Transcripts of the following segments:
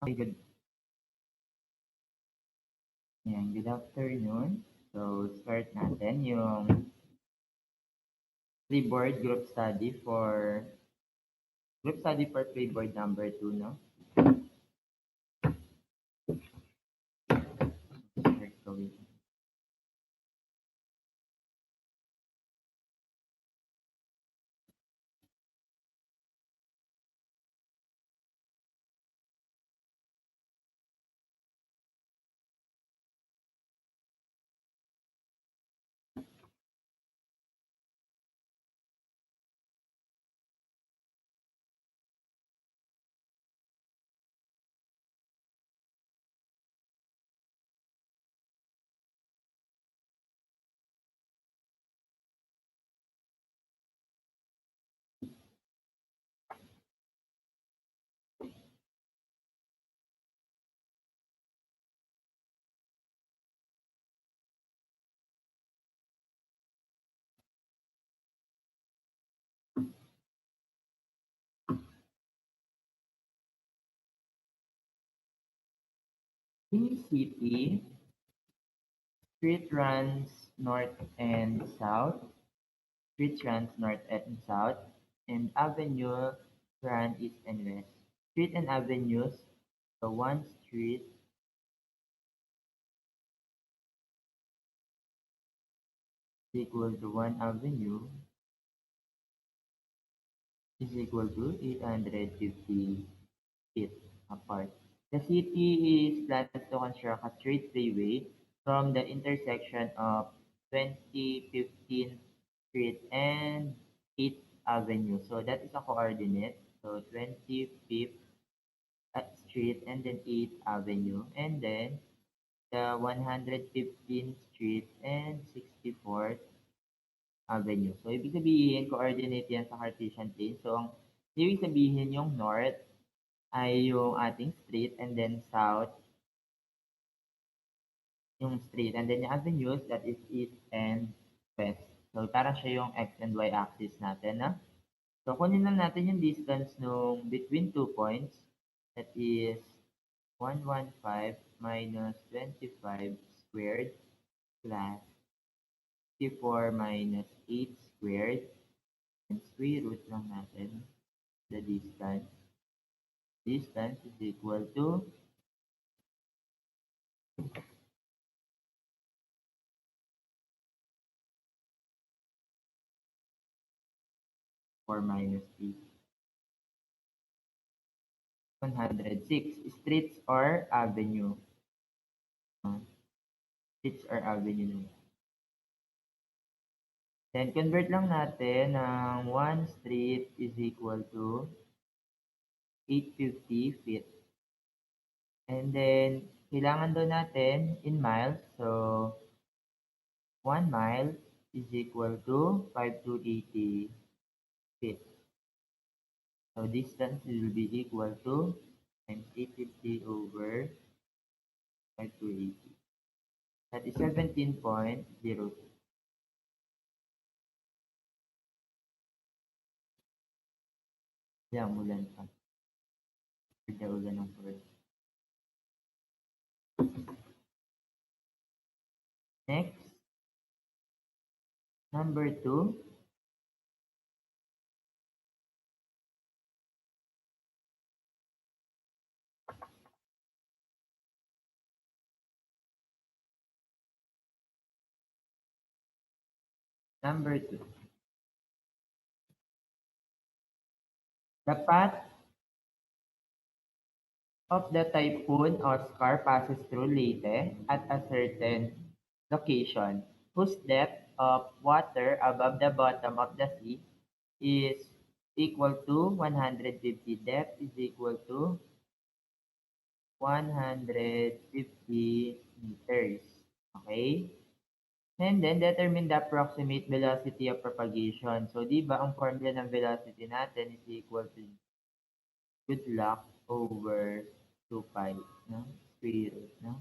Good, good afternoon. So, start natin yung Freeboard group study for Freeboard number 2, no? Start going. In city, street runs north and south. Street runs north and south, and avenue run east and west. Street and avenues, so one street is equal to one avenue is equal to 850 feet apart. The city is planned to construct a straight freeway from the intersection of 2015th Street and 8th Avenue. So that is a coordinate. So 25th Street and then 8th Avenue. And then the 115th Street and 64th Avenue. So ibig sabihin, coordinate yan sa Cartesian plane. So ang ibig sabihin yung north ay yung ating street and then south yung street and then yung avenues that is east and west. So parang siya yung x and y axis natin na. So kunin lang natin yung distance nung between 2 points that is 115 minus 25 squared plus 54 minus 8 squared and square root lang natin the distance. Distance is equal to 4 minus 8. 106. Streets or avenue. Streets or avenue naman. Then, convert lang natin ng 1 street is equal to 850 feet. And then, kailangan doon natin in miles. So, 1 mile is equal to 5280 feet. So, distance will be equal to times 850 over 5280. That is 17.02. Yan, ulan pa. Ulan ng first. Next, number 2. Number 2. The path of the typhoon Oscar passes through Leyte at a certain location whose depth of water above the bottom of the sea is equal to 150. Depth is equal to 150 meters. Okay? And then, determine the approximate velocity of propagation. So, di ba, ang formula ng velocity natin is equal to good luck over 2 pi, no? Square root, no?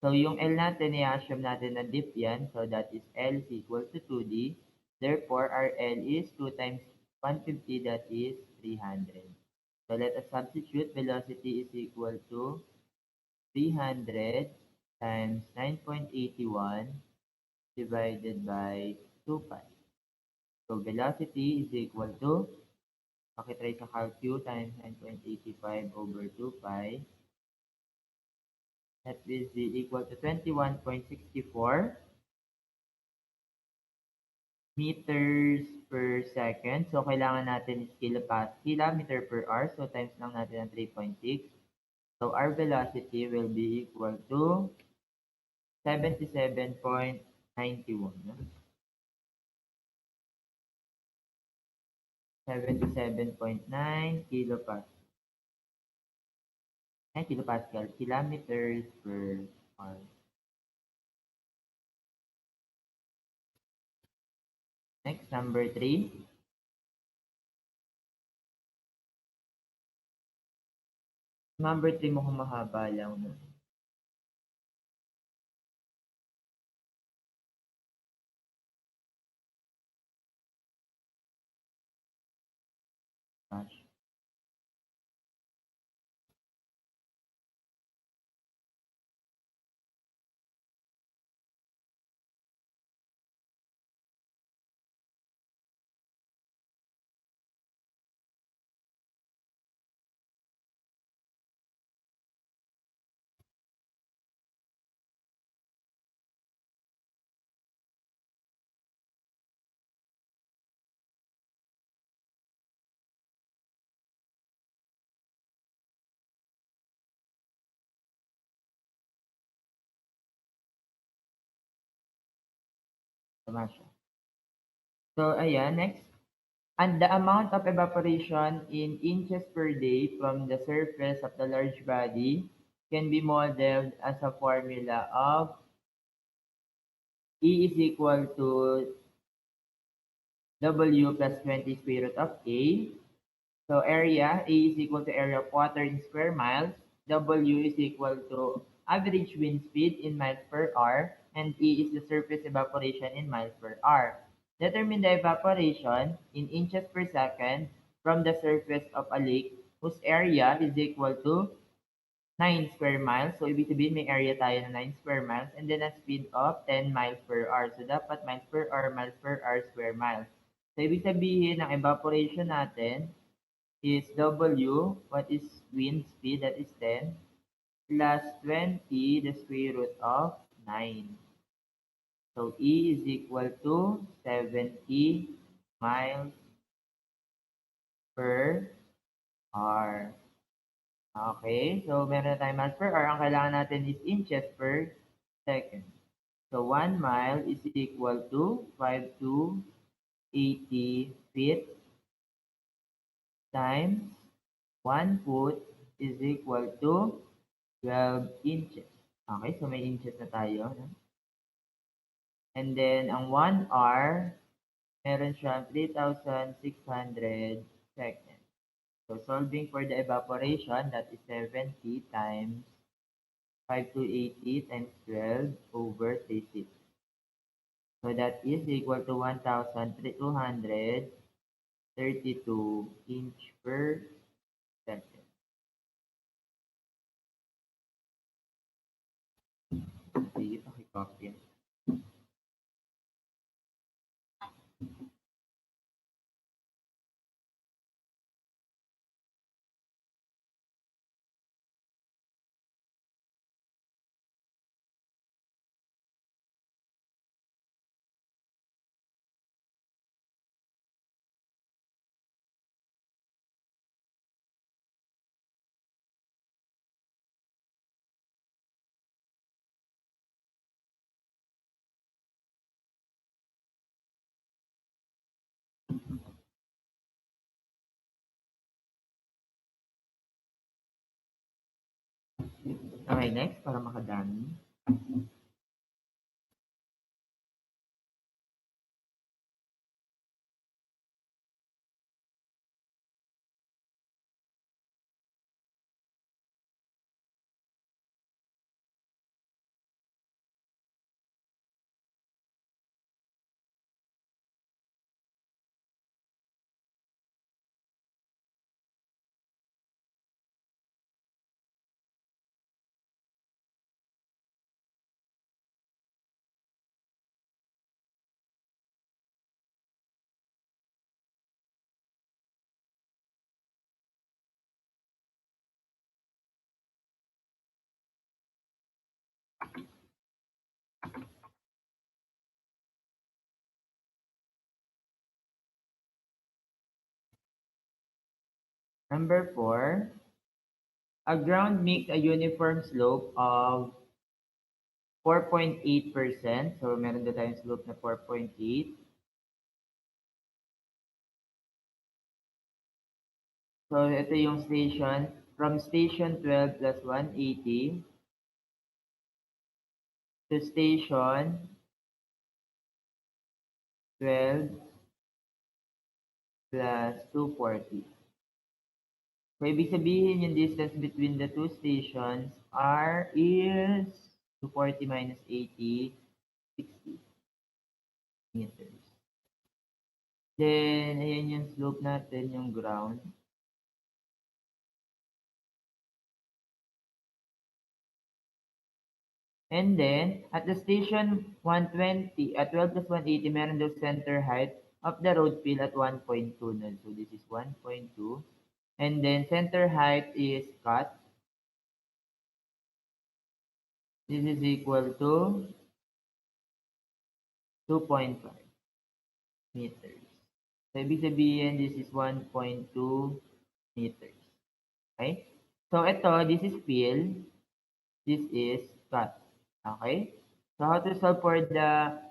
So, yung L natin, i-assume natin na dip yan. So, that is L is equal to 2D. Therefore, our L is 2 times 150, that is 300. So let us substitute velocity is equal to 300 times 9.81 divided by 2 pi. So velocity is equal to, pakitry sa calcu, times 9.85 over 2 pi. That will be equal to 21.64 meters per second. So kailangan natin is kilometer per hour. So times lang natin ang 3.6. So our velocity will be equal to 77.91. 77.9 kilopascal, kilometers per hour. Next, number 3. Number 3 mukhang mahaba lang. No? Gosh. Tama siya. So, ayan, next. And the amount of evaporation in inches per day from the surface of the large body can be modeled as a formula of E is equal to W plus 20 square root of A. So area, A is equal to area of water in square miles. W is equal to average wind speed in miles per hour. And E is the surface evaporation in miles per hour. Determine the evaporation in inches per second from the surface of a lake whose area is equal to 9 square miles. So, ibig sabihin may area tayo na 9 square miles and then a speed of 10 miles per hour. So, dapat miles per hour, square miles. So, ibig sabihin ng evaporation natin is W, what is wind speed, that is 10, plus 20, the square root of 9. So, E is equal to 70 miles per hour. Okay, so meron na tayong miles per hour. Ang kailangan natin is inches per second. So, 1 mile is equal to 5 to 80 feet times 1 foot is equal to 12 inches. Okay, so may inches na tayo. No? And then, ang 1 hour, meron siyang 3,600 seconds. So, solving for the evaporation, that is 70 times 5 to 80 times 12 over 36. So, that is equal to 1,232 inch per second. Sige, pakicopy. Okay, next, para makadami. Number 4, a ground makes a uniform slope of 4.8%. So, meron na tayong slope na 4.8. So, ito yung station. From station 12 plus 180 to station 12 plus 240. So, ibig sabihin yung distance between the two stations is 240 minus 80, 60 meters. Then, ayan yung slope natin, yung ground. And then, at the station 120, at 12 plus 180, meron daw center height of the road fill at 1.2 nun. So, this is 1.2. And then, center height is cut. This is equal to 2.5 meters. So, ibig sabihin, this is 1.2 meters. Okay? So, ito, this is fill. This is cut. Okay? So, how to solve for the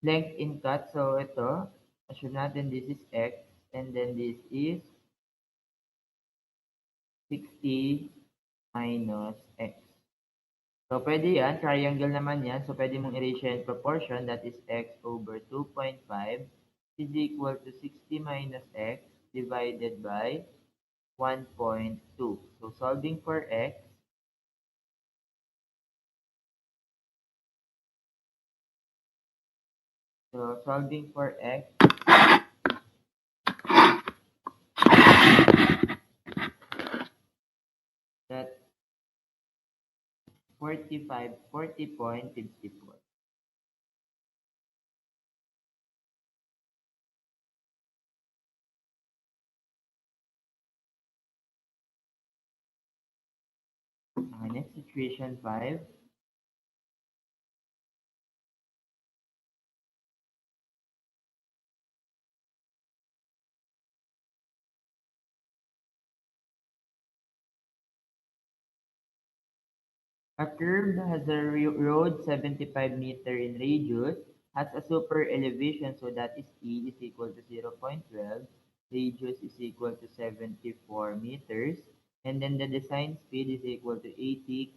length in cut? So, ito, assume natin this is x, and then this is 60 minus x. So, pwede yan. Triangle naman yan. So, pwede mong erase yan proportion. That is x over 2.5 is equal to 60 minus x divided by 1.2. So, solving for x, that's 40.54. Okay, next situation 5. A curve has a road 75 meter in radius, has a super elevation, so that is E is equal to 0.12, radius is equal to 74 meters, and then the design speed is equal to 80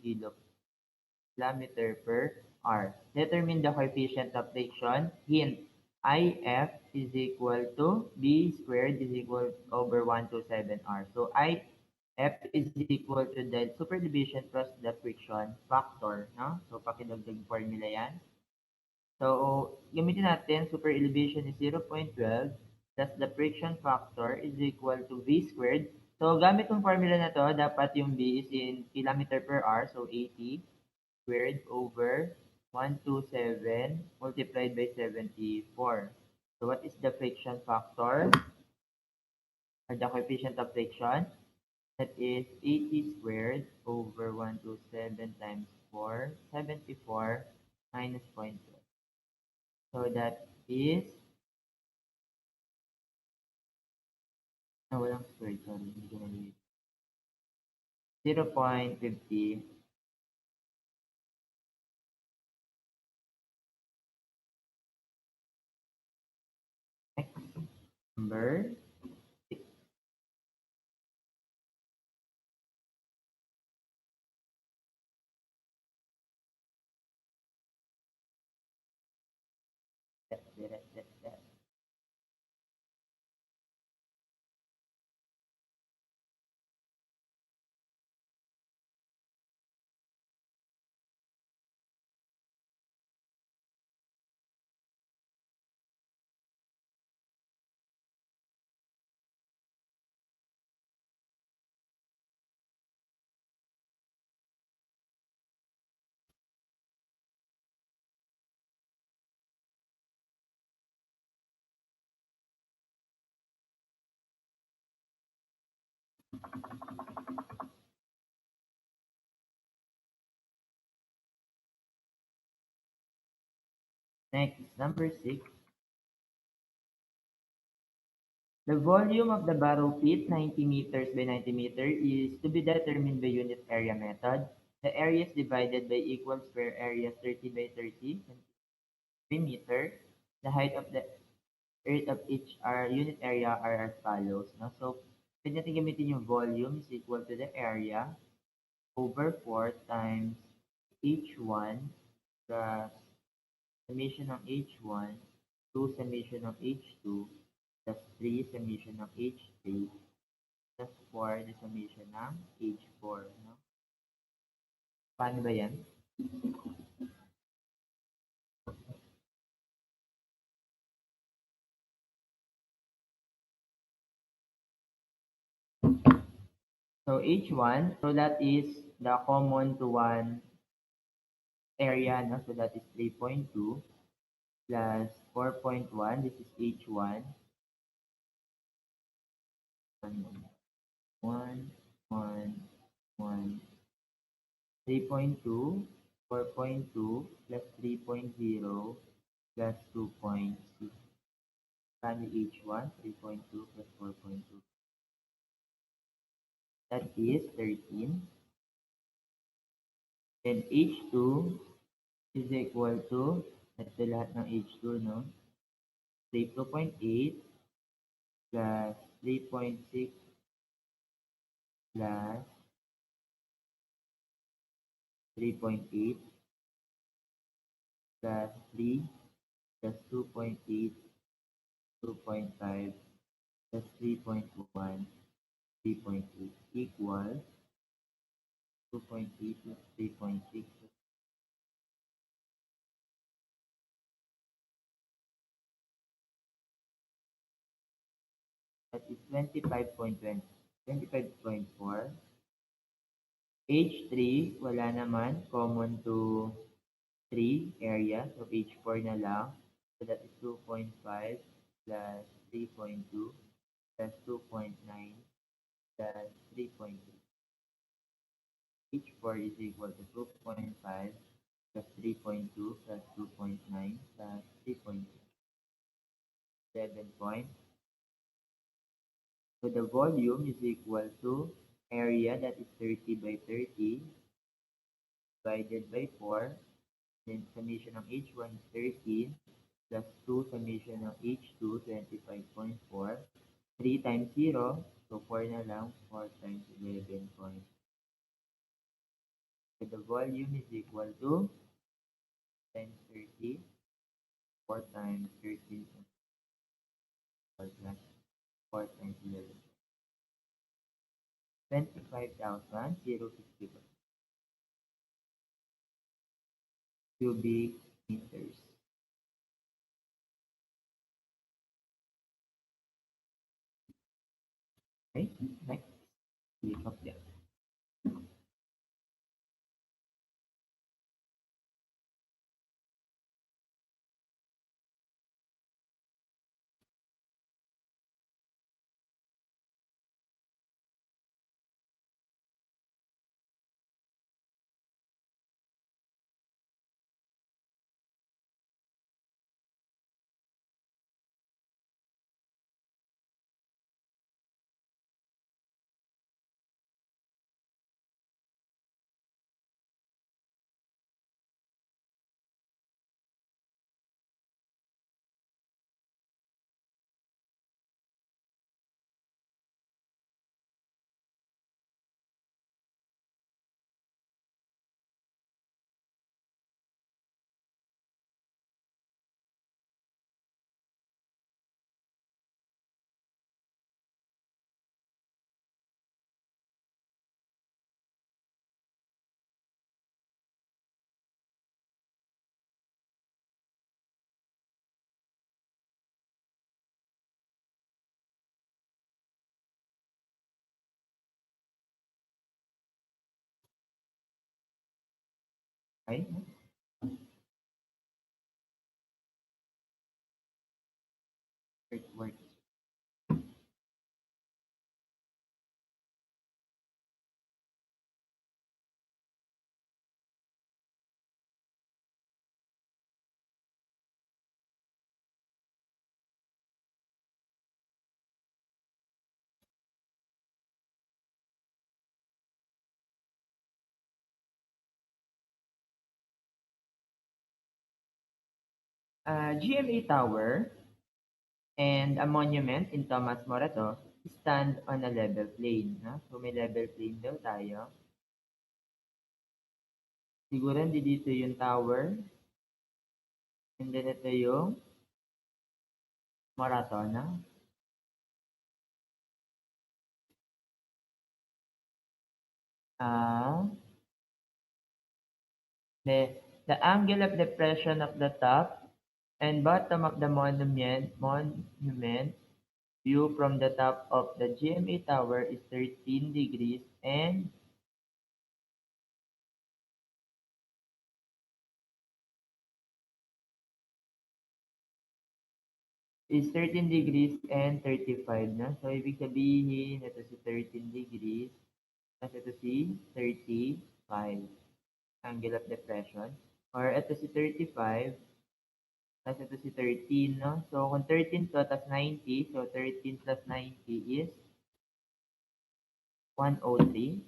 kilometer per hour. Determine the coefficient of friction. Hint, IF is equal to B squared is equal over 127R. So F is equal to the super division plus the friction factor. No? So, pakidagdag formula yan. So, gamitin natin, super elevation is 0.12 plus the friction factor is equal to V squared. So, gamit yung formula na to, dapat yung B is in kilometer per hour. So, 80 squared over 127 multiplied by 74. So, what is the friction factor? Or the coefficient of friction? That is 80 squared over 127 times 4, 74 minus 0.12. So that is, walang squared, sorry, hindi ko nalagay. 0.50. Next, number 6. That. Next, number 6. The volume of the borrow pit, 90 meters by 90 meters, is to be determined by unit area method. The area is divided by equal square area 30 by 30 centimeter. The height of the earth of each unit area are as follows. No? So, pwede natin gamitin yung volume is equal to the area over 4 times H1 plus summation ng H1 2 summation ng H2 plus 3 summation ng H3 plus 4 the summation ng H4. No? Paano ba yan? So H1, so that is the common to one area. No? So that is 3.2 plus 4.1. This is H1. 1, 1, 1. 3.2, 4.2 plus 3.0 plus 2.6. Find H1, 3.2 plus 4.2. That is 13. Then H2 is equal to, ito lahat ng H2, no? 2.8 plus 3.6 plus 3.8 plus 3 plus 2.8, 2.5 plus 3.1, 3.8 equals 2.8 plus 3.6. That is 25.20, 25.4. H3, wala naman. Common to 3 area. So H4 na lang. So that is 2.5 plus 3.2 plus 2.9 plus 3.3. H4 is equal to 2.5 plus 3.2 plus 2.9 plus 3.3. 7 point. So the volume is equal to area, that is 30 by 30 divided by 4. Then summation of H1 is 13 plus 2 summation of H2, 25.4. 3 times 0, so 4 na lang. 4 times 11 point. So the volume is equal to times 30. 4 times 13 plus 4 times 11. 25,060 cubic meters. Okay, next. Click up there. Okay, earthwork. GMA Tower and a monument in Tomas Morato stand on a level plane. No? So may level plane daw tayo. Siguro hindi dito yung tower. And then ito yung Morato na. Ah, the angle of depression of the top and bottom of the monument view from the top of the GMA Tower is 13 degrees and is 13 degrees and 35 na. So, ibig sabihin, ito si 13 degrees, at ito si 35, angle of depression. Or ito si 35, tapos ito si 13, no? So, kung 13 to, tas 90, so 13 plus 90 is 103.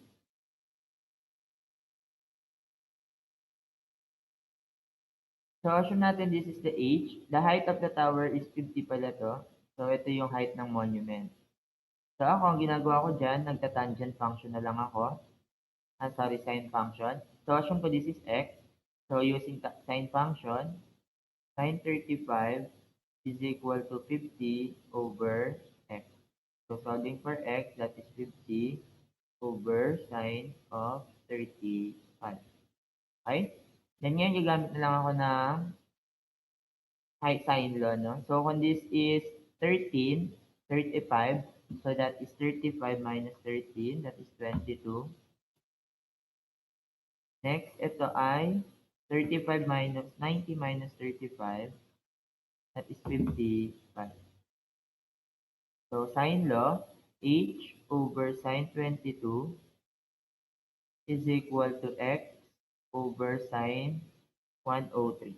So, assume natin this is the H. The height of the tower is 50 pala to. So, ito yung height ng monument. So, ako, ang ginagawa ko dyan, nagta-tangent function na lang ako. Sine function. So, assume ko this is x. So, using sine function, sine 35 is equal to 50 over x. So, solving for x, that is 50 over sine of 35. Okay? Then ngayon, gagamit na lang ako ng sine law, no? So, kung this is 13, 35, so that is 35 minus 13, that is 22. Next, ito ay 35 minus 90 minus 35, that is 55. So, sine law, h over sine 22 is equal to x over sine 103.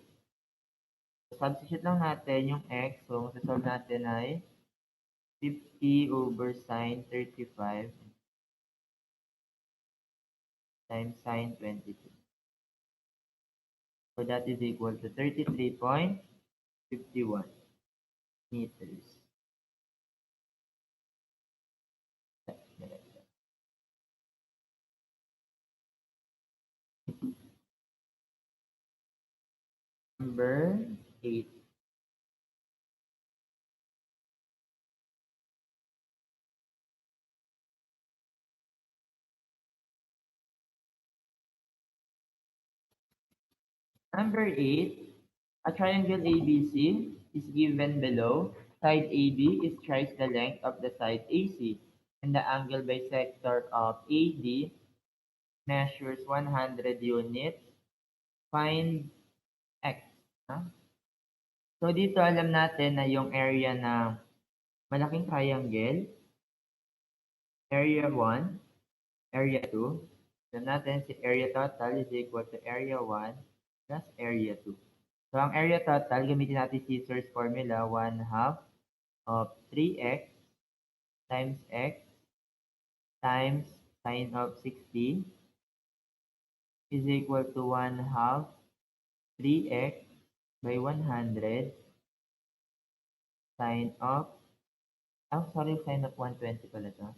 So, substitute lang natin yung x. So, solve natin ay 50 over sine 35 times sine 22. So, that is equal to 33.51 meters. Number 8. Number 8, a triangle ABC is given below. Side AB is thrice the length of the side AC, and the angle bisector of AD measures 100 units. Find X. Huh? So, dito alam natin na yung area na malaking triangle, area 1, area 2. Alam natin si area total is equal to area 1 plus area 2. So, ang area total, gamitin natin scissors formula, 1/2 of 3x times x times sine of 60 is equal to 1/2 3x by 100 sine of, sine of 120 pala to.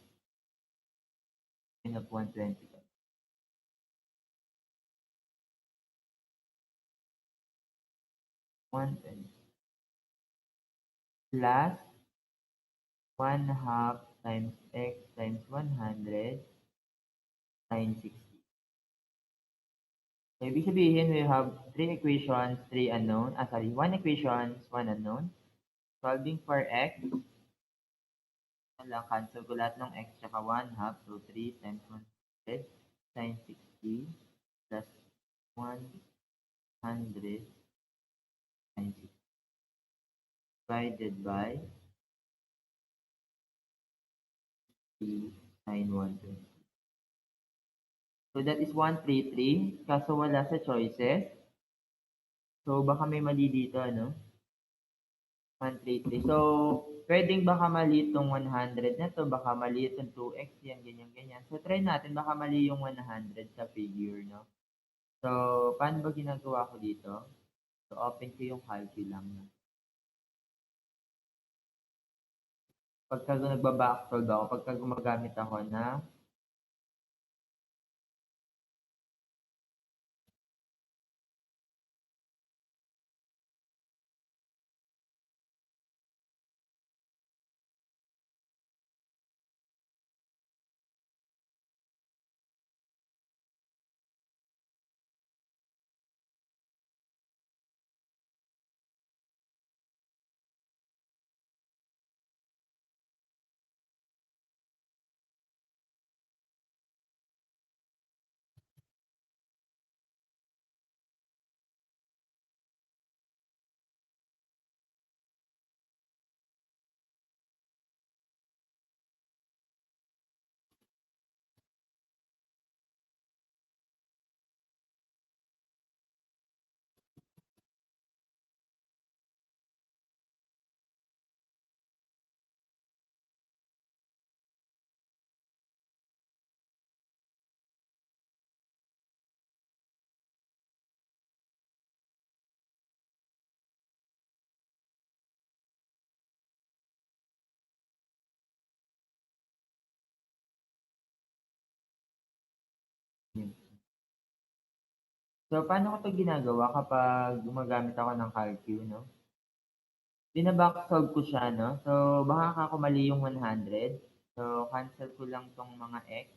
Sine of 120 pala. 120 plus 1/2 times x times 100 sine 60. So, ibig sabihin, we have 3 equations, 3 unknown. 1 equations, 1 unknown. Solving for x, cancel ko lahat ng x tsaka 1/2. So, 3 times 100 sine 60 plus 100 sine 60 divided by 3 sine 120. So, that is 133. Kaso wala sa choices. So, baka may mali dito, ano? 133. So, pwedeng baka mali itong 100 na to, baka mali itong 2x, yan, ganyan, ganyan. So, try natin, baka mali yung 100 sa figure, no? So, paano ba ginagawa ko dito? So, open ko yung calculus lang. Pagka nagba-backsolve ako, pagka gumagamit ako ng yun. So, paano ko 'to ginagawa kapag gumagamit ako ng calculus, 'no? Bina-backsolve ko siya, 'no? So, baka ako mali yung 100. So, cancel ko lang 'tong mga x.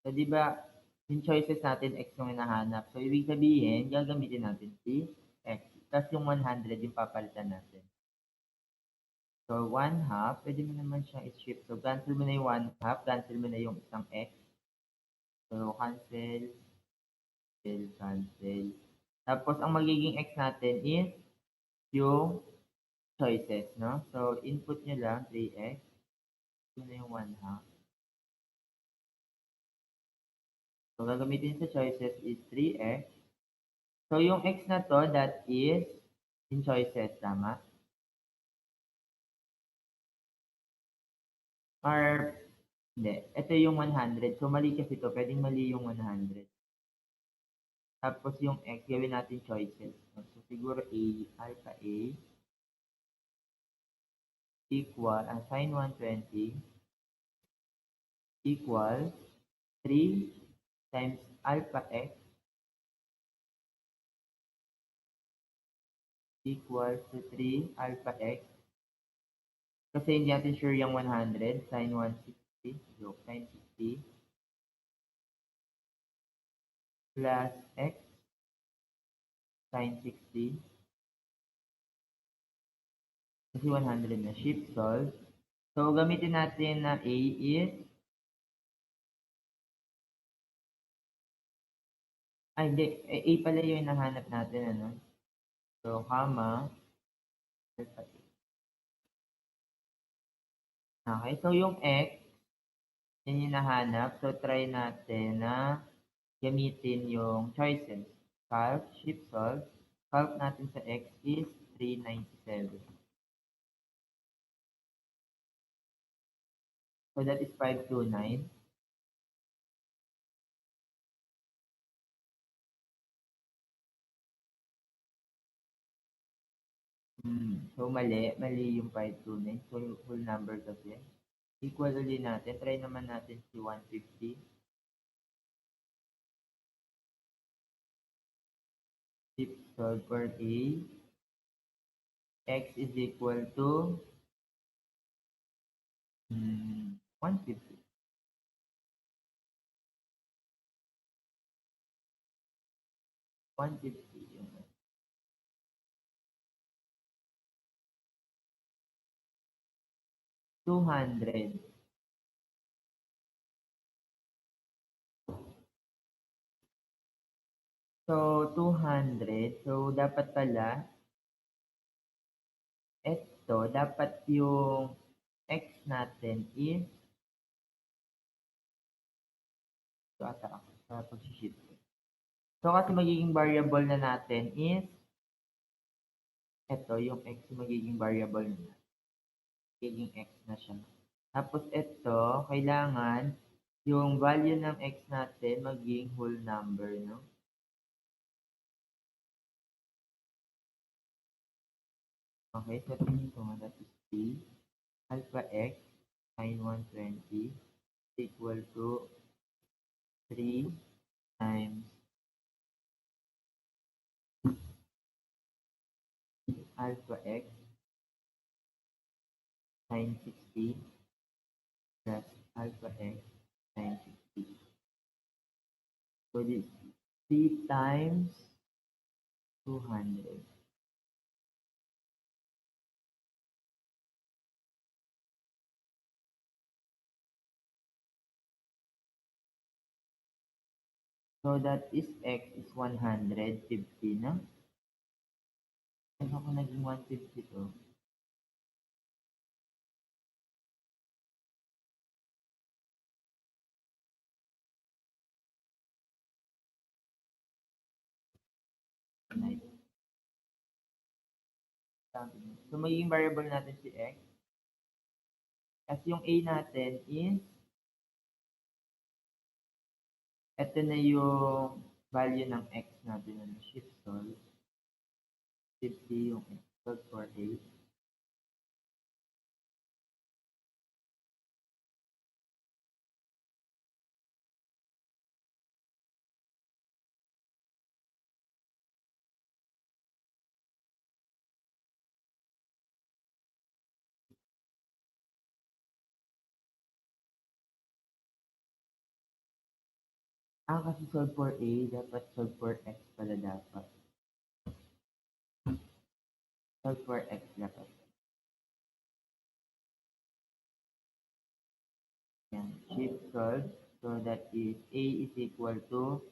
So, 'di ba, yung choices natin x yung hinahanap. So, ibig sabihin, gagamitin natin si x. Tapos yung 100 yung papalitan natin. So, 1/2, pwede mo naman siyang i-shift. So, cancel mo na yung 1/2, cancel mo na yung isang x. So, cancel, cancel, cancel. Tapos, ang magiging x natin is yung choices, no? So, input nyo lang, 3x. Ito na yung 1/2. So, gagamitin sa choices is 3x. So, yung x na to, that is in choices, tama? Or, hindi. Ito yung 100. So, mali kasi ito. Pwedeng mali yung 100. Tapos, yung x, gawin natin choices. So, siguro A, alpha A, equal, sin 120, equal 3 times alpha x equals to 3 alpha x. Kasi hindi natin sure yung 100, sin 160, joke, sin 60, plus x sin 60, kasi 100 na, shift solve. So, gamitin natin na A is, hindi, A pala yung nahanap natin, ano? So, comma, alpha A. Okay, so yung x, yan yung nahanap. So, try natin na gamitin yung choices. Calc, shift solve. Calc natin sa x is 397. So, that is 529. So, mali. Mali yung 529. So, yung whole number kasi. Equal ulit natin. Try naman natin si 150. Shift solve for A. X is equal to 150. 150 yung 200. So, 200. So, dapat pala, dapat yung x natin is, so, ata ako sa pag-shift. So, kasi magiging variable na natin is, yung x magiging variable na. Magiging x na siya. Tapos, kailangan, yung value ng x natin maging whole number, no? Okay, so tingin ko nga that is 3 alpha x sine 120 equal to 3 times alpha x sine 60 plus alpha x sine 60. So this 3 times 200. So that is x is 150 na. Ano ko naging 150 to? Nice. So magiging variable natin si x. As yung a natin is, ito na yung value ng x natin na shift solve. 50 yung x solve for a. Kasi solve for a, dapat solve for x pala dapat. Solve for x dapat. Yan. Shift solve. So that is a is equal to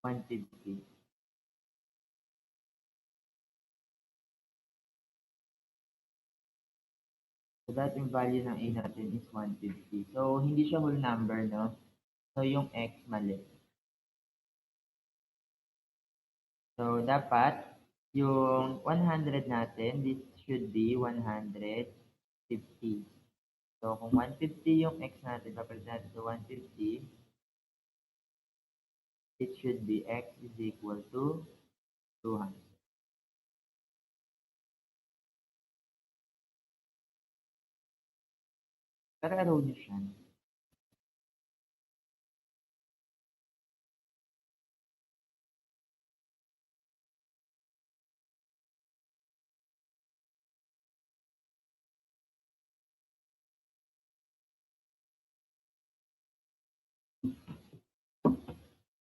150. So that yung value ng a natin is 150. So hindi siya whole number, no? So yung x mali. So dapat yung 100 natin, this should be 150. So kung 150 yung x natin, papalit natin to 150, it should be x is equal to 200. Kararaw niyo siya.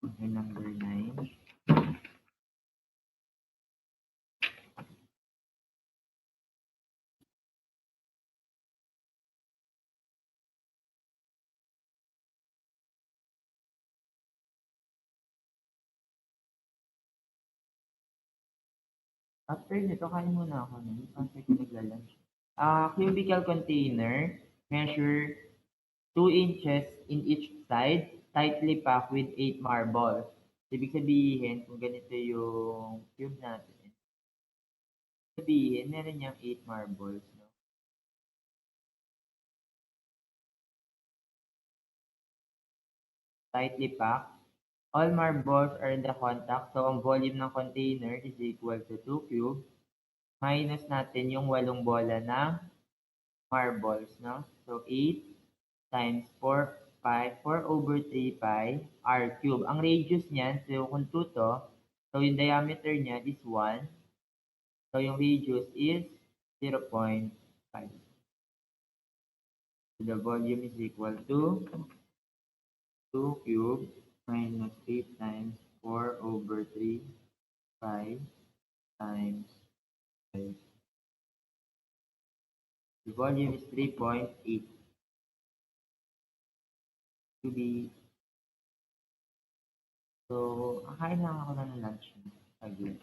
Okay, number 9. After nito, kain muna ako nun. After ko nagla-lunch. Cubical container, measure 2 inches in each side, tightly packed with 8 marbles. Ibig sabihin, kung ganito yung cube natin, sabihin, meron niyang 8 marbles. No? Tightly packed. All marbles are in the contact, so ang volume ng container is equal to 2 cube. Minus natin yung 8 bola ng marbles, no? So, 8 times 4 pi, 4 over 3 pi, r cube. Ang radius niyan, so kung 2 to, so yung diameter niya is 1. So, yung radius is 0.5. So, the volume is equal to 2 cube minus 8 times 4 over 3 pi times 5. The volume is 3.8 to be. So, kakain lang ako ng lunch again.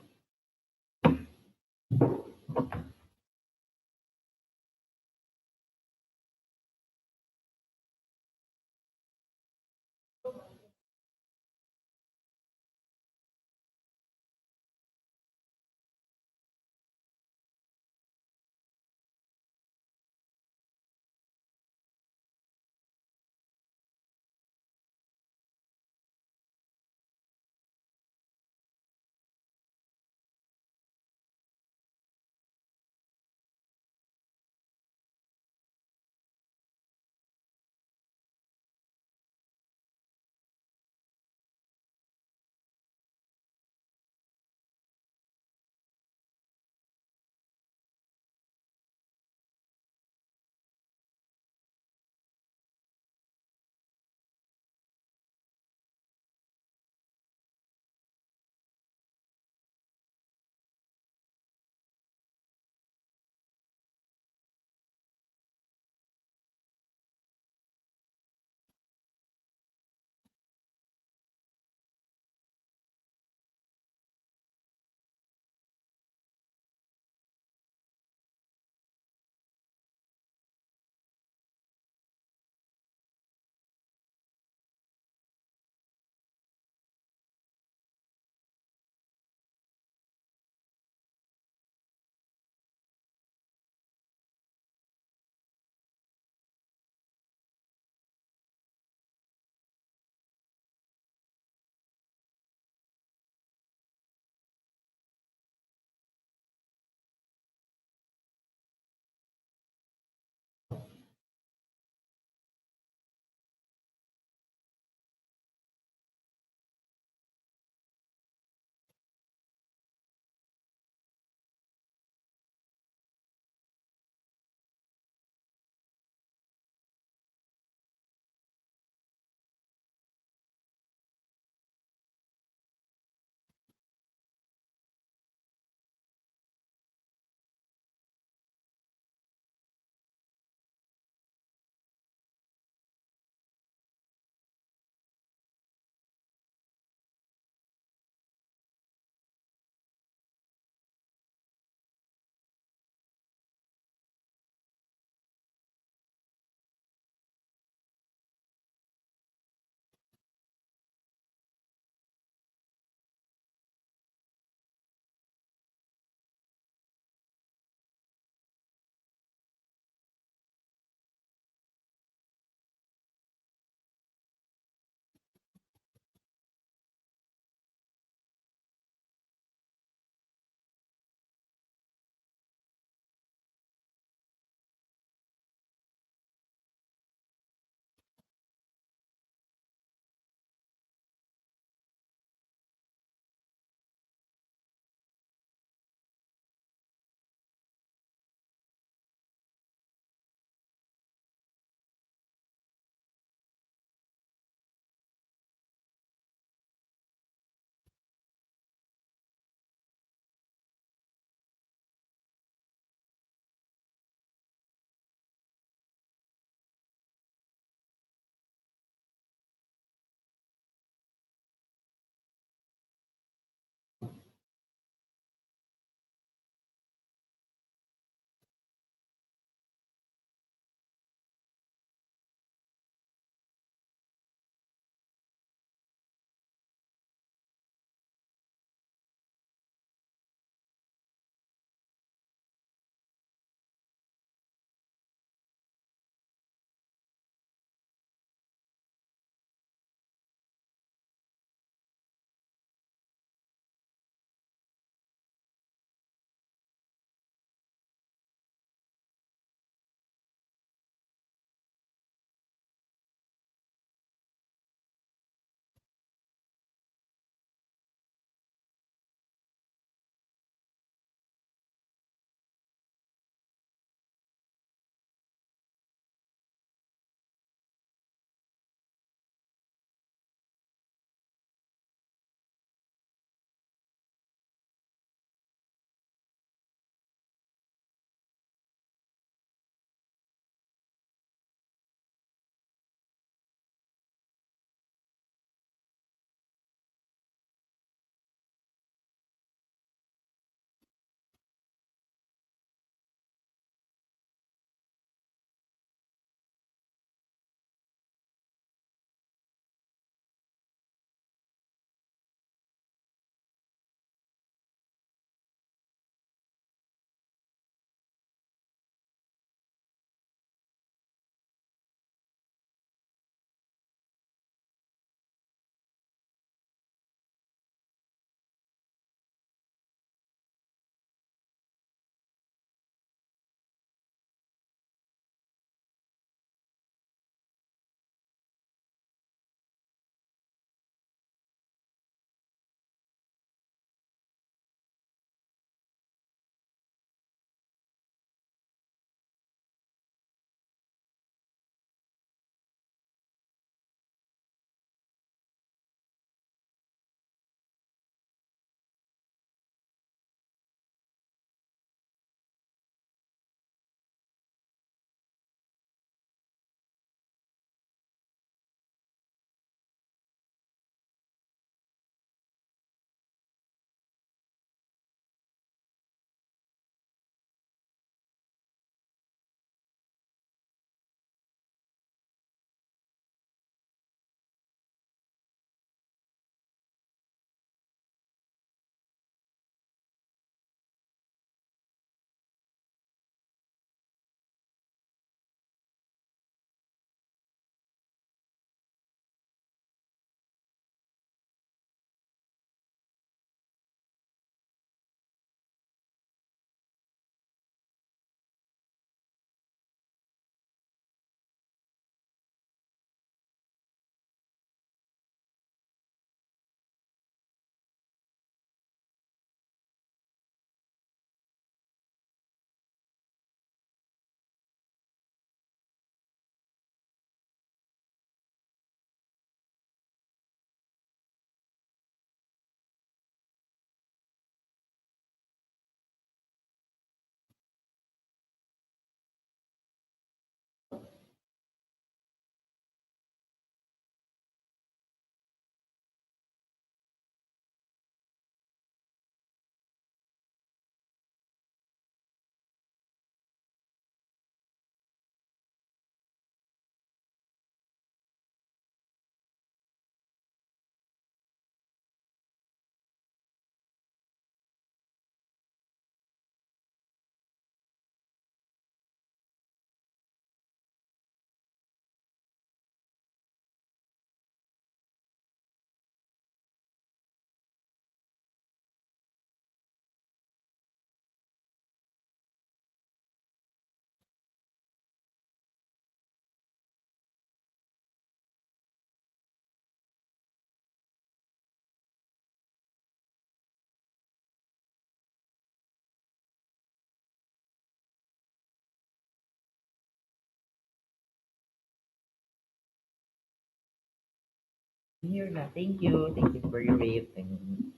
Here na. Thank you. Thank you for your rate. And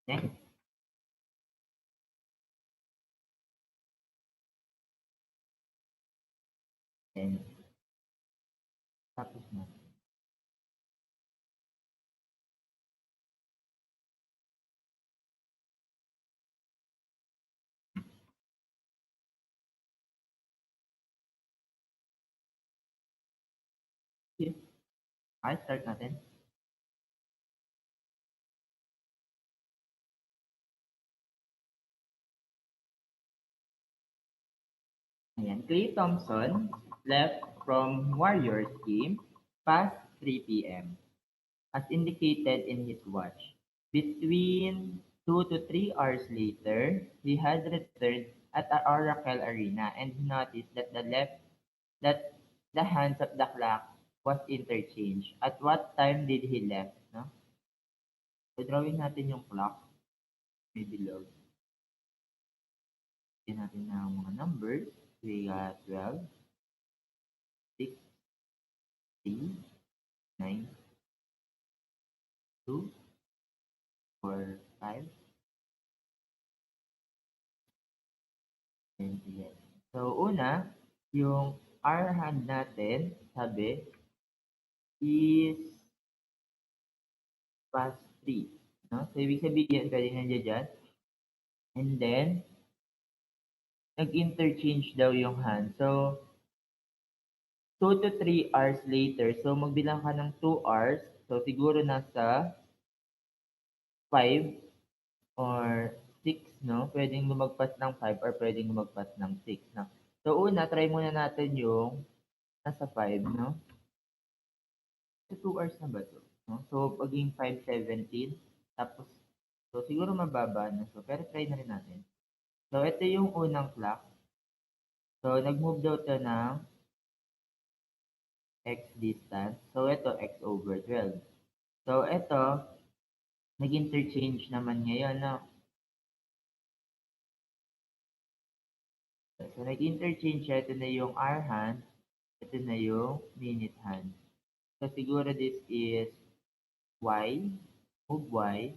next. And tapos na. Sige. Okay, start natin. Ayan. Clay Thompson left from Warriors game past 3 p.m. as indicated in his watch. Between 2 to 3 hours later, he had returned at the Oracle Arena and he noticed that the hands of the clock was interchanged. At what time did he left? No? So drawing natin yung clock, may below. Bigyan natin ng mga numbers. We got 12, 6, 3, 9, 2, 4, 5, and 11. So una, yung R hand natin, sabi, is past 3. No? So, ibig sabihin, pwede nandiyan dyan. And then, nag-interchange daw yung hand. So, 2 to 3 hours later, so magbilang ka ng 2 hours. So, siguro nasa 5 or 6, no? Pwedeng lumagpas ng 5 or pwedeng lumagpas ng 6, no? So, una, try muna natin yung nasa 5, no? So, 2 hours na ba to? No? So, paging 5:17, tapos, so, siguro mababa na. So, pero try na rin natin. So, ito yung unang clock. So, nag-move daw to ng x distance. So, ito, x over 12. So, ito, nag-interchange naman ngayon, no? So, nag-interchange siya. Ito na yung hour hand. Ito na yung minute hand. So, siguro this is y. Move y.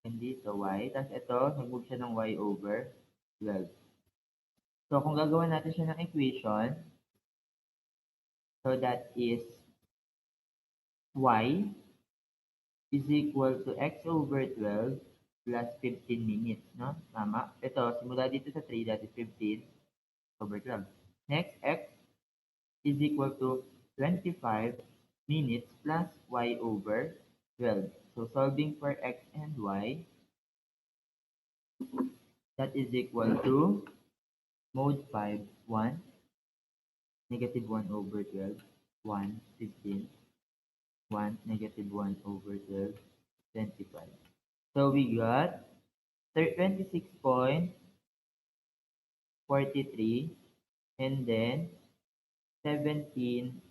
And dito y. Tapos ito, nag-move siya ng y over 12. So, kung gagawin natin siya ng equation, so that is y is equal to x over 12 plus 15 minutes, no? Tama? Ito, simula dito sa 3, that is 15 over 12. Next, x is equal to 25 minutes plus y over 12. So, solving for x and y, that is equal to mode 5, 1, negative 1 over 12, 1, 15, 1, negative 1 over 12, 25. So, we got 26.43 and then 17.20.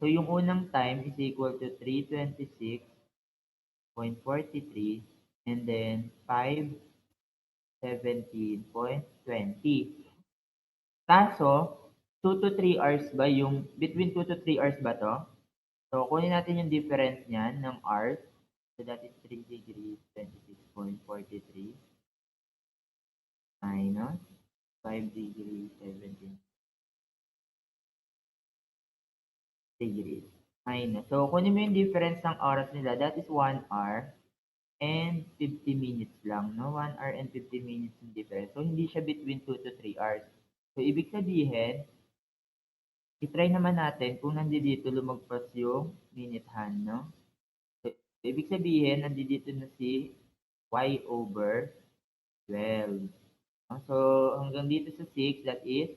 So, yung unang time is equal to 326.43 and then 517.20. Kaso, 2 to 3 hours ba yung, between 2 to 3 hours ba to? So, kunin natin yung difference niyan ng hours. So, that is 3 degrees, 26.43 minus 5 degrees, 17 degrees. Minus. So, kunin mo yung difference ng oras nila. That is 1 hour and 50 minutes lang, no? 1 hour and 50 minutes yung difference. So, hindi siya between 2 to 3 hours. So, ibig sabihin, i-try naman natin kung nandito lumagpas yung minute hand, no? So, ibig sabihin, nandito na si y over 12. No? So, hanggang dito sa 6, that is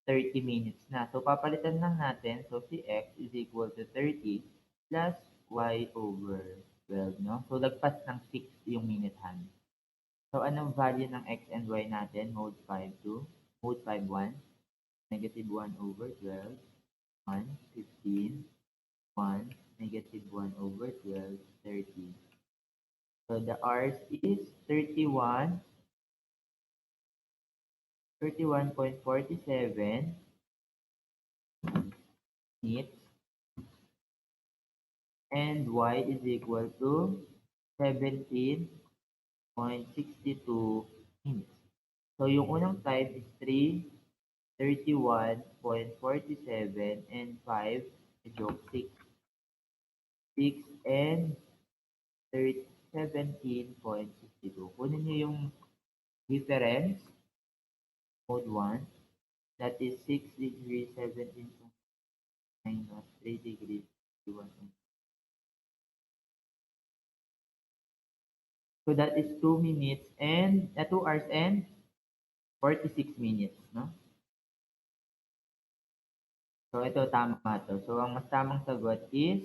30 minutes na. So, papalitan lang natin. So, si x is equal to 30 plus y over 12, no? So, lagpas ng 6 yung minute hand. So, anong value ng x and y natin? Mode 5 to mode 5, 1, negative 1 over 12, 1, 15, 1, negative 1 over 12, 30. So, the r's is 31, 31.47 minutes and y is equal to 17.62 minutes. So yung unang time is 3:31.47 and 5, joke 6. 6 and 17.62. Kunin niyo yung difference, mode 1, that is 6 degrees 17 minus 3 degrees 1. So that is 2 minutes and 2 hours and 46 minutes, no? So ito tama to. So ang mas tamang sagot is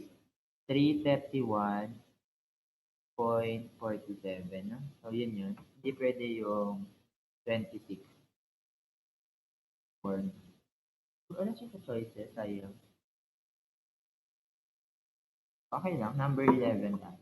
331.47, no? So yun yun. Hindi pwede yung 26. Or, wala siya sa choices, sayang. Okay lang, number 11 tayo.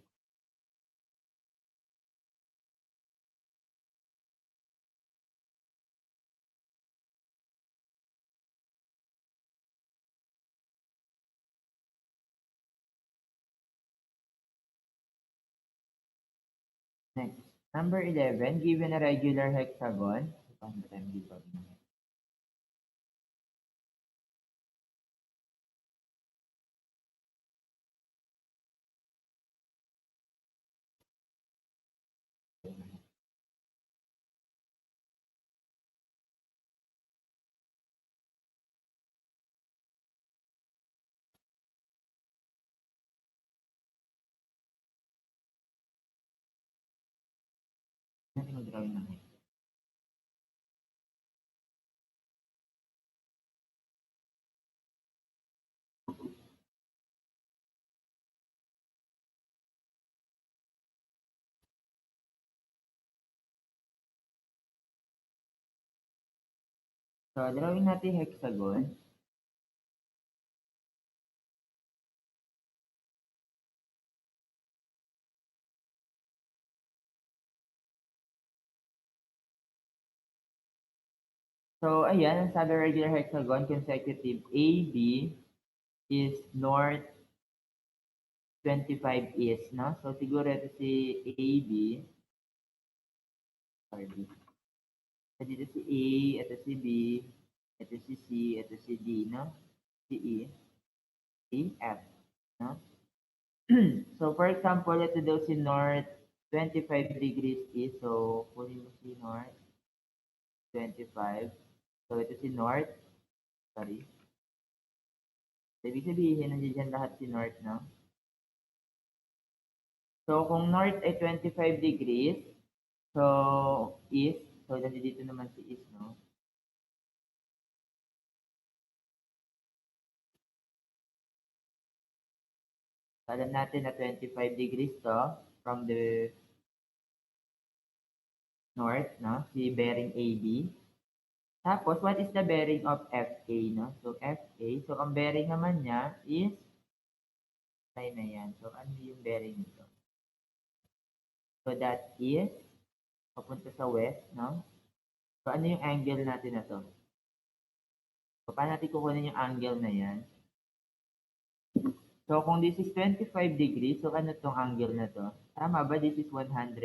Next, number 11, given a regular hexagon. Paano tayo mag-give na? Natin mag-drawing na hex. So, drawing natin hexagon. So, ayan, ang sabi regular hexagon, consecutive AB is north 25 east, no? So, siguro ito si AB. Sorry. So, dito si A, ito si B, ito si C, ito si D, no? Si E, C, F, no? So, for example, ito daw si north 25 degrees east. So, kunin mo si north 25. So, ito si north. Sorry. Ibig sabihin, nandiyan lahat si north, no? So, kung north ay 25 degrees, so, east. So, nandito naman si east, no? So, alam natin na 25 degrees to from the north, no? Si bearing AB. Tapos, what is the bearing of FA, no? So, FA. So, ang bearing naman niya is line na yan. So, ano yung bearing nito? So, that is papunta sa west, no? So, ano yung angle natin na to? So, paano natin kukunin yung angle na yan? So, kung this is 25 degrees, so ano tong angle na to? Tama ba? This is 120.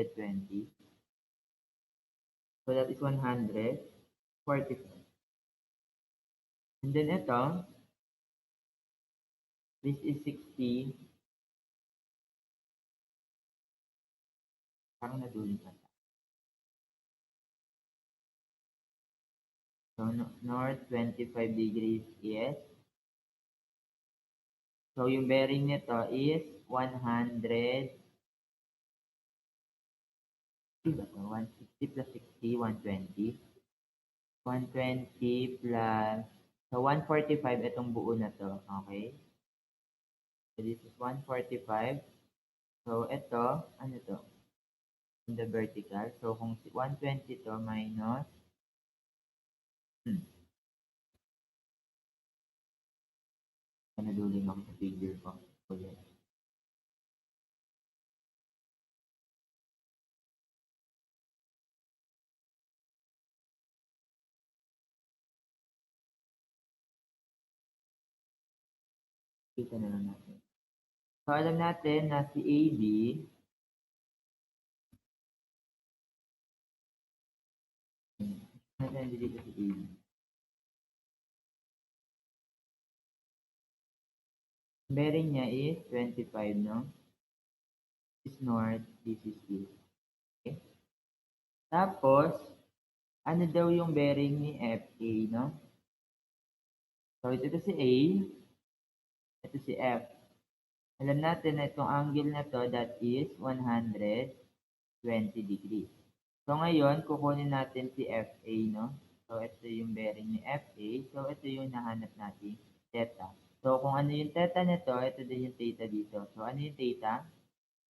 So, that is 145. And then ito, this is 60. Parang naduling pa. So, north 25 degrees is. So, yung bearing nito is 100. Diba to? 160 plus 60, 120. 120 plus, so 145 itong buo na to, okay? So this is 145. So ito, ano to? In the vertical. So kung 120 to minus, naduling ako sa figure ko. Okay. Kita na lang natin. So, alam natin na si AB, natin dito si AB. Bearing niya is 25, no? This is north, this is east. Okay? Tapos, ano daw yung bearing ni FA, no? So, ito si A, ito si F. Alam natin na itong angle na to, that is 120 degrees. So, ngayon, kukunin natin si FA, no? So, ito yung bearing ni FA. So, ito yung nahanap natin, theta. So, kung ano yung theta nito, ito din yung theta dito. So, ano yung theta?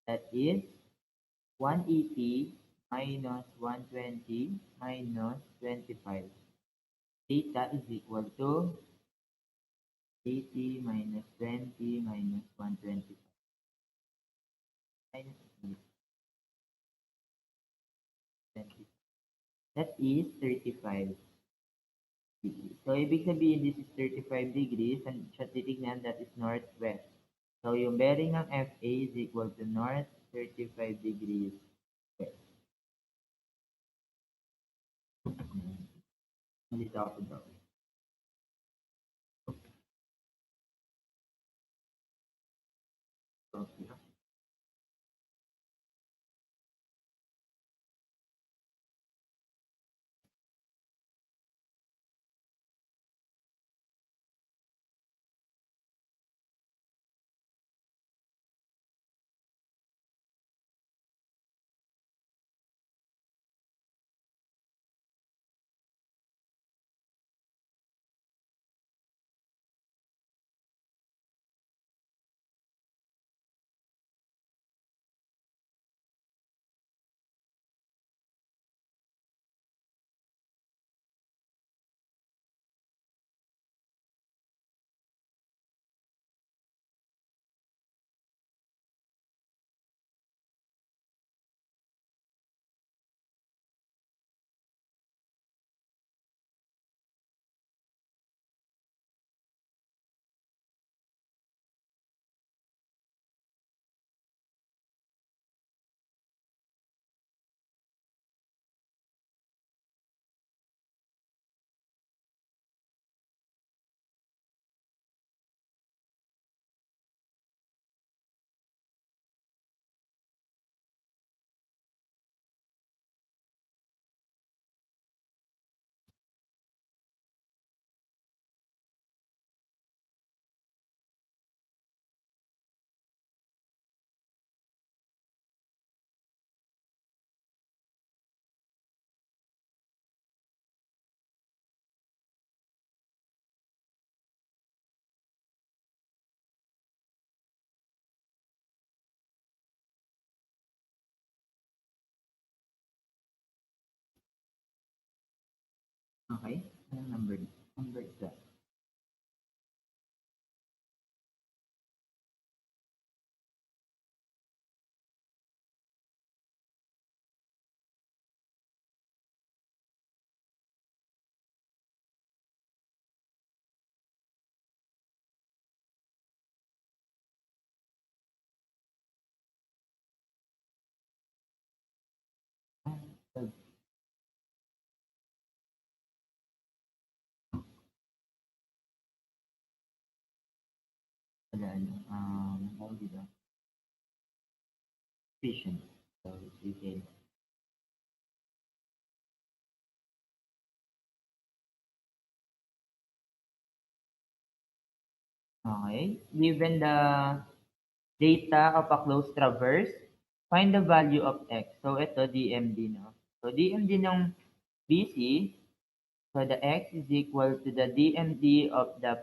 That is 180 minus 120 minus 25. Theta is equal to 80 minus 20 minus 125 minus 20. That is 35 degrees. So, ibig sabihin, this is 35 degrees and siya titignan that is northwest. So, yung bearing ng FA is equal to north 35 degrees west. Malito ako daw. Okay. Okay? Anong number? Number is that? Ah, 12. Wala, ano, tawag dito, efficient. So, we can, okay. Given the data of a closed traverse, find the value of x. So, ito, DMD, no? So, DMD ng BC, so the x is equal to the DMD of the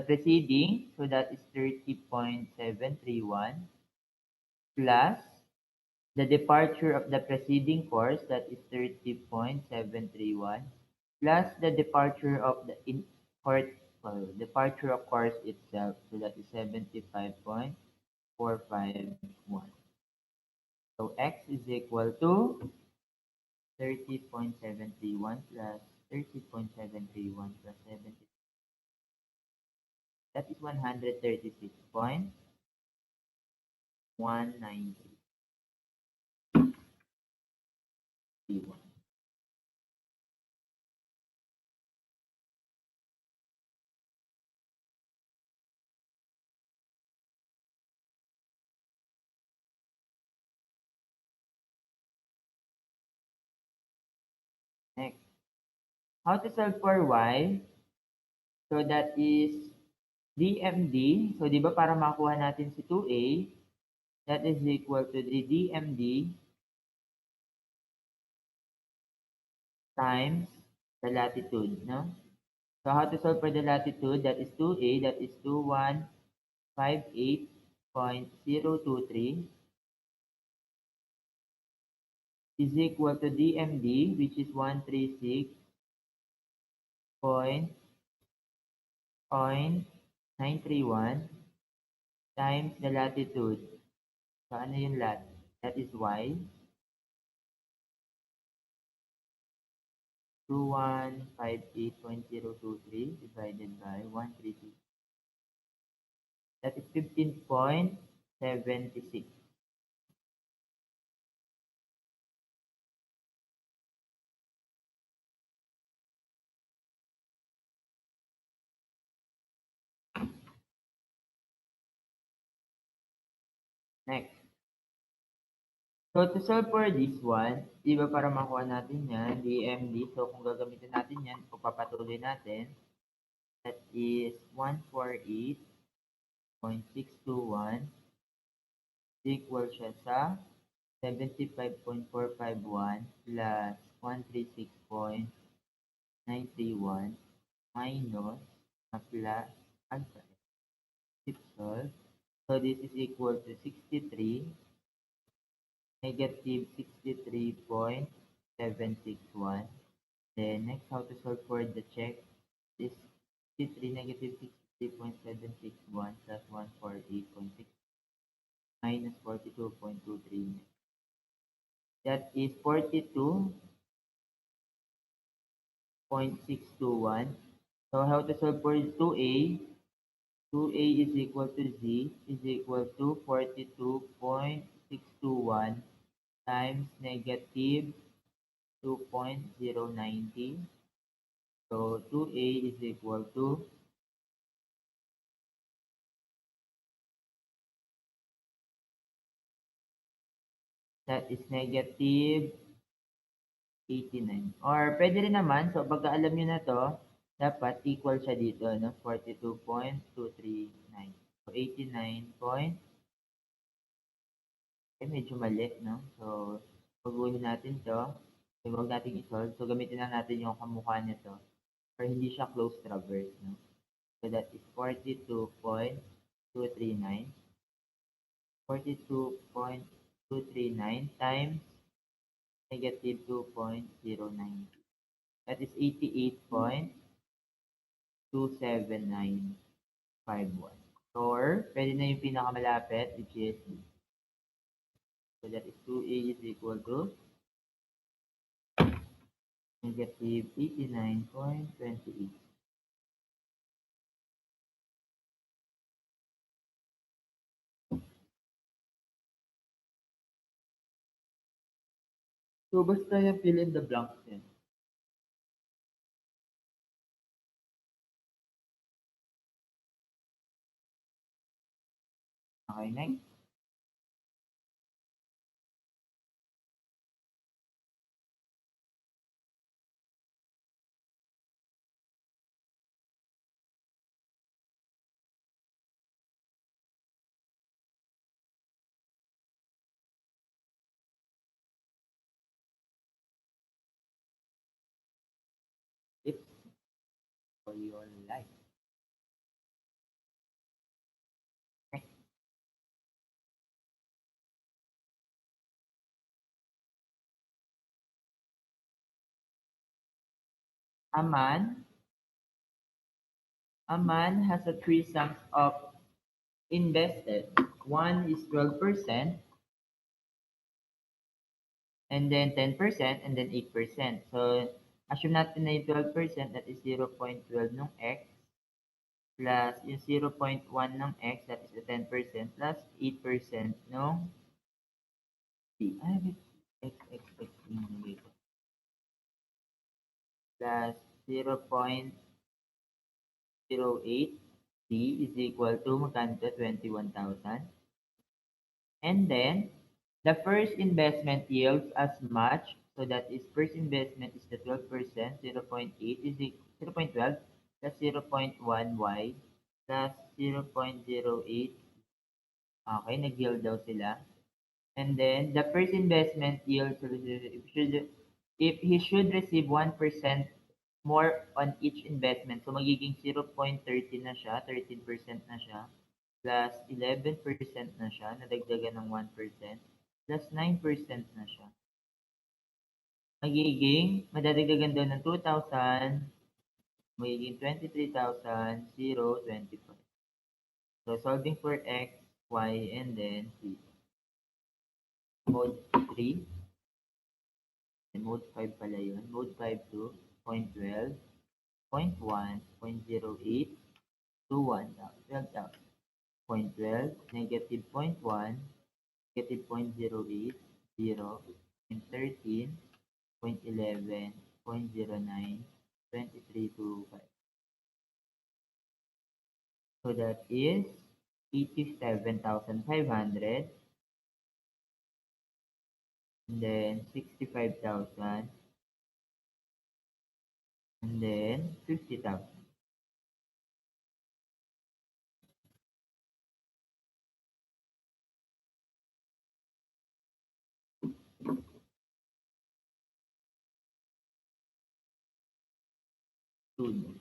preceding, so that is 30.731, plus the departure of the preceding course, that is 30.731, plus the departure of the departure of course itself, so that is 75.451. So x is equal to 30.731 plus 30.731 plus 70. That is 136.193. Next, how to solve for y? So that is DMD. So di ba para makuha natin si 2a, that is equal to the DMD times the latitude, no? So how to solve for the latitude? That is 2a, that is 2158.023 is equal to DMD, which is 136.931 times the latitude. So ano yung lat? That is y. 2158.023 divided by 136. That is 15.76. Next. So to solve for this one, di ba para makuha natin yan, DMD, so kung gagamitin natin yan, o papatuloy natin, that is 148.621 equal siya sa 75.451 plus 136.931 minus plus alpha. Solve. So this is equal to 63 negative 63.761. Then next, how to solve for the check is 63 negative 63.761 plus 148.6 minus 42.23. That is 42.621. So how to solve for 2a? 2a is equal to z is equal to 42.621 times negative 2.090. So 2a is equal to that is negative 89. Or pwede rin naman, so pagka alam nyo na to, dapat equal siya dito, no? 42.239. So 89 point, medyo mali, no? So, pag-uli natin to, so huwag natin i-solve. So, gamitin na natin yung kamukha nito. Or hindi siya close traverse, no? So, that is 42.239. 42.239 times negative 2.09. That is 88.27951. Or, pwede na yung pinakamalapit, which is, so that is 2a is equal to negative 89.28. So, basta yung fill in the blanks yan. Okay, next. Tips for your life. Next. A man has a three sums of invested. One is 12%, and then 10%, and then 8%. So, assume natin na yung 12%, that is 0.12 ng X. plus yung 0.1 ng x, that is the 10%, plus 8% no c. Ay, wait. X dito. Plus 0.08 c is equal to magkano to? 21,000. And then, the first investment yields as much. So that is first investment is the 12%, 0.8 is 0.12 plus 0.1 y plus 0.08. Okay, nag-yield daw sila. And then the first investment yield, so if he should receive 1% more on each investment, so magiging 0.13 na siya, 13% na siya, plus 11% na siya, nadagdagan ng 1%, plus 9% na siya. Magiging, madadagdagan daw ng 2,000, magiging 23,025. So solving for x, y, and then z. Mode 3, and mode 5 pala yun. Mode 5 to 0.12, 0.1, 0.08, 2, 1, 12,000. 0.12, negative 0.1, negative 0.08, 0, 0.13, 0.11, 0.09, 2325. So that is 87,500, and then 65,000, and then 50,000.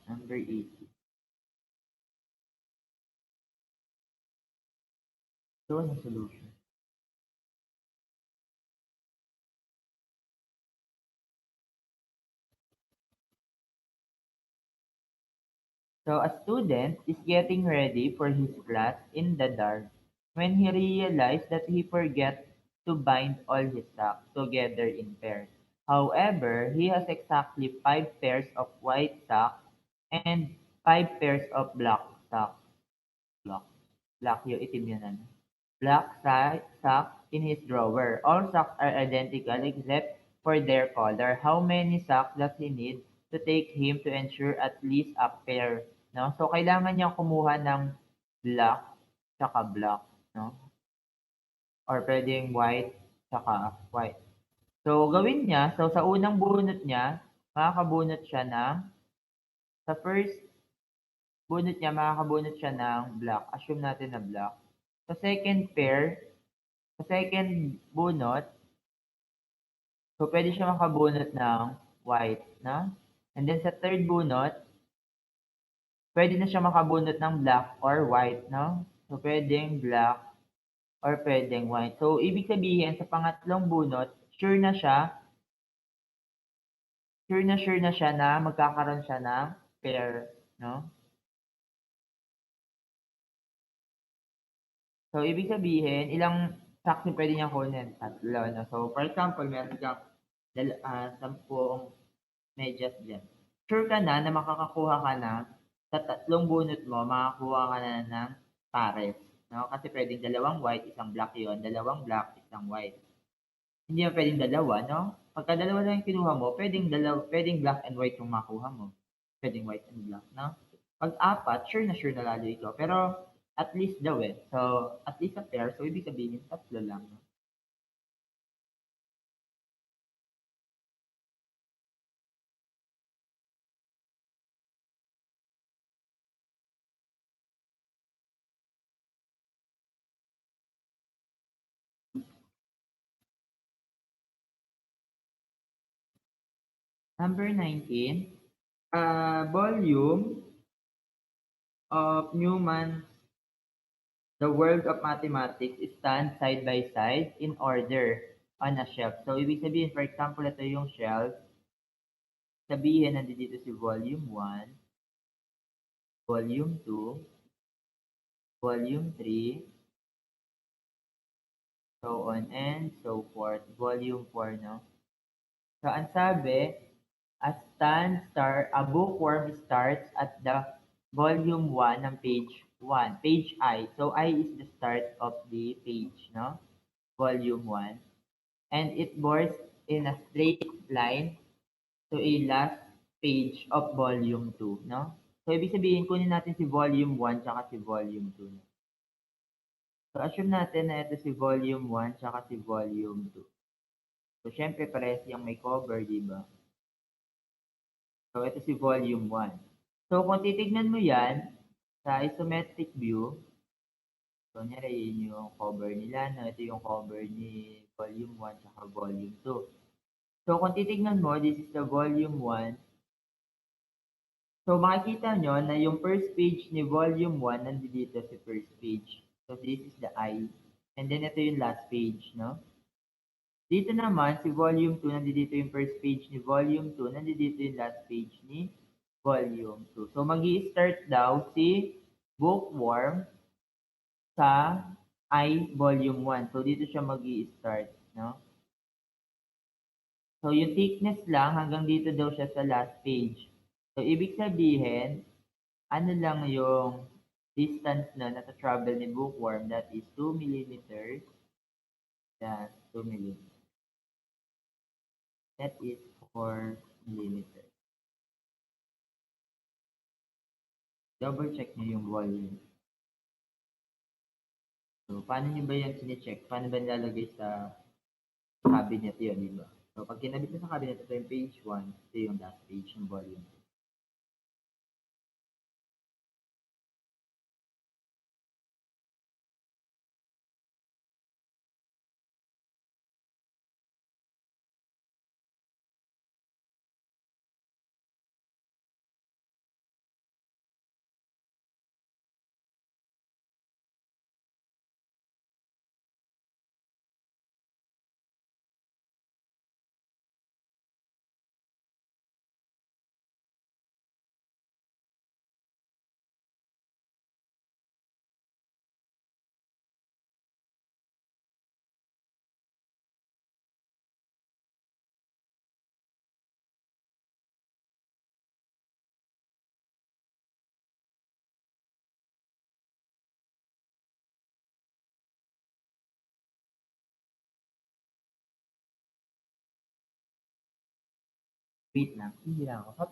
Number 80. So, ano solution? So a student is getting ready for his class in the dark when he realized that he forget to bind all his socks together in pairs. However, he has exactly 5 pairs of white socks and 5 pairs of black socks. Black. Black yung itim yun ano. Black socks in his drawer. All socks are identical except for their color. How many socks does he need to take him to ensure at least a pair? No? So, kailangan niya kumuha ng black tsaka black. No? Or pwedeng white tsaka white. So, gawin niya. So, sa unang bunot niya, makakabunot siya ng, sa first bunot niya, makakabunot siya ng black. Assume natin na black. Sa second pair, sa second bunot, so pwede siya makabunot ng white, no? And then sa third bunot, pwede na siya makabunot ng black or white, no? So pwedeng black or pwedeng white. So ibig sabihin sa pangatlong bunot, sure na siya na magkakaroon siya ng pair, no? So ibig sabihin, ilang saksi pwede niyang kunin? Tatlo, no? So for example, meron kang 10 medyas diyan. Sure ka na makakakuha ka na sa tatlong bunot mo, makakuha ka na ng pares. No? Kasi pwedeng dalawang white, isang black yon, dalawang black, isang white. Hindi mo pwedeng dalawa, no? Pagka dalawa lang yung kinuha mo, pwedeng black and white yung makuha mo. Pwedeng white and black, no? Pag apat, sure na lalo ikaw. Pero at least daw eh. So, at least a pair. So, ibig sabihin, tatlo lang. No? Number 19, volume of Newman's The World of Mathematics stand side by side in order on a shelf. So, ibig sabihin, for example, ito yung shelf. Sabihin, nandito si volume 1, volume 2, volume 3, so on and so forth. Volume 4, no? So, ang sabi, a bookworm starts at the volume 1 ng page 1, page I. So, I is the start of the page, no? Volume 1. And it bores in a straight line to a last page of volume 2, no? So, ibig sabihin, kunin natin si volume 1 tsaka si volume 2. No? So, assume natin na ito si volume 1 tsaka si volume 2. So, syempre, parehas yung may cover, di ba? So, ito si volume 1. So, kung titignan mo yan, sa isometric view, so, nyari yun yung cover nila, no? Ito yung cover ni volume 1 tsaka volume 2. So, kung titignan mo, this is the volume 1. So, makikita nyo na yung first page ni volume 1 nandito sa first page. So, this is the I. And then, ito yung last page, no? Dito naman, si volume 2, nandito yung first page ni volume 2, nandito yung last page ni volume 2. So, mag-i-start daw si bookworm sa I volume 1. So, dito siya mag-i-start, no? So, yung thickness lang, hanggang dito daw siya sa last page. So, ibig sabihin, ano lang yung distance na nata-travel ni bookworm, that is 2 millimeters. That's 2 millimeters. That is 4 millimeters. Double check nyo yung volume. So, paano nyo ba yan sine-check? Paano ba nilalagay sa cabinet yun, di ba? So, pag kinabit mo sa cabinet, ito yung page 1, ito yung last page ng volume. Wait lang, hindi lang ako.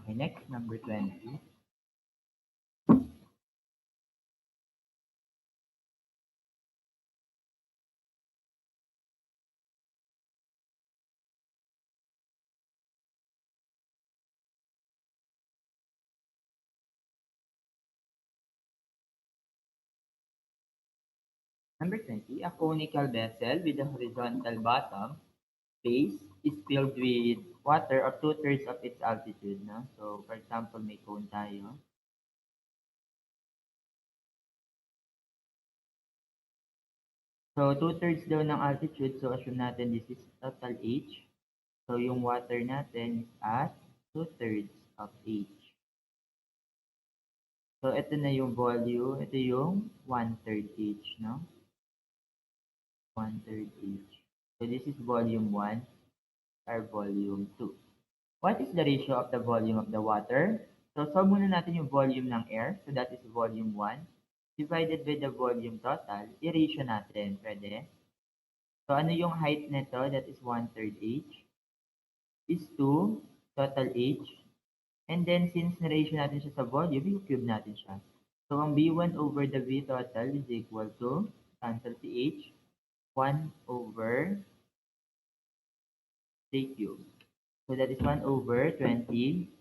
Okay, next, number 20. Number 20, a conical vessel with a horizontal bottom base is filled with water of two-thirds of its altitude. No? So, for example, may cone tayo. So, two-thirds daw ng altitude. So, assume natin this is total H. So, yung water natin is at two-thirds of H. So, ito na yung volume. Ito yung one-third H, no? One-third H. So, this is volume 1 or volume 2. What is the ratio of the volume of the water? So, solve muna natin yung volume ng air. So, that is volume 1 divided by the volume total. I-ratio natin. Pwede? So, ano yung height nito? That is one-third H is to total H. And then, since na-ratio natin siya sa volume, i-cube natin siya. So, ang V1 over the V total is equal to, cancel si H, 1 over J cube. So, that is 1 over 27.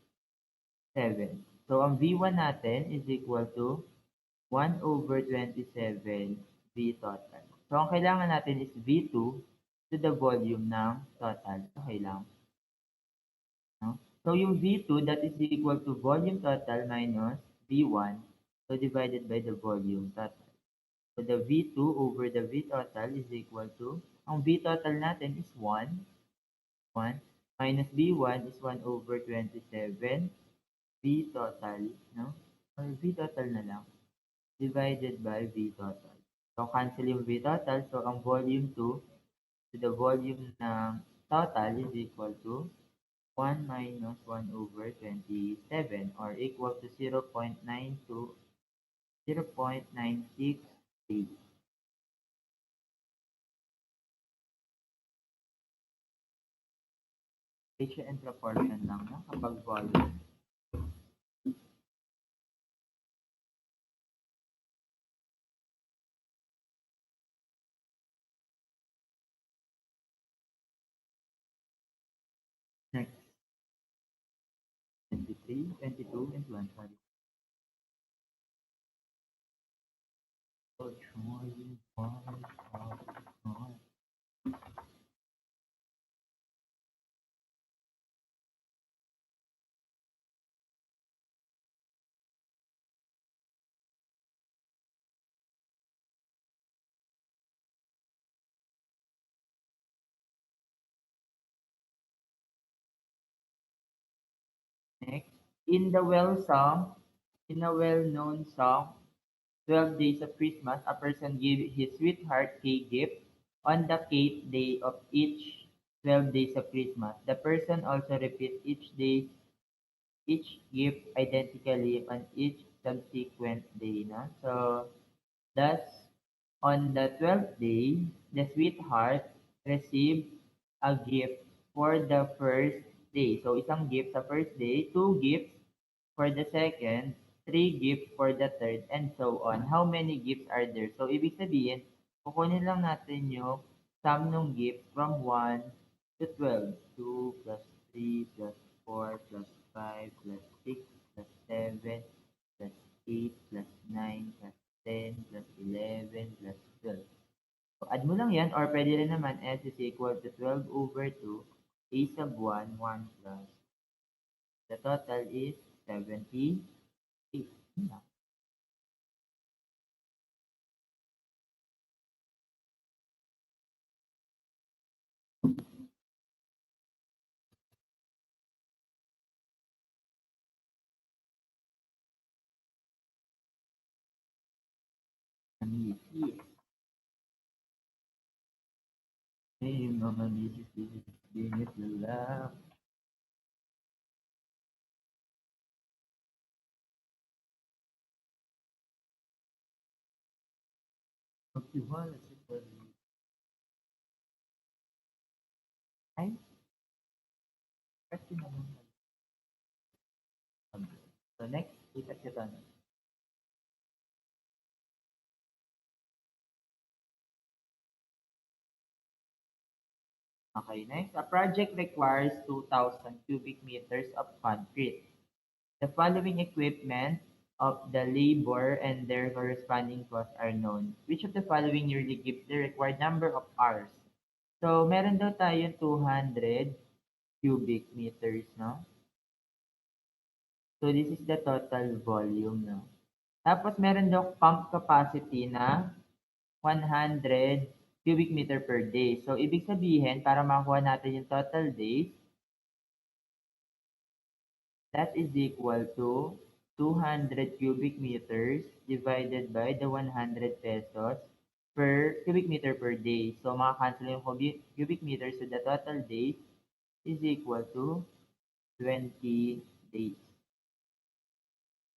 So, ang V1 natin is equal to 1 over 27 V total. So, ang kailangan natin is V2 to the volume ng total. Okay lang. No? So, yung V2, that is equal to volume total minus V1, so divided by the volume total. So, the V2 over the V total is equal to, ang V total natin is 1, 1, minus V1 is 1 over 27, V total, no? Or V total na lang, divided by V total. So, cancel yung V total. So, ang volume 2 to the volume ng total is equal to 1 minus 1 over 27 or equal to 0.92, 0.968. Ratio and proportion lang no? Kapag volume. Next, 23, 22, and 1. Sorry. So, trying hard. Next, in the well song, in a well-known song, 12 Days of Christmas, a person gave his sweetheart a gift on the 8th day of each 12 days of Christmas. The person also repeats each gift identically on each subsequent day. No? So, thus, on the 12th day, the sweetheart received a gift for the first day. So, isang gift sa first day, two gifts for the second, three gifts for the third, and so on. How many gifts are there? So, ibig sabihin, kukunin lang natin yung sum ng gifts from 1 to 12. 2 plus 3 plus 4 plus 5 plus 6 plus 7 plus 8 plus 9 plus 10 plus 11 plus 12. So, add mo lang yan or pwede rin naman S is equal to 12 over 2 A sub 1, 1 plus. The total is 78. Misis. Eh, yung mga misis, bingit lang. Magtiwala sa sarili. Ay, kasi naman. So next, ikat ka tanong. Okay, next. A project requires 2,000 cubic meters of concrete. The following equipment of the labor and their corresponding costs are known. Which of the following nearly gives the required number of hours? So, meron daw tayong 200 cubic meters, no? So, this is the total volume, no? Tapos, meron daw pump capacity na 100 cubic meter per day. So, ibig sabihin, para makuha natin yung total days, that is equal to 200 cubic meters divided by the 100 pesos per cubic meter per day. So, makakancel yung cubic meters, so the total days is equal to 20 days.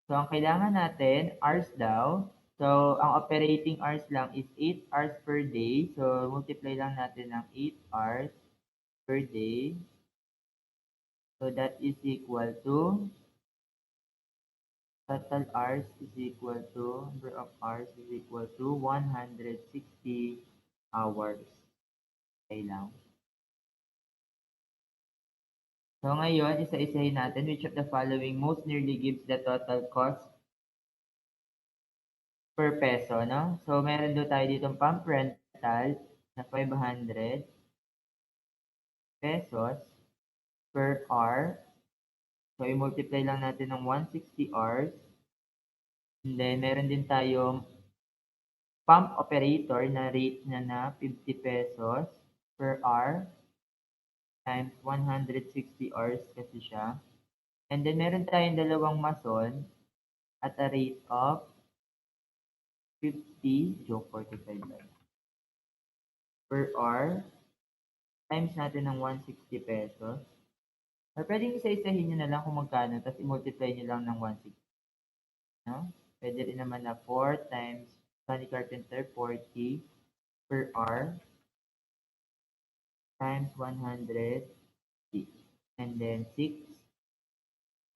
So, ang kailangan natin, hours daw. So, ang operating hours lang is 8 hours per day. So, multiply lang natin ng 8 hours per day. So, that is equal to, total hours is equal to, number of hours is equal to 160 hours. Okay lang. So, ngayon, isa-isahin natin which of the following most nearly gives the total cost per peso, no? So, meron doon tayo ditong pump rental na 500 pesos per hour. So, i-multiply lang natin ng 160 hours. And then, meron din tayong pump operator na rate niya na 50 pesos per hour times 160 hours kasi siya. And then, meron tayong dalawang mason at a rate of 50, joke 45 lang, per hour times natin ng 160 pesos. Or pwedeng isa-isahin nyo na lang kung magkano, tapos i-multiply nyo lang ng 160. No? Pwede rin naman na 4 times Sunny Carpenter 40 per hour times 100. And then 6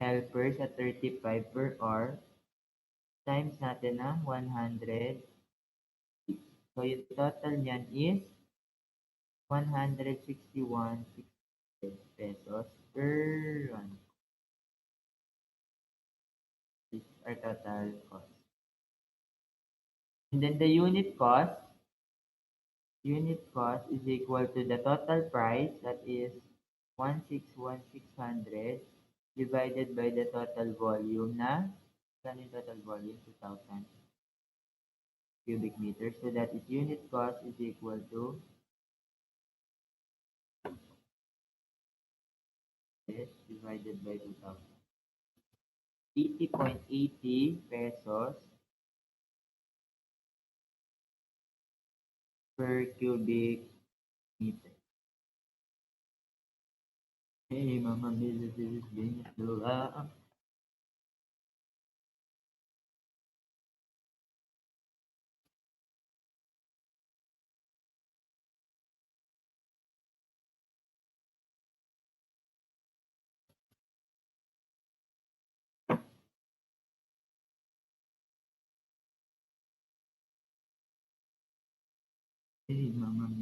helpers at 35 per hour times natin ng 100. So, yung total niyan is 161,600 pesos per one. This is our total cost. And then the unit cost is equal to the total price, that is 161,600 divided by the total volume na, saan yung total volume? 2,000 cubic meters. So that is unit cost is equal to this divided by 2,000. 80.80 pesos per cubic meter. Hey, Mama, this is being slow. Hey, Mama,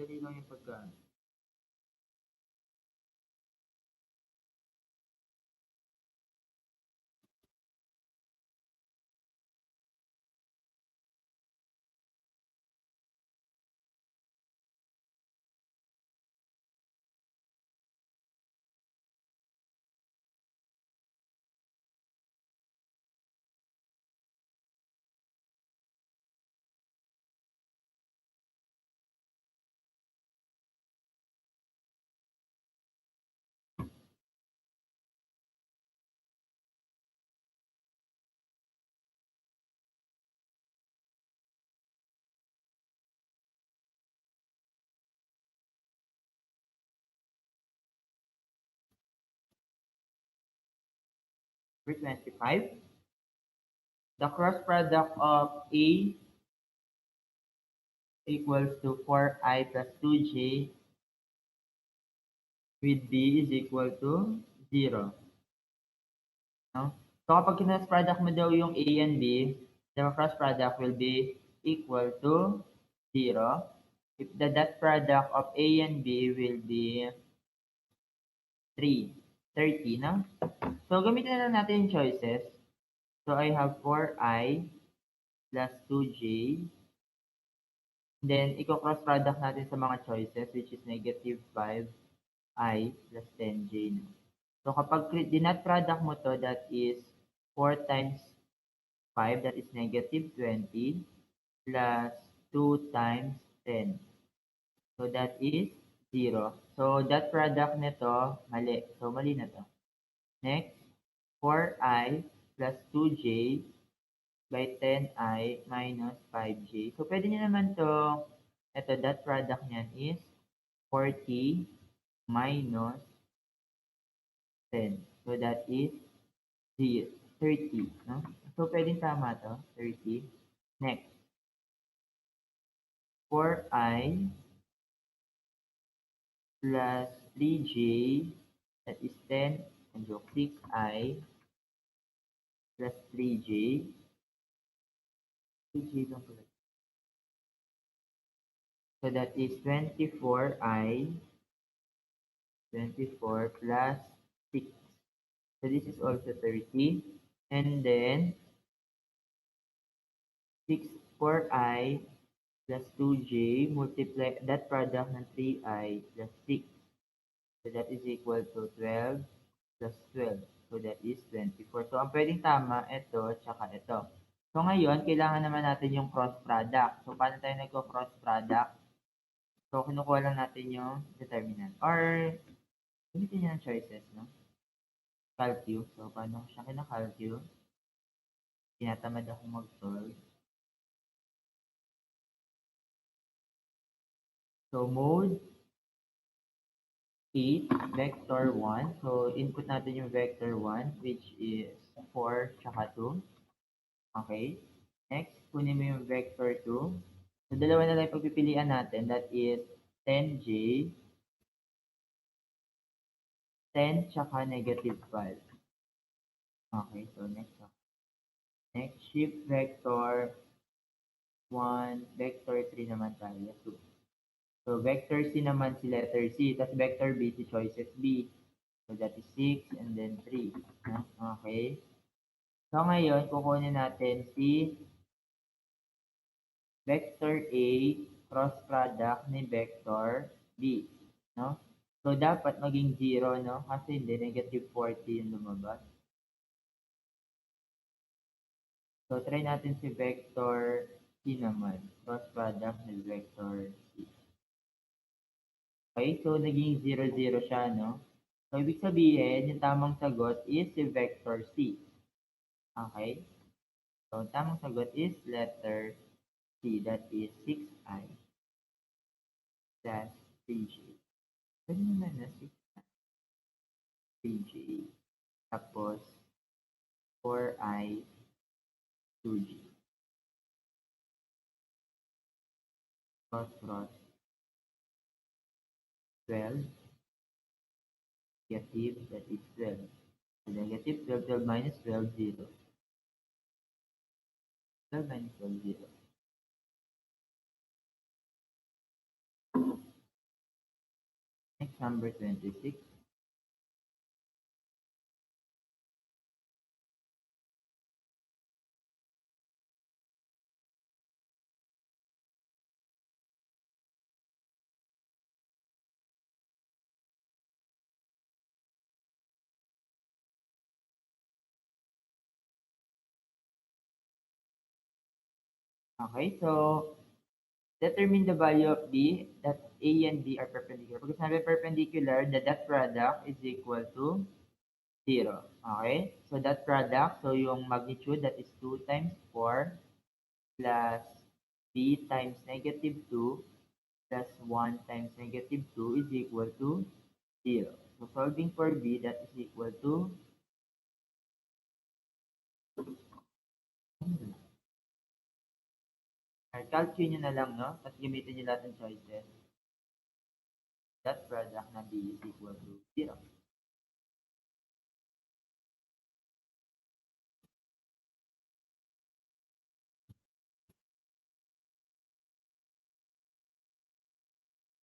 dali lang yung pagkain. For 25, the cross product of A equals to 4i plus 2j with b is equal to 0. No? So kapag kinas product mo daw yung A and B, the cross product will be equal to 0. If the dot product of A and B will be 30, no? So gamitin na lang natin yung choices. So I have 4i plus 2j. Then, i-cross product natin sa mga choices, which is negative 5i plus 10j. No? So kapag dinat product mo to, that is 4 times 5, that is negative 20, plus 2 times 10. So that is 0. So that product nito, mali. So mali na to. Next, 4i plus 2j by 10i minus 5j. So pwede nyo naman to, ito, that product niyan is 40 minus 10. So that is 30. No? So pwedeng tama to, 30. Next, 4i plus 3j, that is 10, and joke 6i plus 3j. 3j lang pala. So that is 24i, 24 plus 6. So this is also 30. And then 4i plus 2j multiply that product ng 3i plus 6. So that is equal to 12 plus 12. So that is 24. So ang pwedeng tama, ito, tsaka ito. So ngayon, kailangan naman natin yung cross product. So paano tayo nagko-cross product? So kinukuha lang natin yung determinant. Or, gamitin niya ng choices, no? Calcu. So paano siya kina-calcu? Tinatamad ako mag-solve. So mode 8, vector 1. So input natin yung vector 1, which is 4 tsaka 2. Okay. Next, kunin mo yung vector 2. So, dalawa na lang pagpipilian natin. That is 10j, 10, tsaka negative 5. Okay, so next one. Next, shift vector 1, vector 3 naman tayo, 2. So, vector C naman si letter C, tapos vector B si choices B. So, that is 6 and then 3. Okay. So, ngayon, kukunin natin si vector A cross product ni vector B, no? So, dapat maging 0, no? Kasi hindi, negative 40 yung lumabas. So, try natin si vector C naman. Cross product ni vector C. Okay, so naging 0, 0 siya, no? So, ibig sabihin, yung tamang sagot is si vector C. Okay? So, tamang sagot is letter C. That is 6i plus 3j. Pwede naman na 6i, 3j. Tapos, 4i, 2j. Cross, cross. 12. Negative, that is 12. So, negative 12, 12 minus 12, 0. 12 minus 12, 0. Next, number 26. Okay, so determine the value of D that A and B are perpendicular. Pag sinabi perpendicular, the dot product is equal to 0. Okay? So dot product, so yung magnitude, that is 2 times 4 plus B times negative 2 plus 1 times negative 2 is equal to 0. So solving for B, that is equal to Calculate nyo na lang, no? Tapos gamitin nyo lahat ng choices. That product na B is equal to 0.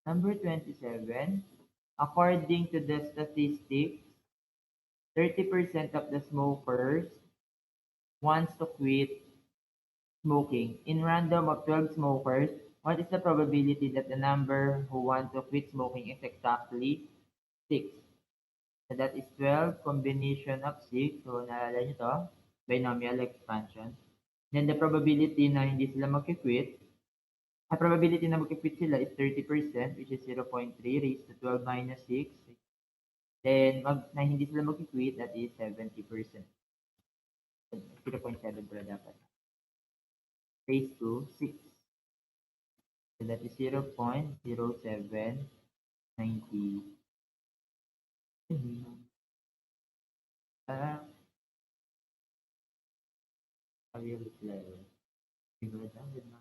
Number 27, according to the statistics, 30% of the smokers wants to quit smoking. In random of 12 smokers, what is the probability that the number who want to quit smoking is exactly 6? So that is 12 combination of 6. So naalala nyo to, binomial expansion. Then the probability na hindi sila mag-quit, ang probability na mag-quit sila is 30%, which is 0.3 raised to 12 minus 6. Then, na hindi sila mag-quit, that is 70%. 0.7 pala dapat. Raised to 6. So that is 0.0790. Parang, available level. Siguro dyan, din na.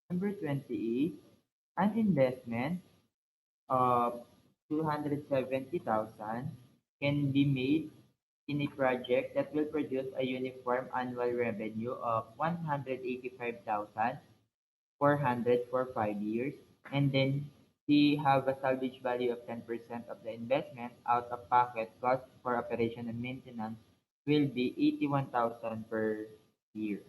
Number 28, an investment of 270,000 can be made in a project that will produce a uniform annual revenue of 185,400 for 5 years, and then he have a salvage value of 10% of the investment. Out of pocket cost for operation and maintenance will be 81,000 per year.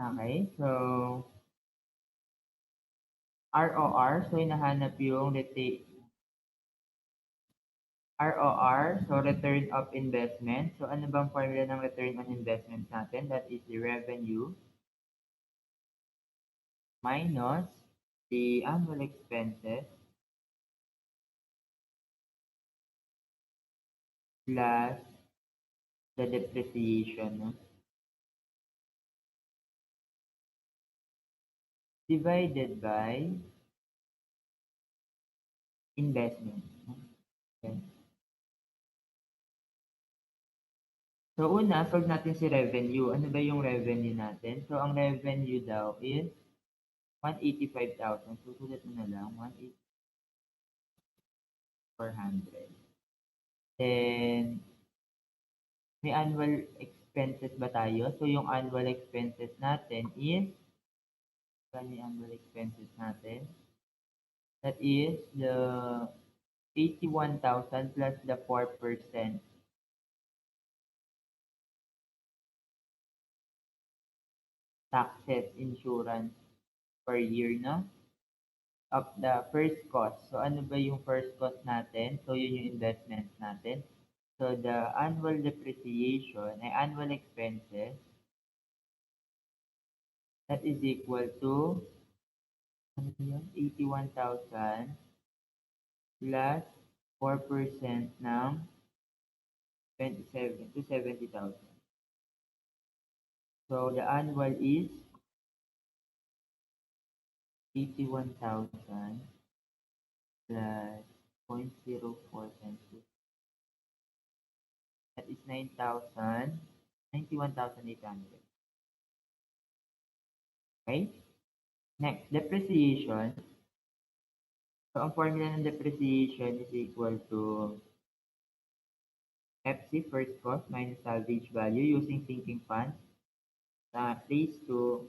Okay, so ROR, so hinahanap yung ROR, so return of investment. So ano bang formula ng return on investment natin? That is the revenue minus the annual expenses plus the depreciation, no? Divided by investment. No? Okay. So una, solve natin si revenue. Ano ba yung revenue natin? So ang revenue daw is 185,000. Susulat mo na lang, 18400. Then, may annual expenses ba tayo? So, yung annual expenses natin is, ano yung annual expenses natin? That is the 81,000 plus the 4% taxes, insurance per year, no? Of the first cost. So, ano ba yung first cost natin? So, yun yung investments natin. So, the annual depreciation ay annual expenses that is equal to ano yun? 81,000 plus 4% ng 27 to 70,000. So, the annual is 81,000 plus 0.04 cents. That is 9,000, 91,800. Okay? Next, depreciation. So, ang formula ng depreciation is equal to FC, first cost, minus salvage value using sinking funds raised to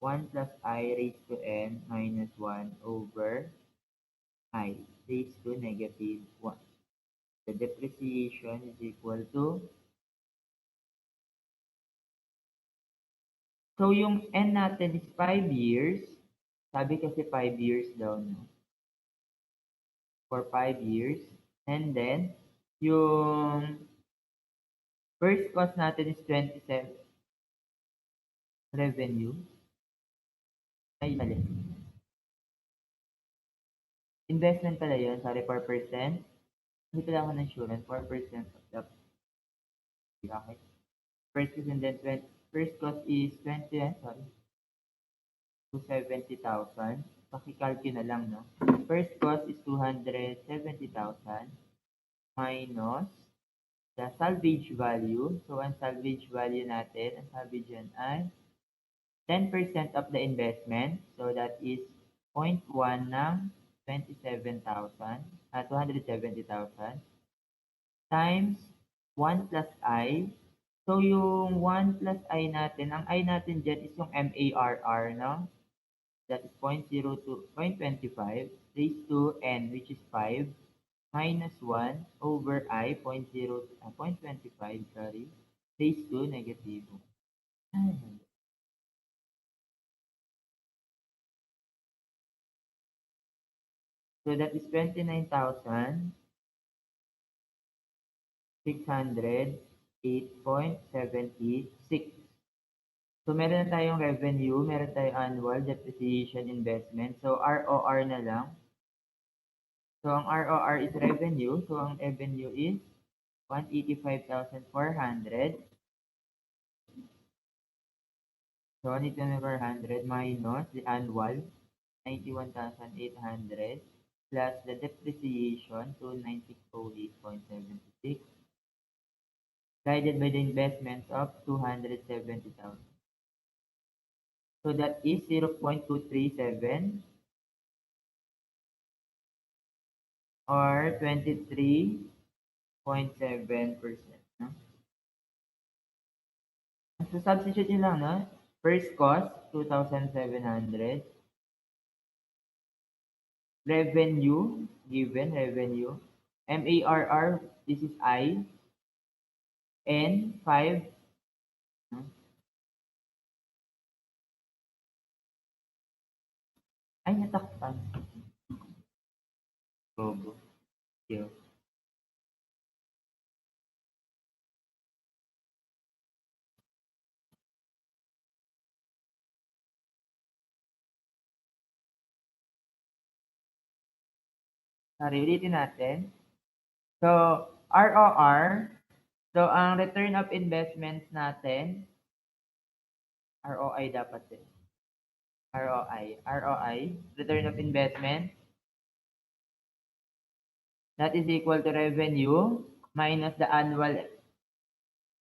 1 plus I raised to n minus 1 over I raised to negative 1. The depreciation is equal to, so yung n natin is 5 years. Sabi kasi 5 years daw, no? For 5 years. And then, yung first cost natin is 27 revenue. Ay, mali. Investment pala yun. Sorry, 4%. Hindi pala ako ng insurance. 4% of the, okay. First cost and then first cost is 20, sorry, to 70,000. Pakikalki na lang, no? First cost is 270,000 minus the salvage value. So, ang salvage value natin, ang salvage yan ay 10% of the investment. So, that is 0.1 ng 27,000, 270,000 times 1 plus I. So, yung 1 plus I natin, ang I natin dyan is yung MARR, no? That is 0.02, 0.25 raised to N, which is 5, minus 1 over I, 0.25, sorry, raised to negative 1. So, that is 29,608.76. So, meron na tayong revenue, meron tayong annual depreciation investment. So, ROR na lang. So, ang ROR is revenue. So, ang revenue is 185,400. So, 185,400 minus the annual 91,800 plus the depreciation to 9608.76 divided by the investments of 270,000. So that is 0.237 or 23.7%. No? So substitute nyo lang, no? First cost, 2,700. Revenue, given revenue. MARR, this is I. N, 5. No? Ay, natakpan. Bobo. Yo. Sorry, ulitin natin. So, ROR, so ang return of investments natin, ROI dapat din. ROI, return of investment, that is equal to revenue minus the annual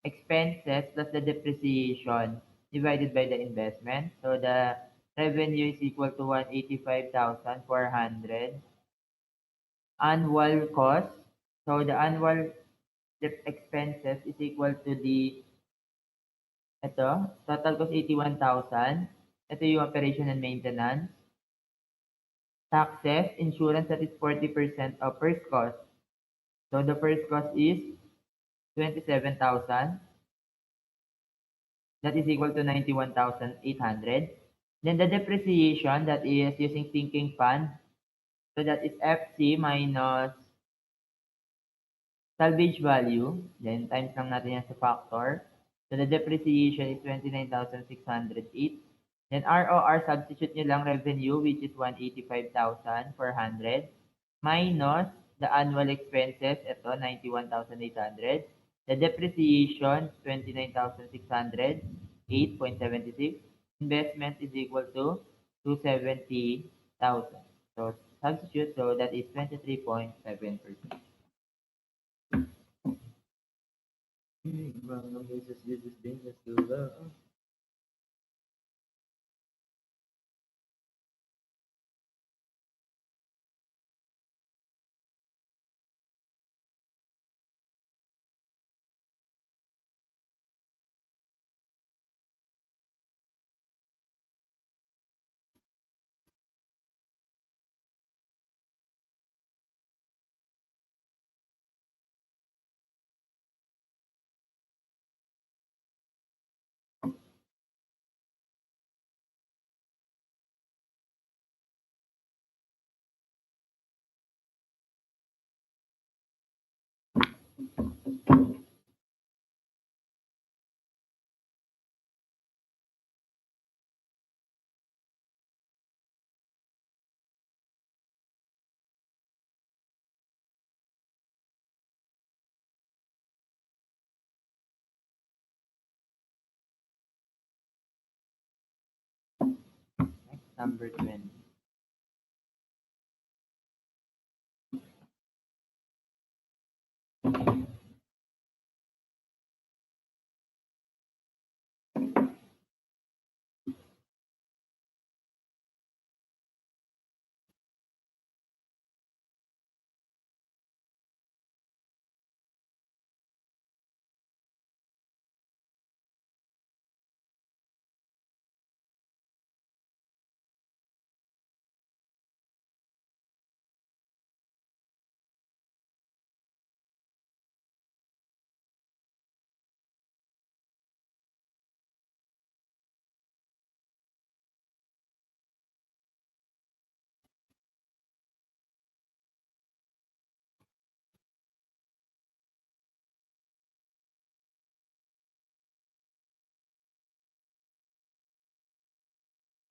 expenses plus the depreciation divided by the investment. So, the revenue is equal to 185,400. Annual cost, so the annual expenses is equal to the Ito, total cost 81,000. Ito yung operation and maintenance. Taxes, insurance that is 40% of first cost. So the first cost is 27,000. That is equal to 91,800. Then the depreciation that is using sinking fund. So that is FC minus salvage value. Then times lang natin yan sa factor. So the depreciation is 29,608. Then ROR, substitute nyo lang revenue, which is 185,400, minus the annual expenses, ito, 91,800. The depreciation, 29,600, 8.76. Investment is equal to 270,000. So substitute, so that is 23.7%. Mga beses din sa sila. Number 20.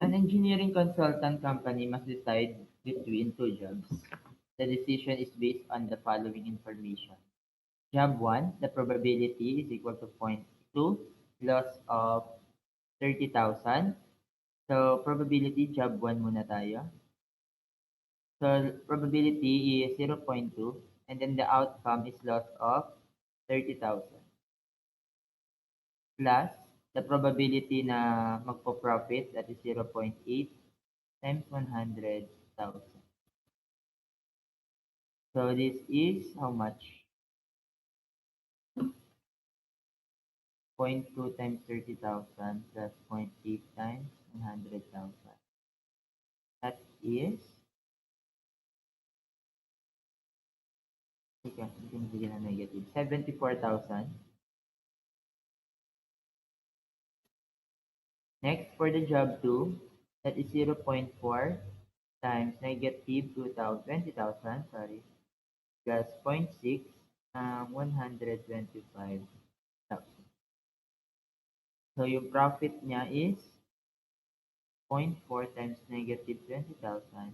An engineering consultant company must decide between two jobs. The decision is based on the following information. Job 1, the probability is equal to 0.2, loss of 30,000. So, probability, job 1 muna tayo. So, probability is 0.2, and then the outcome is loss of 30,000. Plus, the probability na magpo-profit, that is 0.8 times 100,000. So, this is how much? 0.2 times 30,000 plus 0.8 times 100,000. That is, teka, bigyan na negative, 74,000. Next, for the job 2, that is 0.4 times negative 20,000, sorry, plus 0.6, 125,000. So, yung profit niya is 0.4 times negative 20,000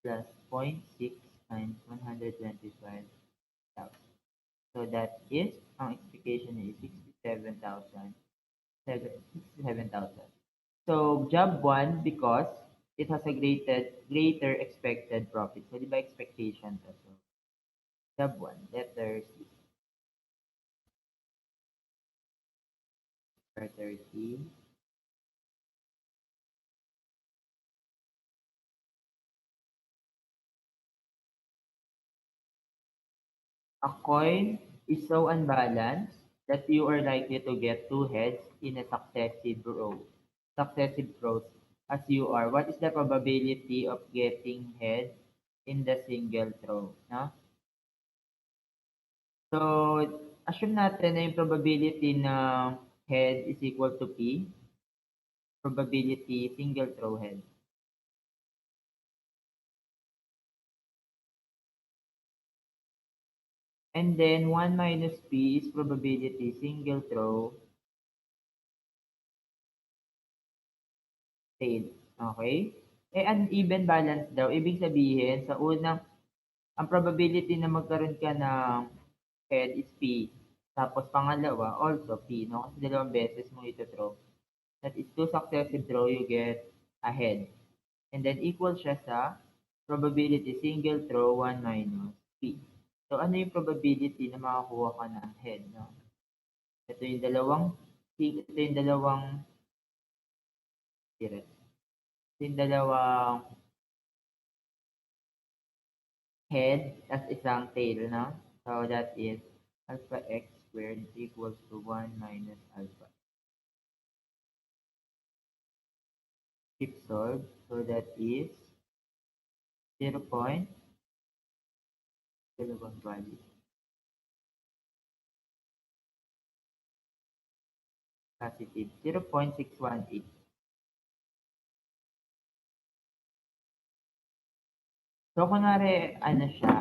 plus 0.6 times 125,000. So that is, ang expectation is 67,000. 67,000. So job 1 because it has a greater expected profit. So di ba expectation to? So job 1, letter C. Letter C. A coin is so unbalanced that you are likely to get two heads in a successive rows as you are. What is the probability of getting head in the single throw? No? So, assume natin na yung probability na head is equal to P, probability single throw head. And then 1 minus P is probability single throw tail. Okay? Eh, uneven balance daw. Ibig sabihin, sa unang, ang probability na magkaroon ka ng head is P. Tapos pangalawa, also P, no? Kasi dalawang beses mo ito throw. That is two successive throw, you get a head. And then equal siya sa probability single throw 1 minus P. So, ano yung probability na makakuha ka ng head, no? Ito yung dalawang ito yung dalawang head as isang tail, no? So, that is alpha x squared equals to 1 minus alpha. Keep solve. So, that is 0.01 value. Positive. 0.618. So, kunwari, ano siya,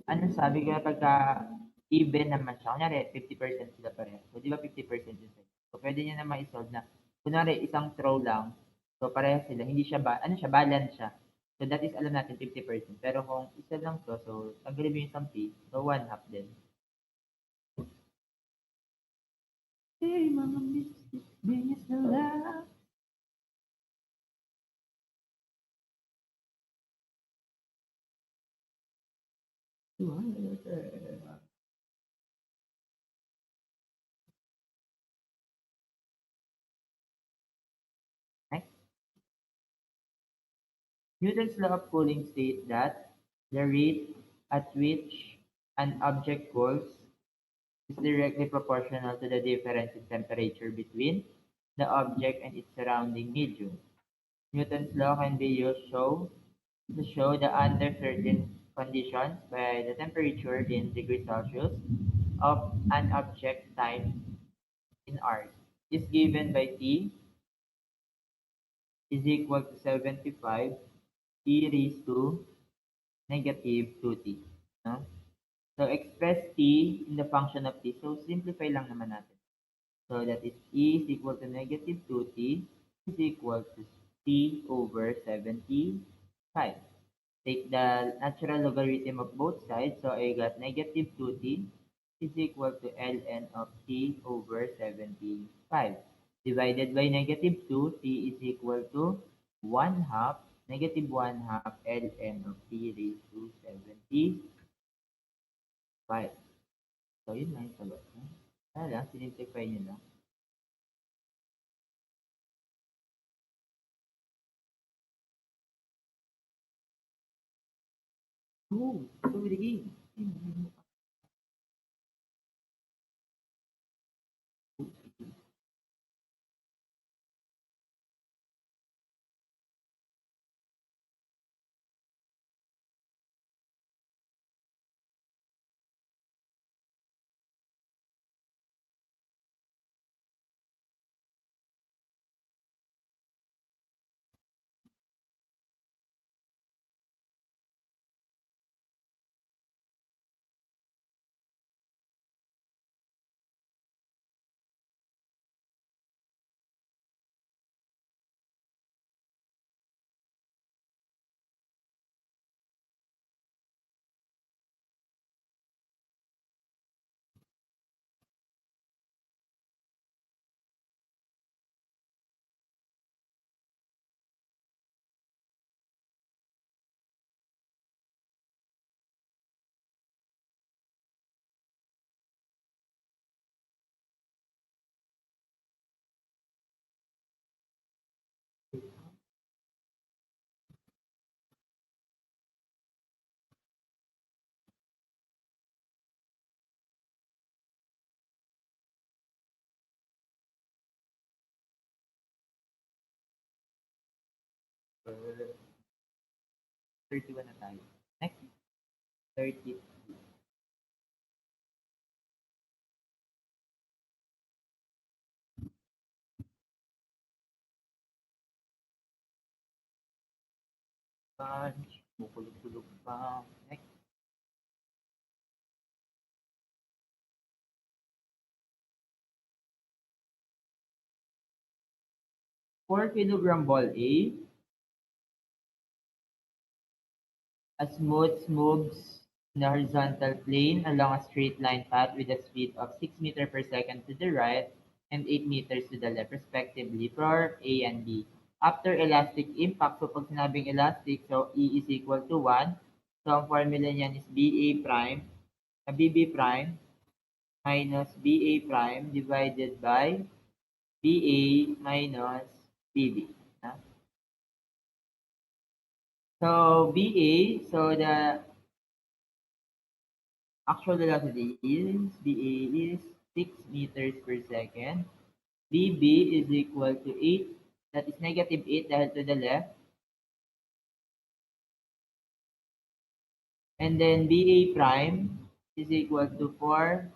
ano sabi ko, pagka even naman siya, kunwari, 50% sila pareho. So, di ba 50% yung sa'yo? So, pwede nyo naman i-solve na, kunwari, isang throw lang, so pareho sila, hindi siya, ano siya, balance siya. So, that is, alam natin, 50%. Pero kung isa lang to, so, tanggalin mo yung isang P, so, one half din. Hey, mga miss, bilis na lang. Next. Newton's law of cooling states that the rate at which an object cools is directly proportional to the difference in temperature between the object and its surrounding medium. Newton's law can be used to show that under certain conditions by the temperature in degrees Celsius of an object time in hours is given by T is equal to 75 e raised to negative 2t. No? So, express t in the function of t. So, simplify lang naman natin. So, that is e is equal to negative 2t is equal to t over 75. Take the natural logarithm of both sides. So, I got negative 2t is equal to ln of t over 75. Divided by negative 2, t is equal to 1 half, negative 1 half ln of t raised to 75. So, yun lang yung sagot. Kaya lang, sinimplify nyo lang. Oh, so with the game. 31 na tayo. Next, 30. 'Kukulog-kulog pa. Next, 4 kilogram ball A, a smooth moves in a horizontal plane along a straight line path with a speed of 6 meters per second to the right and 8 meters to the left, respectively, for A and B. After elastic impact, so pag sinabing elastic, so E is equal to 1. So ang formula niyan is BA prime, BB prime minus BA prime divided by BA minus BB. ah. So BA, so the actual velocity is BA is 6 meters per second. BB is equal to 8. That is negative 8 dahil to the left. And then BA prime is equal to 4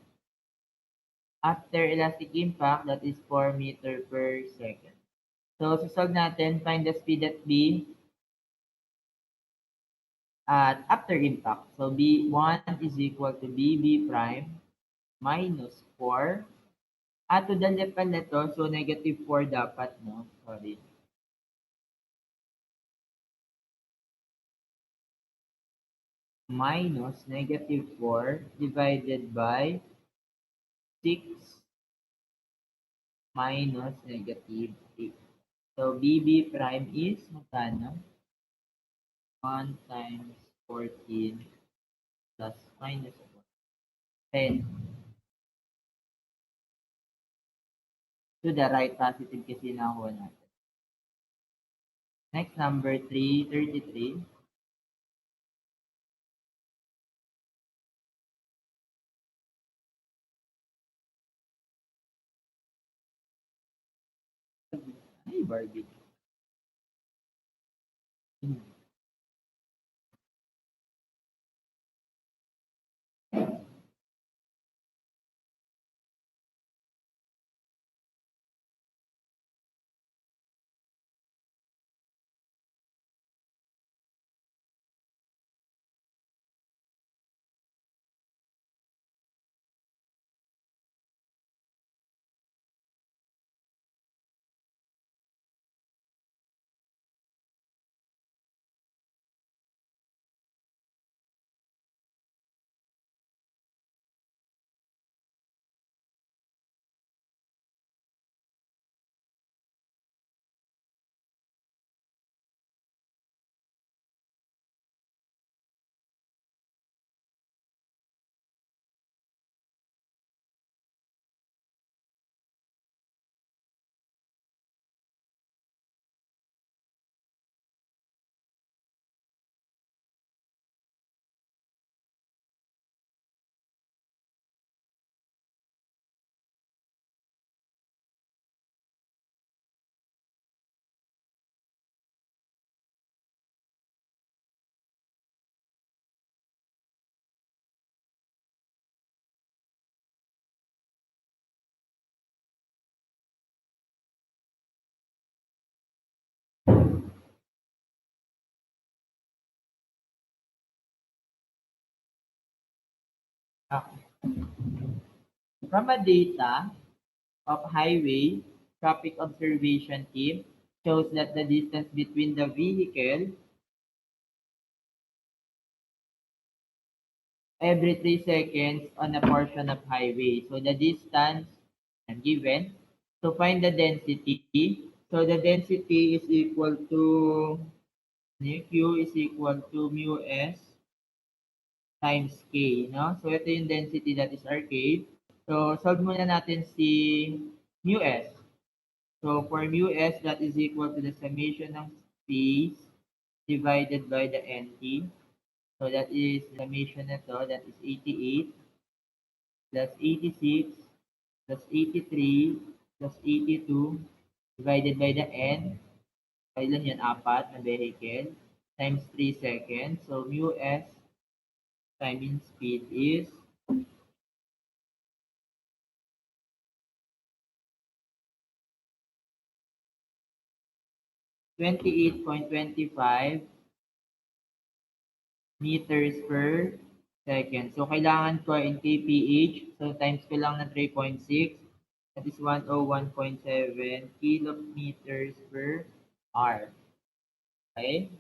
after elastic impact, that is 4 meter per second. So, susolve natin, find the speed at B at after impact. So, B1 is equal to BB prime minus 4. At to the left pa nito, so negative 4 dapat, no? Sorry. Minus negative 4 divided by 6 minus negative 8. So, BB prime is magkano? 1 times 14 plus minus 4. 10 to the right positive kasi nakuha natin. Next, number 333. Ay, Barbie. Okay. From a data of highway traffic observation team shows that the distance between the vehicle every 3 seconds on a portion of highway. So the distance given. To find the density, so the density is equal to Q is equal to mu S times K, no? So ito yung density, that is our K. So solve muna natin si mu S. So for mu S, that is equal to the summation ng space divided by the NT. So that is summation na to, that is 88 plus 86 plus 83 plus 82 divided by the N. Ilan yan? Apat na vehicle times 3 seconds. So, mu s timing speed is 28.25 meters per second. So, kailangan ko in kph. So, times ko lang ng 3.6. That is 101.7 kilometers per hour. Okay?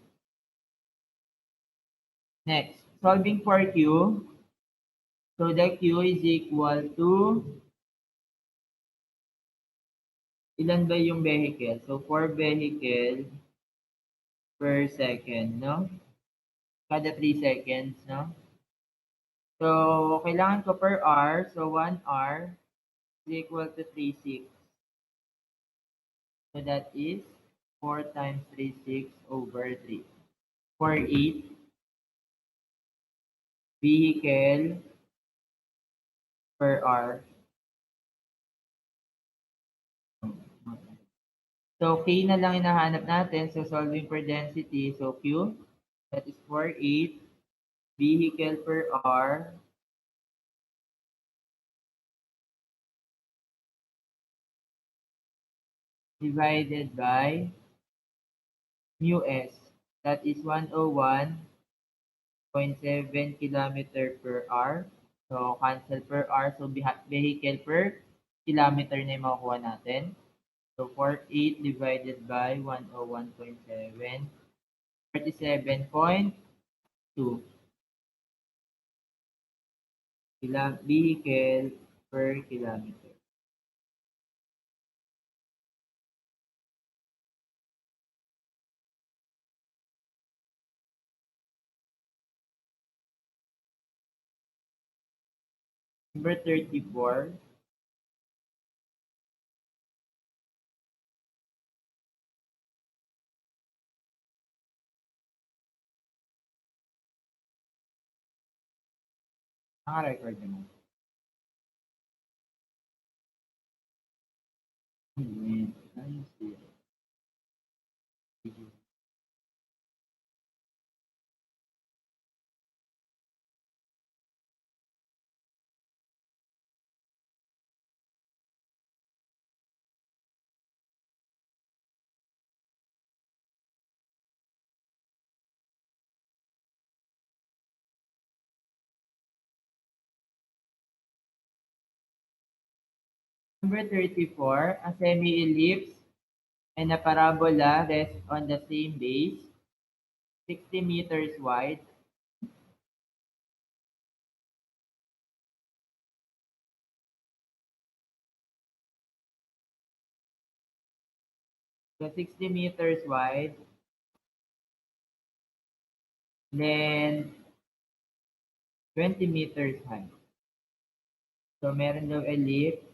Next, solving for Q. So, the Q is equal to, ilan ba yung vehicle? So, 4 vehicle per second, no? Kada 3 seconds, no? So, kailangan ko per hour. So, 1 hour is equal to 3/6. So, that is 4 times 3/6 over 3. 48 vehicle per hour. So, K na lang hinahanap natin. So, solving for density. So, Q, that is 48 vehicle per hour divided by mu s. That is 101.7 kilometer per hour. So, cancel per hour. So, vehicle per kilometer na yung makukuha natin. So, 48 divided by 101.7, 37.2 vehicle per kilometer. Number 34, naka-record naman. Ayos yun. Number 34, a semi-ellipse and a parabola rest on the same base, 60 meters wide. So 60 meters wide, then 20 meters high. So meron daw ellipse.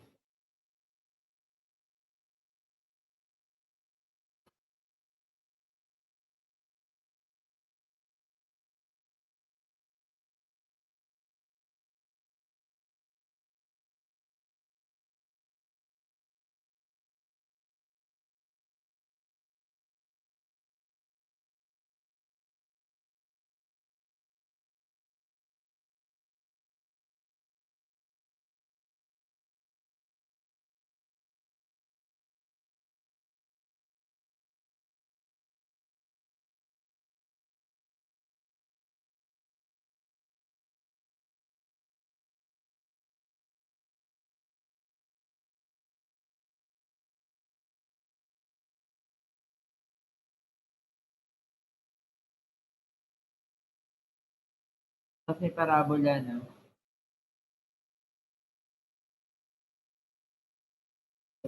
Tapos may parabola, no?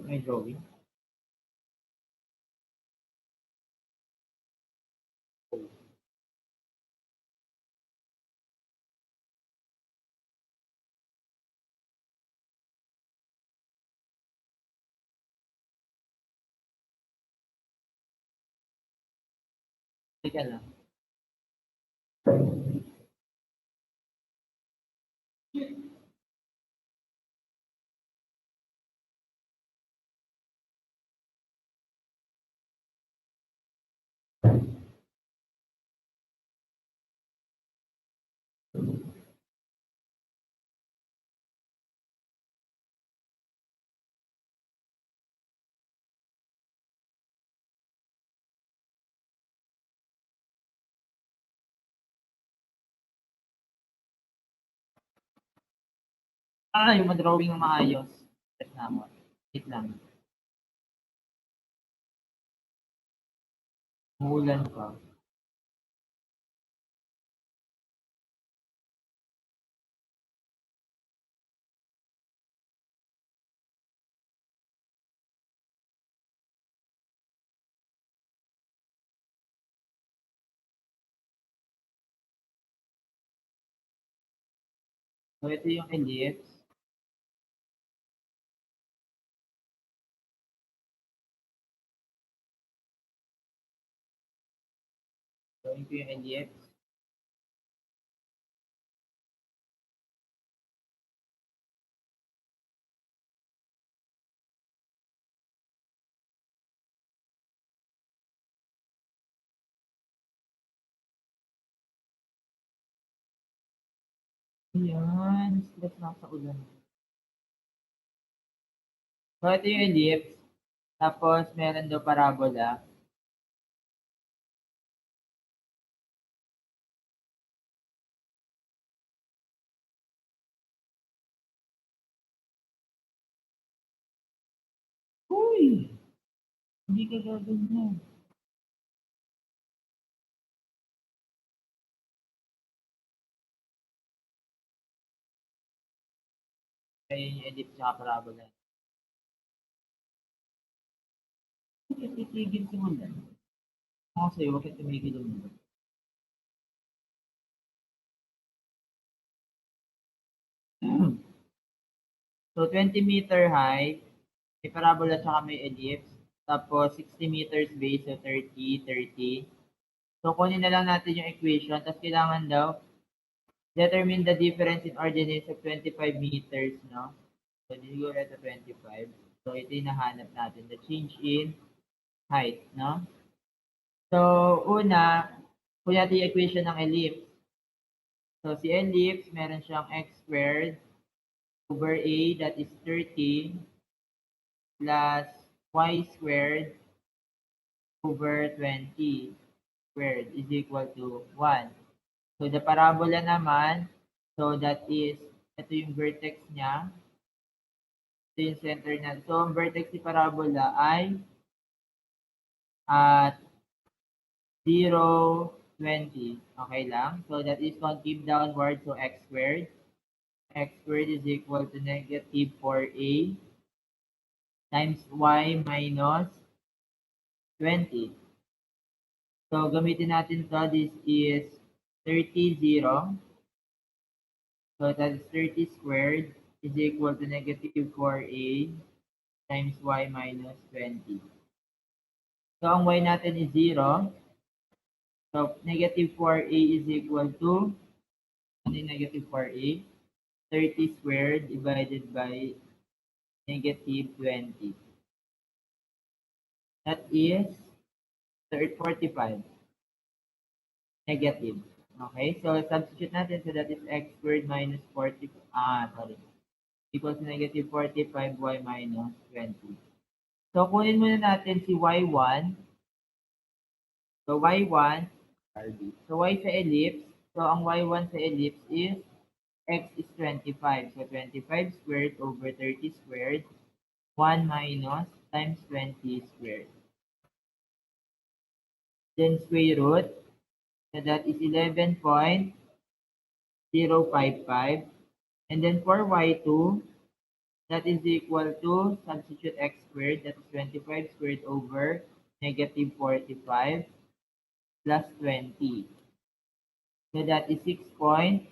May drawing. Teka lang. Yung madrawing ng maayos. Stress na ako. Wait lang. Umuulan pa. So, ito yung ellipse. So, ito yung ellipse. Ayan, stress na ako sa ulan. So, ito yung ellipse. Tapos, meron daw parabola. Uy! Hindi ka gaganyan. Kaya yung ellipse tsaka parabola. Bakit titigil si ulan? Ako sa'yo, bakit tumigil yung ulan? So, 20-meter high, may parabola tsaka may ellipse. Tapos, 60 meters base, so 30, 30. So, kunin na lang natin yung equation. Tapos, kailangan daw, determine the difference in ordinates of 25 meters, no? So, siguro ito 25. So, ito yung nahanap natin. The change in height, no? So, una, kunin natin yung equation ng ellipse. So, si ellipse, meron siyang x squared over a, that is 30, plus y squared over 20 squared is equal to 1. So, the parabola naman, so that is, ito yung vertex niya, ito yung center niya. So, ang vertex ni parabola ay at 0, 20. Okay lang? So, that is concave downward, so x squared. X squared is equal to negative 4a times y minus 20. So, gamitin natin to. This is 30, 0. So, that is 30 squared is equal to negative 4a times y minus 20. So, ang y natin is 0. So, negative 4a is equal to, ano yung negative 4a? 30 squared divided by negative 20. That is 45. Negative. Okay, so substitute natin. So, that is x squared minus 40, equals to negative 45 y minus 20. So, kunin muna natin si y1. So, y1, so y sa ellipse. So, ang y1 sa ellipse is x is 25. So, 25 squared over 30 squared, 1 minus times 20 squared. Then, square root. So, that is 11.055. And then, for y2, that is equal to, substitute x squared, that is 25 squared over negative 45 plus 20. So, that is 6.11.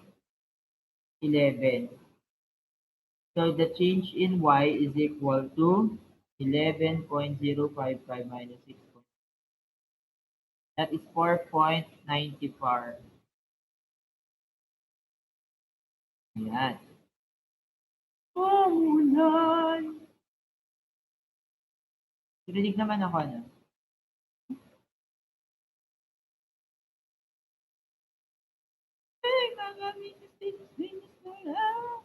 So, the change in y is equal to 11.055 minus 6. That is 4.94. Ayan. Oh, ulan! Rinig naman ako, no? Ay, mga minus na lang.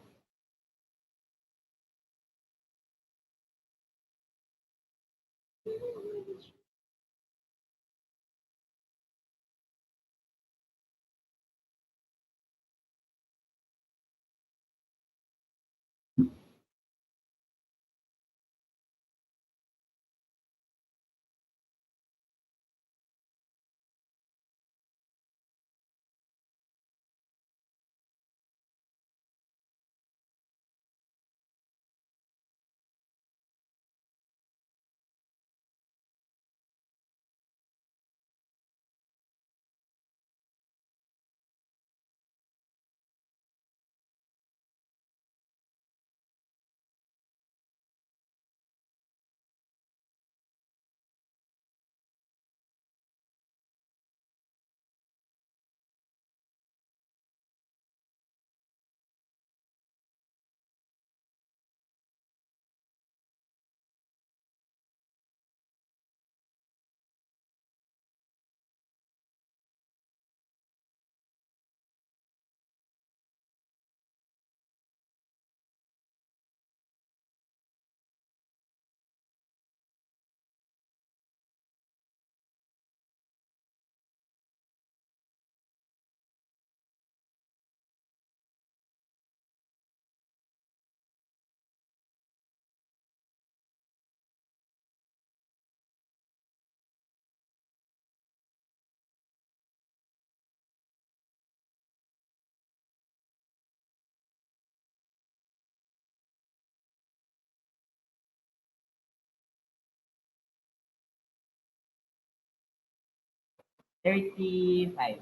35.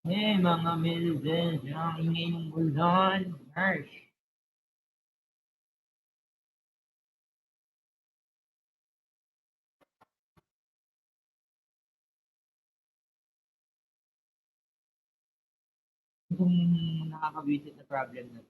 Eh, mga Milzens, ang ingay ng buldan. Harsh. Itong nakakabisit na problem na.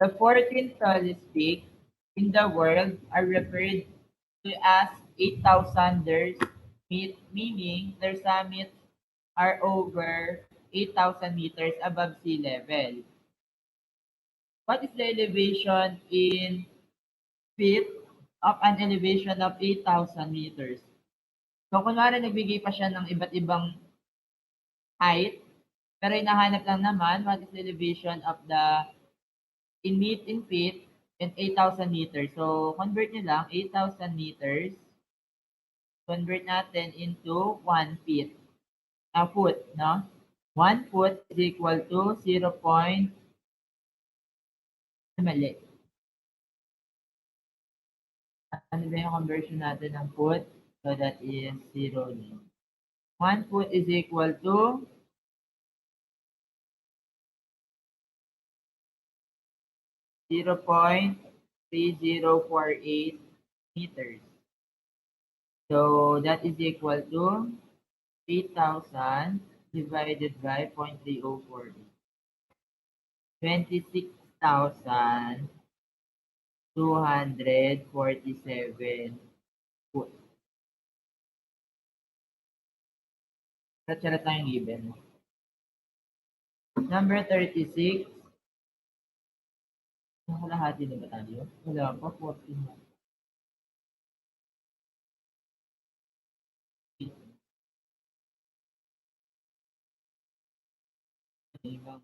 The 14 tallest peaks in the world are referred to as 8,000ers, meaning their summits are over 8,000 meters above sea level. What is the elevation in feet of an elevation of 8,000 meters? So, kunwari nagbigay pa siya ng iba't ibang height, pero hinahanap lang naman what is the elevation of the in feet and 8,000 meters. So, convert nyo lang, 8,000 meters, convert natin into 1 feet. Foot, no? 1 foot is equal to 0. Mali. Ano ba yung conversion natin ng foot? So, that is 0. 1 foot is equal to 0.3048 meters. So, that is equal to 8,000 divided by 0.3048. 26,247 foot. Tatsarat tayong given. Number 36. Nakalahati na ba tayo? Wala pa, 14 na. Ibang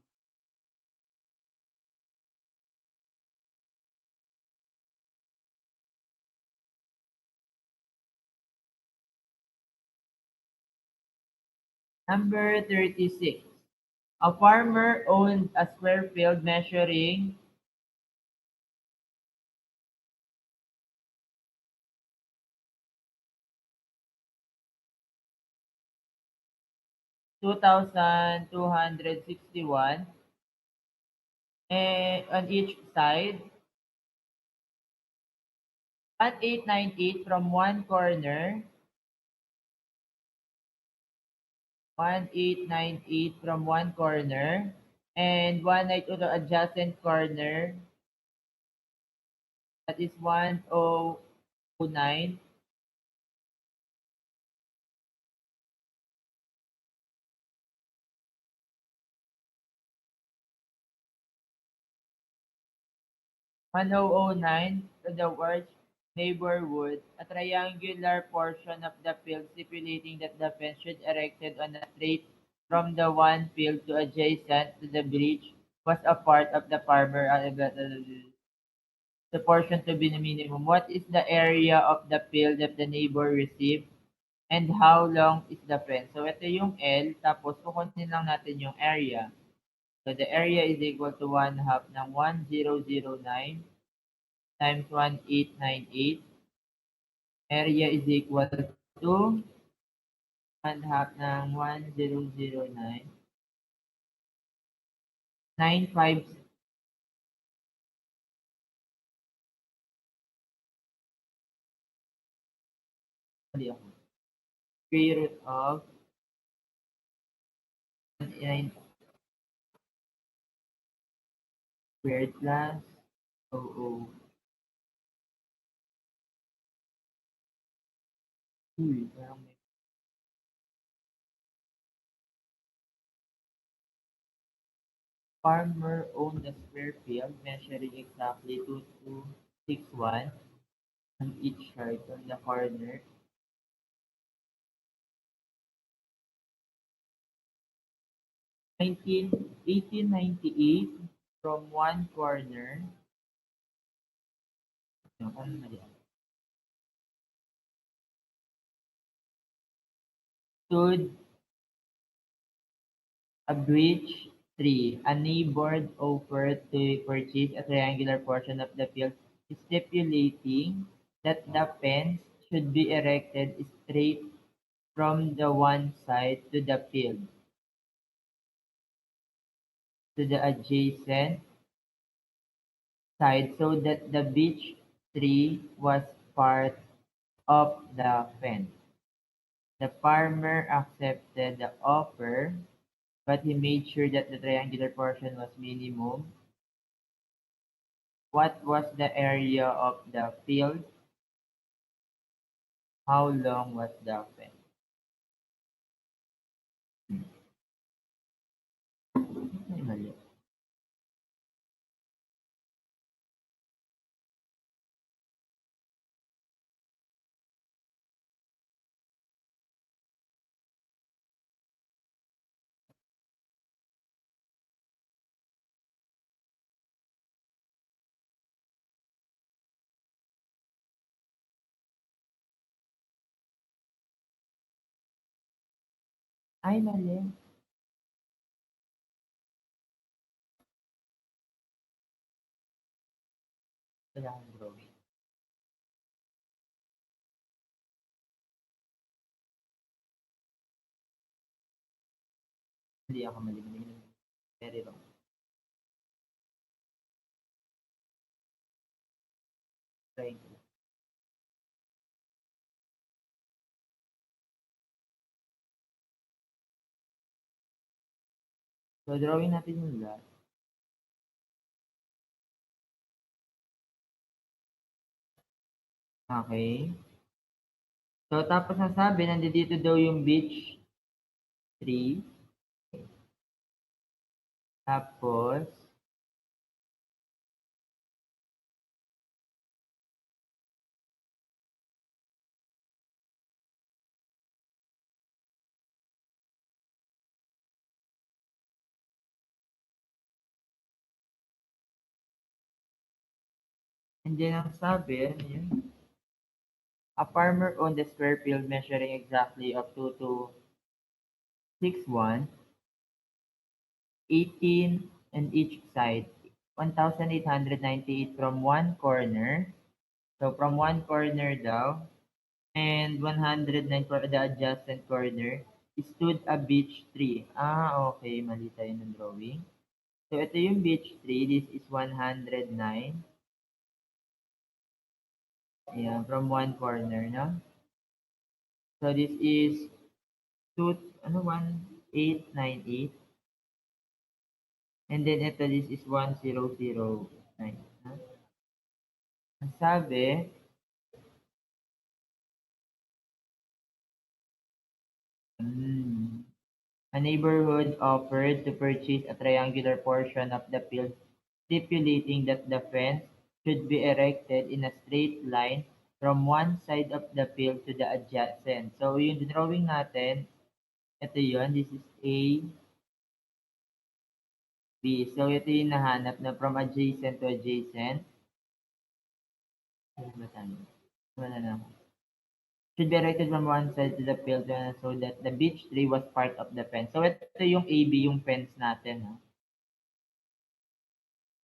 Number 36. A farmer owned a square field measuring 2,261 on each side. 1898 from one corner. 1898 from one corner. And 192 to the adjacent corner. That is 1009. To the worst neighborhood, a triangular portion of the field stipulating that the fence should erected on a straight from the one field to adjacent to the bridge was a part of the farmer. The portion to be the minimum. What is the area of the field that the neighbor received? And how long is the fence? So, ito yung L, tapos kukunin lang natin yung area. So, the area is equal to 1 half ng 1009 times 1898. Area is equal to 1 half ng 1009. 95. Mali ako. Square root of 9 squared plus 00. Parang may farmer owned a square field measuring exactly 2261 on each side on the corner. 1898 from one corner. No, parang mali ako. stood a breach 3. A neighbor offered to purchase a triangular portion of the field, stipulating that the fence should be erected straight from the one side to the field to the adjacent side so that the beech tree was part of the fence. The farmer accepted the offer, but he made sure that the triangular portion was minimum. What was the area of the field? How long was the fence? Ay, mali. Ay, mali. Wala akong drawing. Hindi ako mali. Mali. Very wrong. Trying ko. So, drawing natin yung last. Okay. So, tapos nasabi, nandito daw yung beach tree. Tapos, and then ang sabi, ano yun? A farmer owned a square field measuring exactly of 2261, 18 on each side, 1,898 from one corner. So, from one corner daw, and 109 for the adjacent corner, stood a beech tree. Ah, okay. Mali tayo ng drawing. So, ito yung beech tree. This is 109. Ayan, from one corner, no? So, this is 2, ano, 1898. And then, ito, this is 1009. No? Ang sabi, hmm, a neighborhood offered to purchase a triangular portion of the field, stipulating that the fence should be erected in a straight line from one side of the field to the adjacent. So, yung drawing natin, ito yun. This is A, B. So, ito yung nahanap na from adjacent to adjacent. Ano ba tayo? Wala na. Should be erected from one side to the field so that the beech tree was part of the fence. So, ito yung AB, yung fence natin. Ha?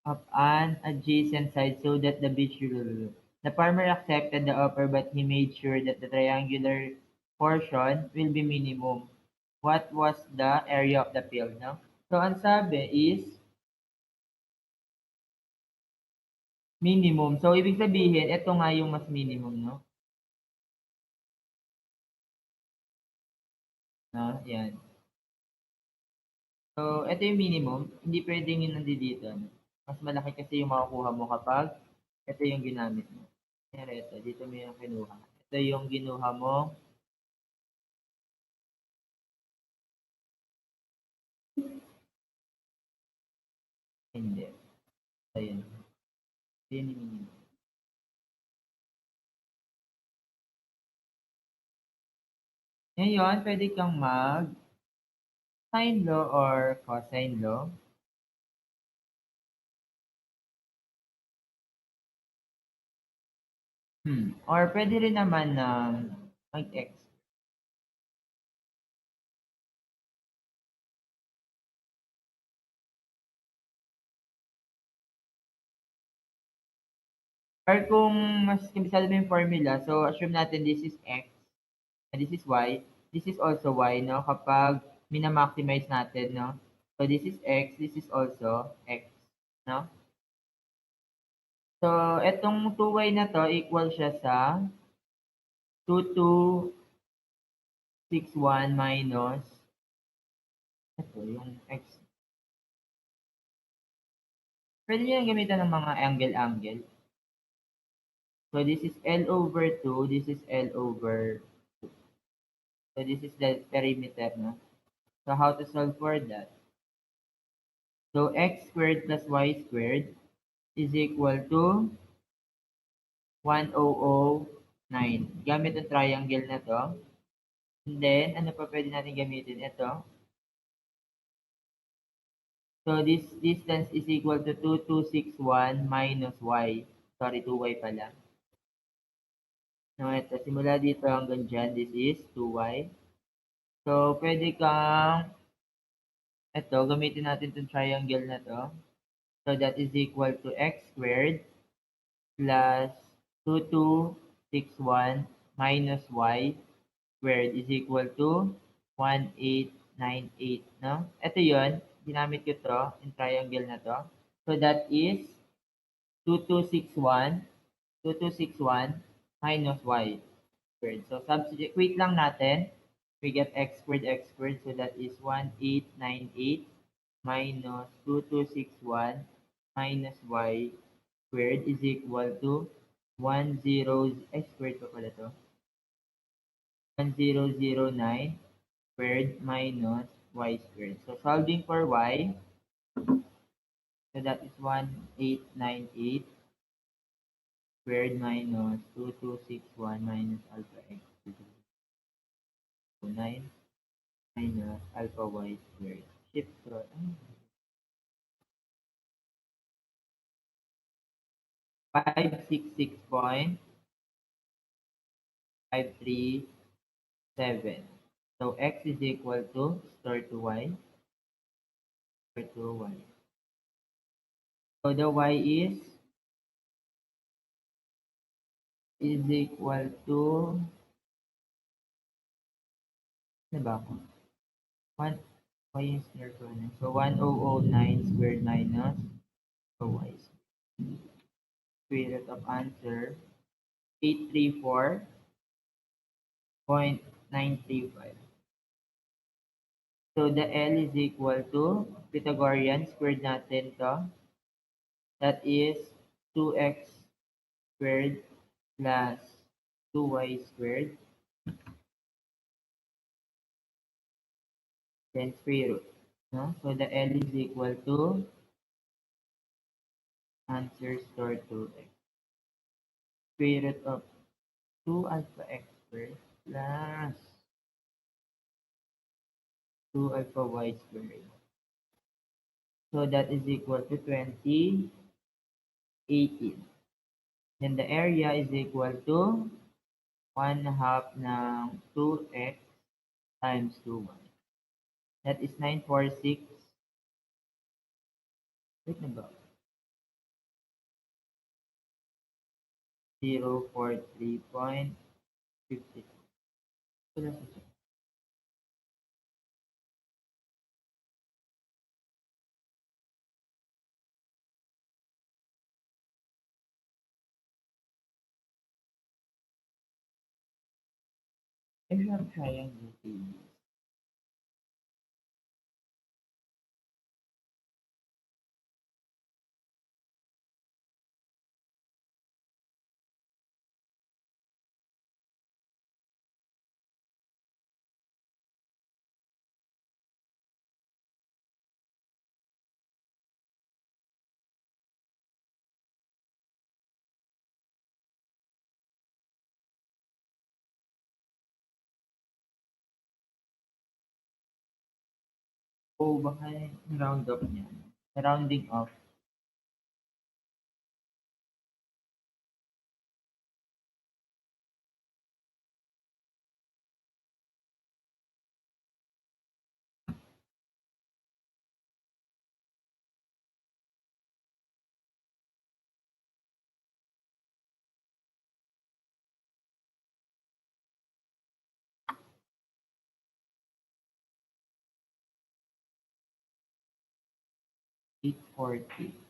Of an adjacent side so that the beach the farmer accepted the offer but he made sure that the triangular portion will be minimum. What was the area of the field, no? So, ang sabi is minimum. So, ibig sabihin, ito nga yung mas minimum, no? No? Yan. So, ito yung minimum. Hindi pwedeng yun nandito. No? Mas malaki kasi yung makukuha mo kapag ito yung ginamit mo. Kaya ito, dito mo yung kinuha. Ito yung ginuha mo. Hindi. Ayun. Yun yung minimum. Ngayon, pwede kang mag-sine law or cosine law. Or pwede rin naman na mag-x. Or kung mas kabisado mo yung formula, so assume natin this is x and this is y. This is also y, no? Kapag minamaximize natin, no? So this is x, this is also x, no? So etong 2y na to equal siya sa 2261 minus ito yung x. Pwede nyo yung gamitan ng mga angle-angle. So this is L over 2, this is L over 2. So this is the perimeter, no? So how to solve for that? So x squared plus y squared is equal to 1009. Gamit ang triangle na to. And then, ano pa pwede natin gamitin? Ito. So this distance is equal to 2261 minus y. Sorry, 2y pala. No, ito. Simula dito hanggang dyan, this is 2y. So, pwede kang, ito, gamitin natin itong triangle na to. So, that is equal to x squared plus 2261 minus y squared is equal to 1898, no? Ito yon, ginamit ko to, yung triangle na to. So, that is 2261, 2261 minus y squared. So, substitute lang natin. We get x squared. So, that is 1898 minus 2261 minus y squared is equal to 10, x squared pa pala to. 1009 squared minus y squared. So, solving for y, so that is 1898 squared minus 2261 minus alpha x squared. So, 9 minus alpha y squared. Shift through. 566.537. So, x is equal to store to y. Store to y. So, the y is equal to, ano ba ako? 1, y is near to ano? So, 1009 squared minus y square root of answer 834.935. So, the L is equal to Pythagorean squared natin to. That is 2x squared plus 2y squared, then square root. No? So the L is equal to answer stored to x. Square root of 2 alpha x squared plus 2 alpha y squared. So that is equal to 2018. Then the area is equal to 1 half ng 2x times 2y. That is 946. Wait na ba? 043.50. Wala sa check. I have triangle tables. O baka round off niya. Rounding off. 840.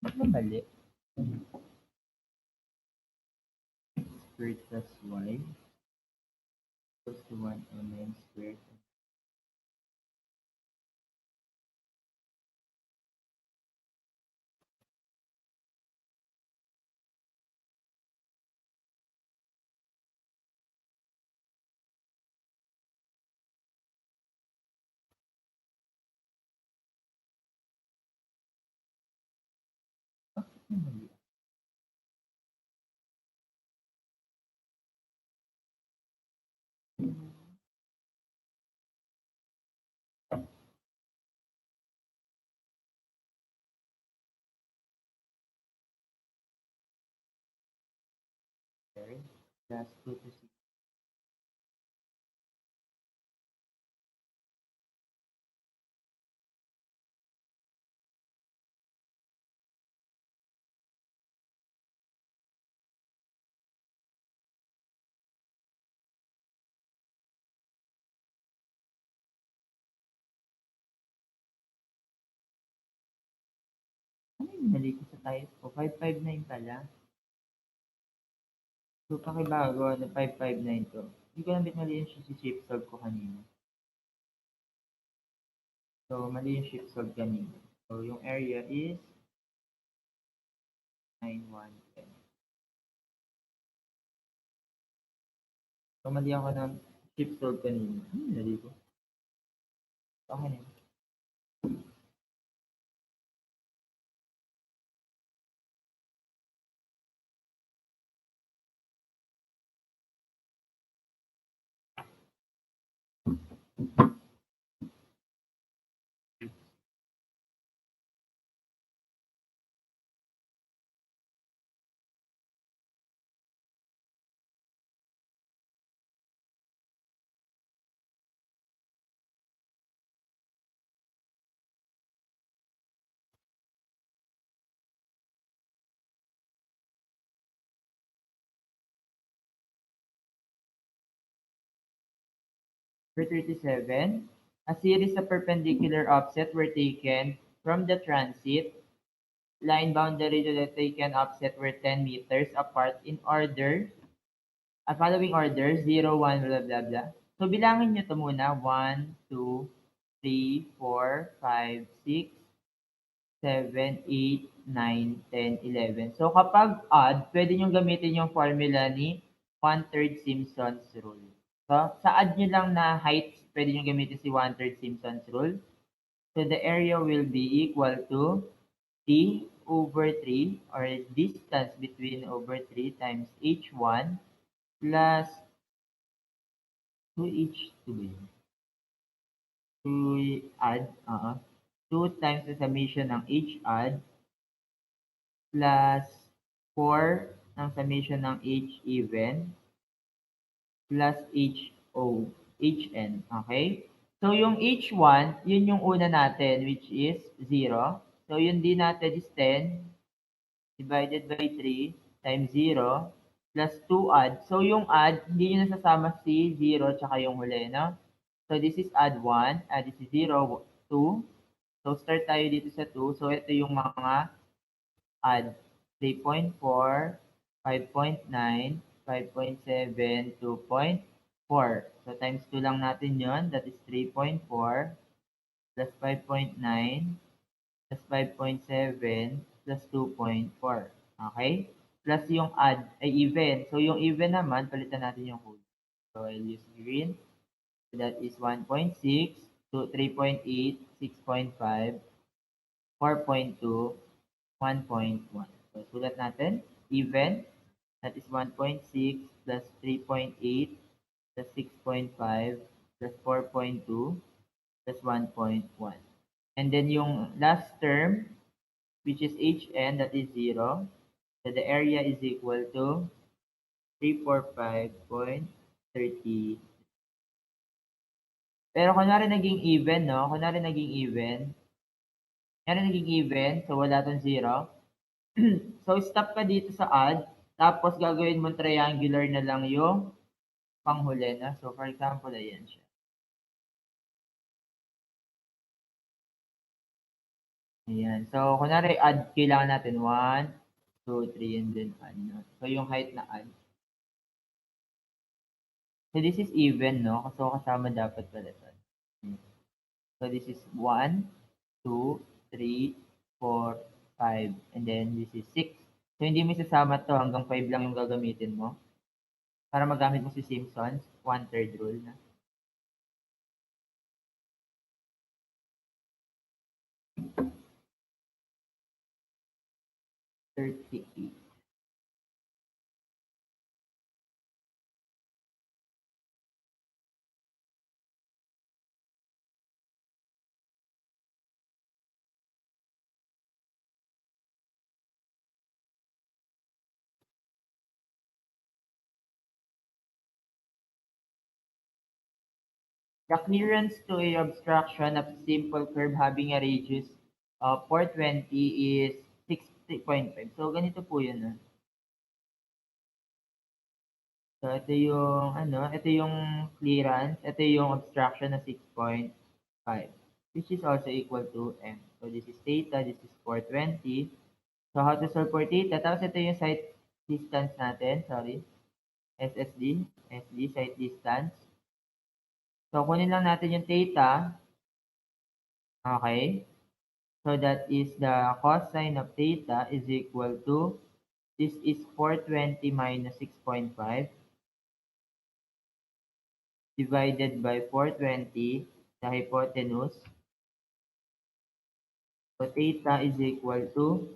Ba't ba mali? Squared plus y equals to 1 squared. Bakit ba mali? Squared plus 2 to 6. Ano yung mali ko sa type ko? 559 pala. So, pakibago na 559 to. Hindi ko lang mali yung shape solve ko kanina. So, mali yung shape solve kanina. So, yung area is 9110. So, mali ako ng shape solve kanina. Mali ko. Okay na yun. For 37, a series of perpendicular offset were taken from the transit line boundary to the taken offset were 10 meters apart in order, following order, 0, 1, blah, blah, blah. So, bilangin nyo to muna. 1, 2, 3, 4, 5, 6, 7, 8, 9, 10, 11. So, kapag odd, pwede nyo gamitin yung formula ni 1/3 Simpson's rule. So, sa add nyo lang na height, pwede nyo gamitin si 1/3 Simpson's rule. So, the area will be equal to T over 3 or distance between over 3 times H1 plus 2H2 ba yun? 2 add, 2 times the summation ng H add plus 4 ng summation ng H even plus HO, HN. Okay? So, yung H1, yun yung una natin, which is 0. So, yung D natin is 10 divided by 3 times 0 plus 2 add. So, yung add, hindi nyo nasasama si 0 tsaka yung huli, no? So, this is add 1, this is 0, 2. So, start tayo dito sa 2. So, ito yung mga add 3.4, 5.9, 5.7, 2.4. So, times 2 lang natin yon. That is 3.4 plus 5.9 plus 5.7 plus 2.4. Okay? Plus yung add ay even. So, yung even naman, palitan natin yung kulay. So, I'll use green. So, that is 1.6 to 3.8, 6.5, 4.2, 1.1. So, sulat natin, even, that is 1.6 plus 3.8 plus 6.5 plus 4.2 plus 1.1. And then yung last term, which is Hn, that is 0. So, the area is equal to 345.30. Pero kunwari naging even, no? Kunwari naging even. Kunwari naging even, so wala tong 0. So, stop ka dito sa add. Tapos, gagawin mo triangular na lang yung panghuli na. So, for example, ayan siya. Ayan. So, kunwari add, kailangan natin 1, 2, 3, and then add. No? So, yung height na add. So, this is even, no? So, kasama dapat pala ito. So, this is 1, 2, 3, 4, 5, and then this is 6. So, hindi mo isasama to hanggang 5 lang yung gagamitin mo. Para magamit mo si Simpsons, 1/3 rule na. 38. The clearance to a obstruction of simple curve having a radius of 420 is 60.5. So, ganito po yun. No? So, ito yung clearance, ito yung obstruction na 6.5, which is also equal to M. So, this is theta, this is 420. So, how to solve for theta? Tapos, ito yung side distance natin, sorry, SSD, SD, side distance. So, kunin lang natin yung theta. Okay. So, that is the cosine of theta is equal to, this is 420 minus 6.5 divided by 420, the hypotenuse. So, theta is equal to,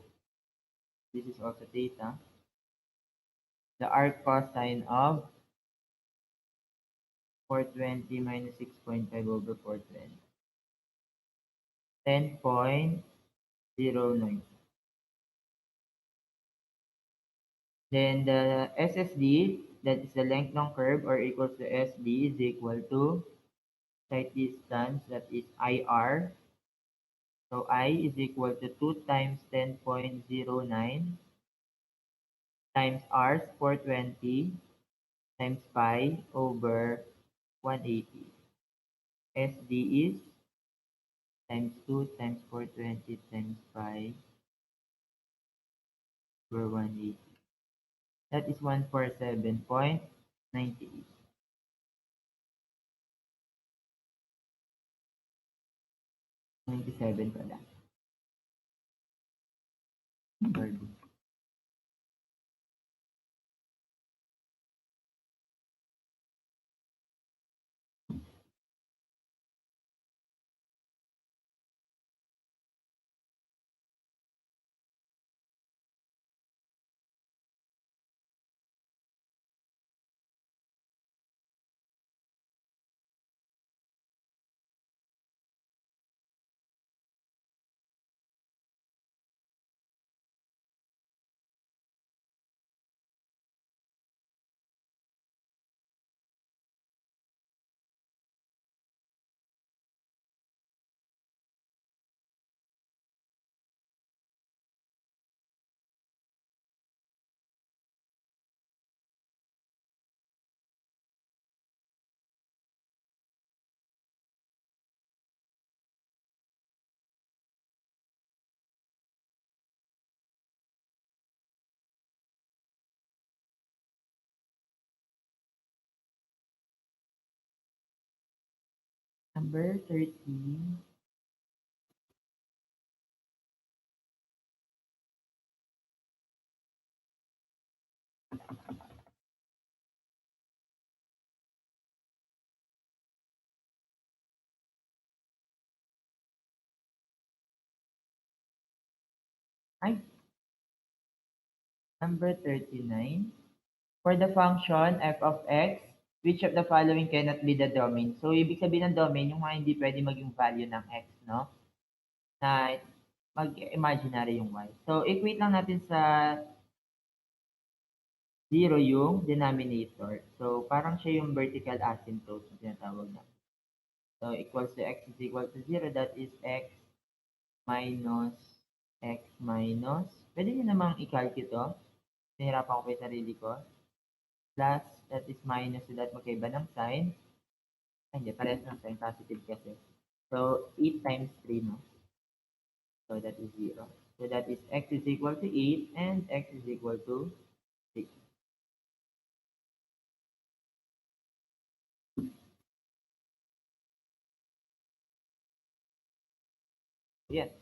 this is also theta, the arc cosine of 420 minus 6.5 over 420. 10.09. Then the SSD, that is the length ng curve or equals to SD is equal to side distance, that is IR. So I is equal to 2 times 10.09 times R, 420, times pi over 180. SD is times 2 times 420 times pi over 180. That is 147.98. 97 pala. Sorry. Number 13. Ay, number 39. For the function f of x, which of the following cannot be the domain? So, ibig sabihin ng domain, yung mga hindi pwede maging value ng x, no? Na mag-imaginary yung y. So, equate lang natin sa 0 yung denominator. So, parang siya yung vertical asymptote na tinatawag na. So, equals to x is equal to 0. That is x minus x minus. Pwede nyo namang i-calculate to. Nahirapan ko pa yung sarili ko. Plus, that is minus, so that magkaiba ng sign. Ay, hindi, parehas ng sign, positive kasi. So, 8 times 3, no? So, that is 0. So, that is x is equal to 8 and x is equal to 6. Yes,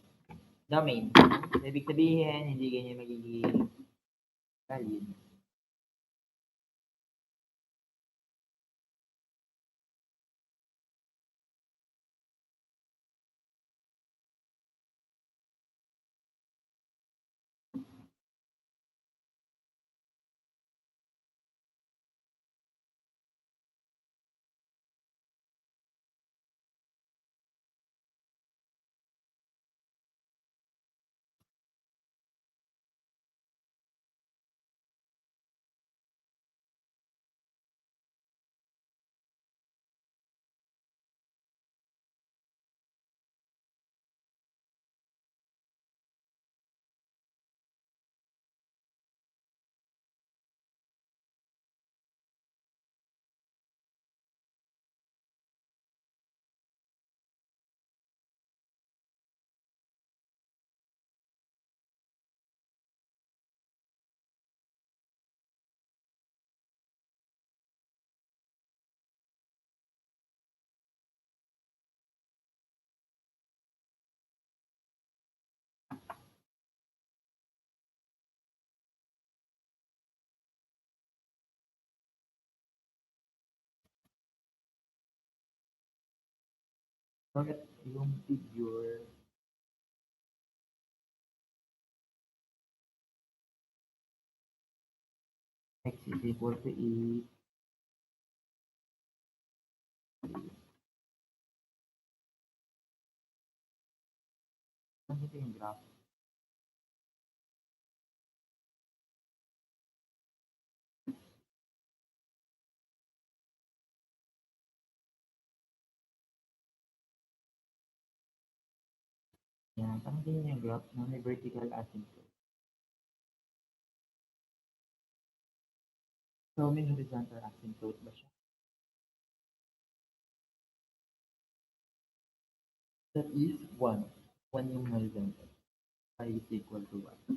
domain. So, ibig sabihin, hindi ganyan magiging value. Bakit yung figure, x is equal to 8, Nakita yung graph. Yan, parang ganyan yung graph na may vertical asymptote. So, may horizontal asymptote ba siya? That is 1. 1 yung horizontal. I is equal to 1.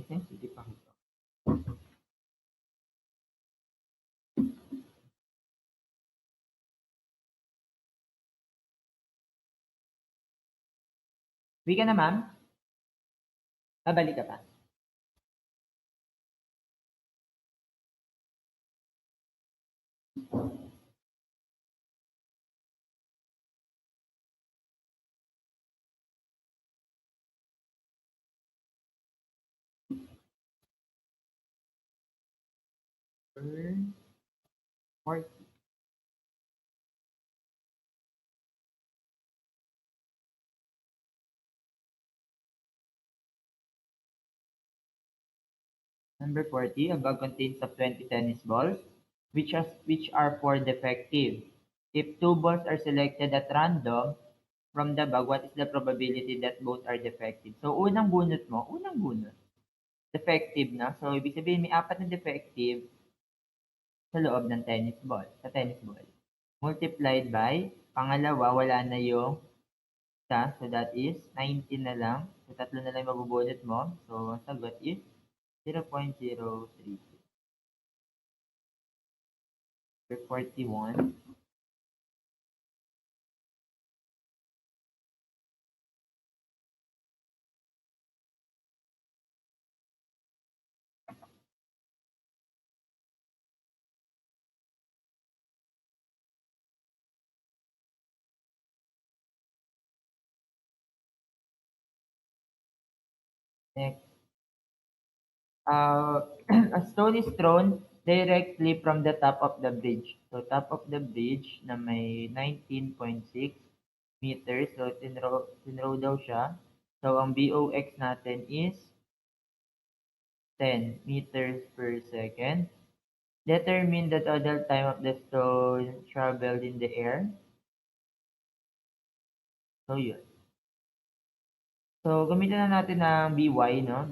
Okay, sige pa kita. Uwi ka na, ma'am? Babalik ka pa? Burn 40. Number 40, a bag contains of 20 tennis balls, which are four defective. If two balls are selected at random from the bag, what is the probability that both are defective? So, unang bunot, defective na. So, ibig sabihin may apat na defective sa loob ng tennis ball. Multiplied by, pangalawa, wala na yung isa. So, that is 19 na lang. So, tatlo na lang mabubunot mo. So, ang sagot is 0.03. 41. Next. A stone is thrown directly from the top of the bridge. So, top of the bridge na may 19.6 meters. So, tinrow daw siya. So, ang BOX natin is 10 meters per second. Determine the total time of the stone traveled in the air. So, yun. So, gamitin na natin ang BY, no?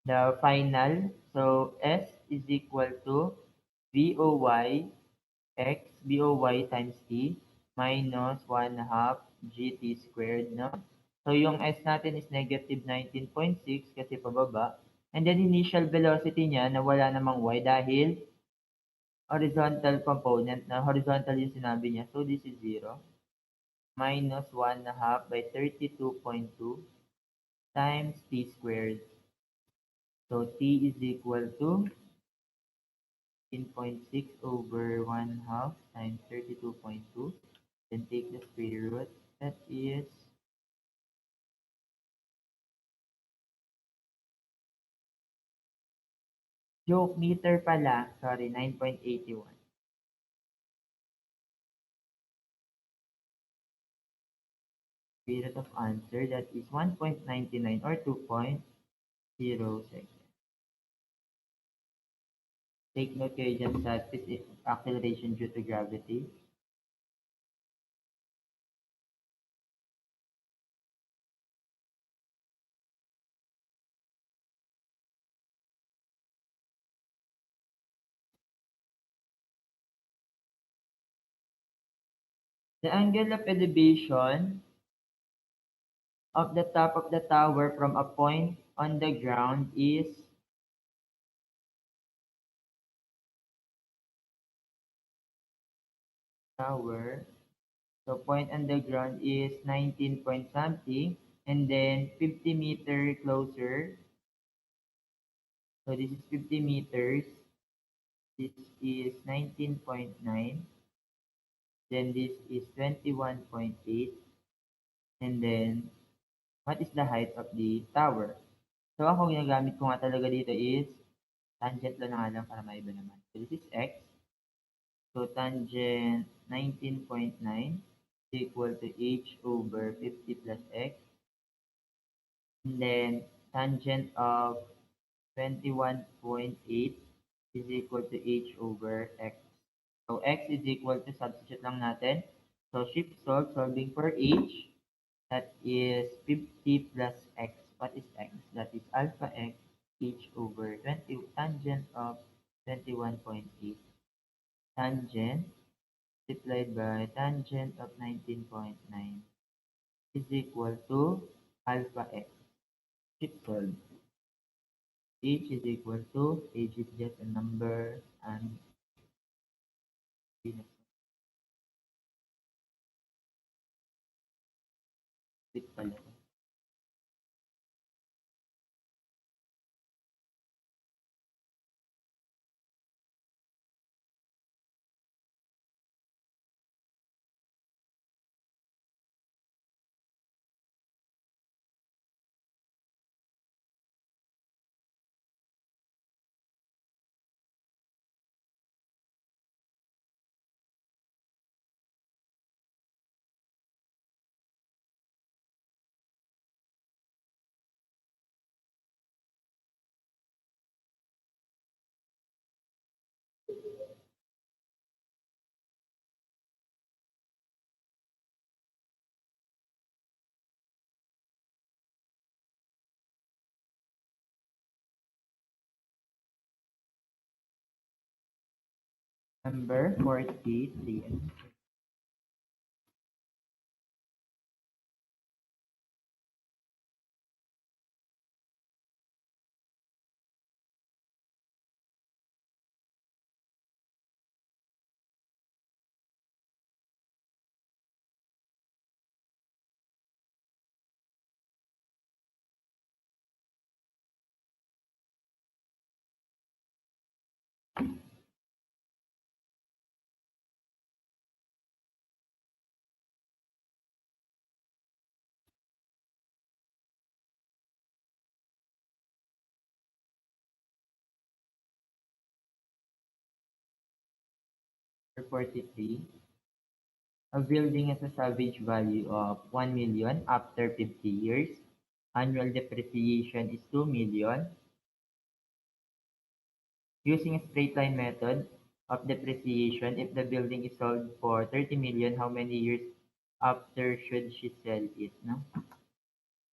The final. So, S is equal to BOY x BOY times T minus 1 half GT squared, no? So, yung S natin is negative 19.6 kasi pababa. And then, initial velocity niya na wala namang Y dahil horizontal component na horizontal yung sinabi niya. So, this is 0 minus 1 half by 32.2 times T squared. So, T is equal to 18.6 over 1 half times 32.2. Then take the square root. That is joke meter pala. Sorry, 9.81. Square root of answer, that is 1.99 or 2.0 seconds. Take note kayo dyan sa acceleration due to gravity. The angle of elevation of the top of the tower from a point on the ground is tower. So point on the ground is 19 point something, and then 50 meter closer. So this is 50 meters. This is 19.9. Then this is 21.8. And then what is the height of the tower? So ako ginagamit ko nga talaga dito is tangent lang nga lang para maiba naman. So this is x. So tangent 19.9. equal to h over 50 plus x. And then tangent of 21.8 is equal to h over x. So x is equal to, substitute lang natin. So shift solve, solving for h. That is 50 plus x. What is x? That is alpha x h over 20 tangent of 21.8. Tangent multiplied by tangent of 19.9 is equal to alpha x. Shift solve. H is equal to, H is just a number, and bit pala. Number 43. Number 43. A building has a salvage value of 1 million after 50 years. Annual depreciation is 2 million. Using a straight line method of depreciation, if the building is sold for 30 million, how many years after should she sell it? No?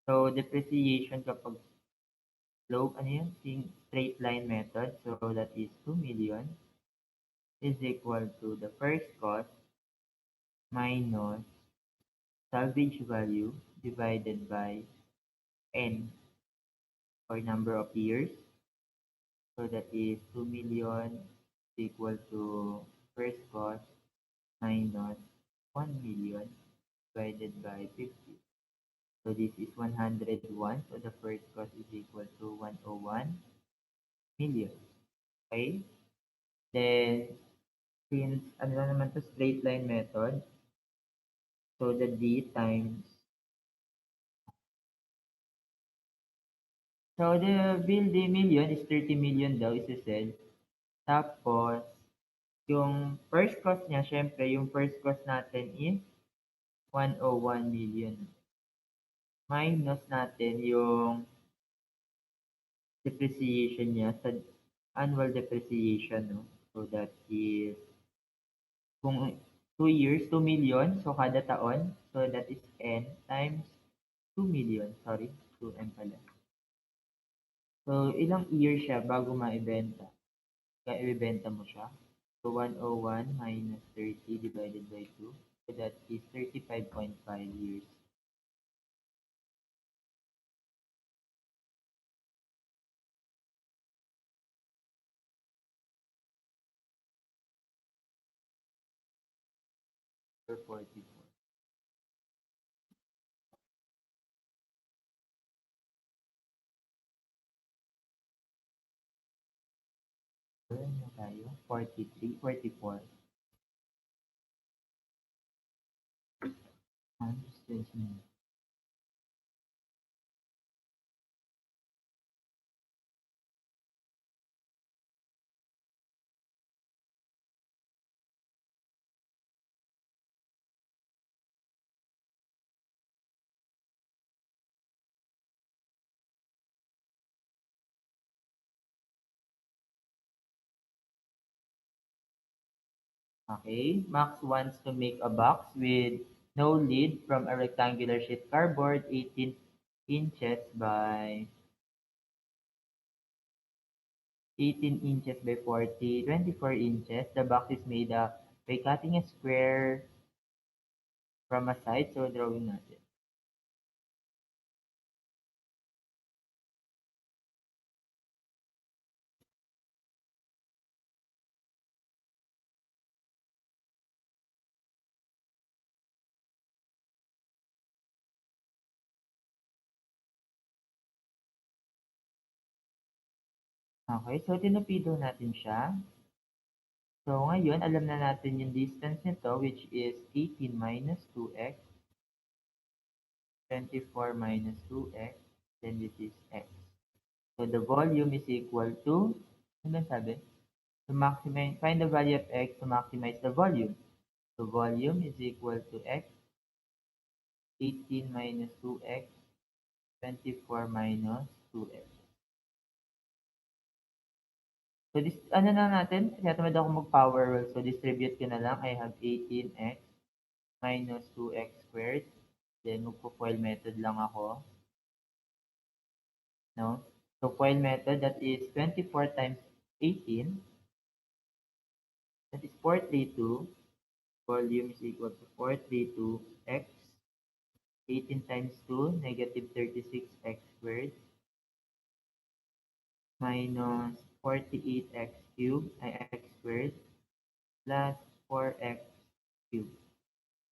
So, depreciation kapag slope, ano yun? Straight line method. So, that is 2 million is equal to the first cost minus salvage value divided by n, or number of years. So, that is 2 million is equal to first cost minus 1 million divided by 50. So, this is 101. So, the first cost is equal to 101 million. Okay? Then, since ano lang naman to, straight line method, so the D times, so the building million is 30 million daw isa-sell. Tapos, yung first cost niya, syempre, yung first cost natin is 101 million. Minus natin yung depreciation niya sa annual depreciation, no? So that is, kung 2 years, 2 million, so kada taon, so that is N times 2 million, sorry, 2M pala. So, ilang years siya bago maibenta? Kaya ibebenta mo siya. So, 101 minus 30 divided by 2. So, that is 35.5 years. For 44. Ano tayo? 43, 44. Times Okay, Max wants to make a box with no lid from a rectangular sheet cardboard 18 inches by 18 inches by 40, 24 inches. The box is made up by cutting a square from a side. So, drawing natin. Okay, so tinupido natin siya. So, ngayon, alam na natin yung distance nito, which is 18 minus 2x, 24 minus 2x, then this is x. So, the volume is equal to, ano ba sabi? To maximize, find the value of x to maximize the volume. So, volume is equal to x, 18 minus 2x, 24 minus 2x. So, this, ano na natin? Kaya tamad ako mag-power rule. So, distribute ko na lang. I have 18x minus 2x squared. Then, magpo-FOIL method lang ako. No? So, FOIL method, that is 24 times 18. That is 432. Volume is equal to 432x. 18 times 2, negative 36x squared. Minus 48x cubed, ay x squared. Plus 4x cubed.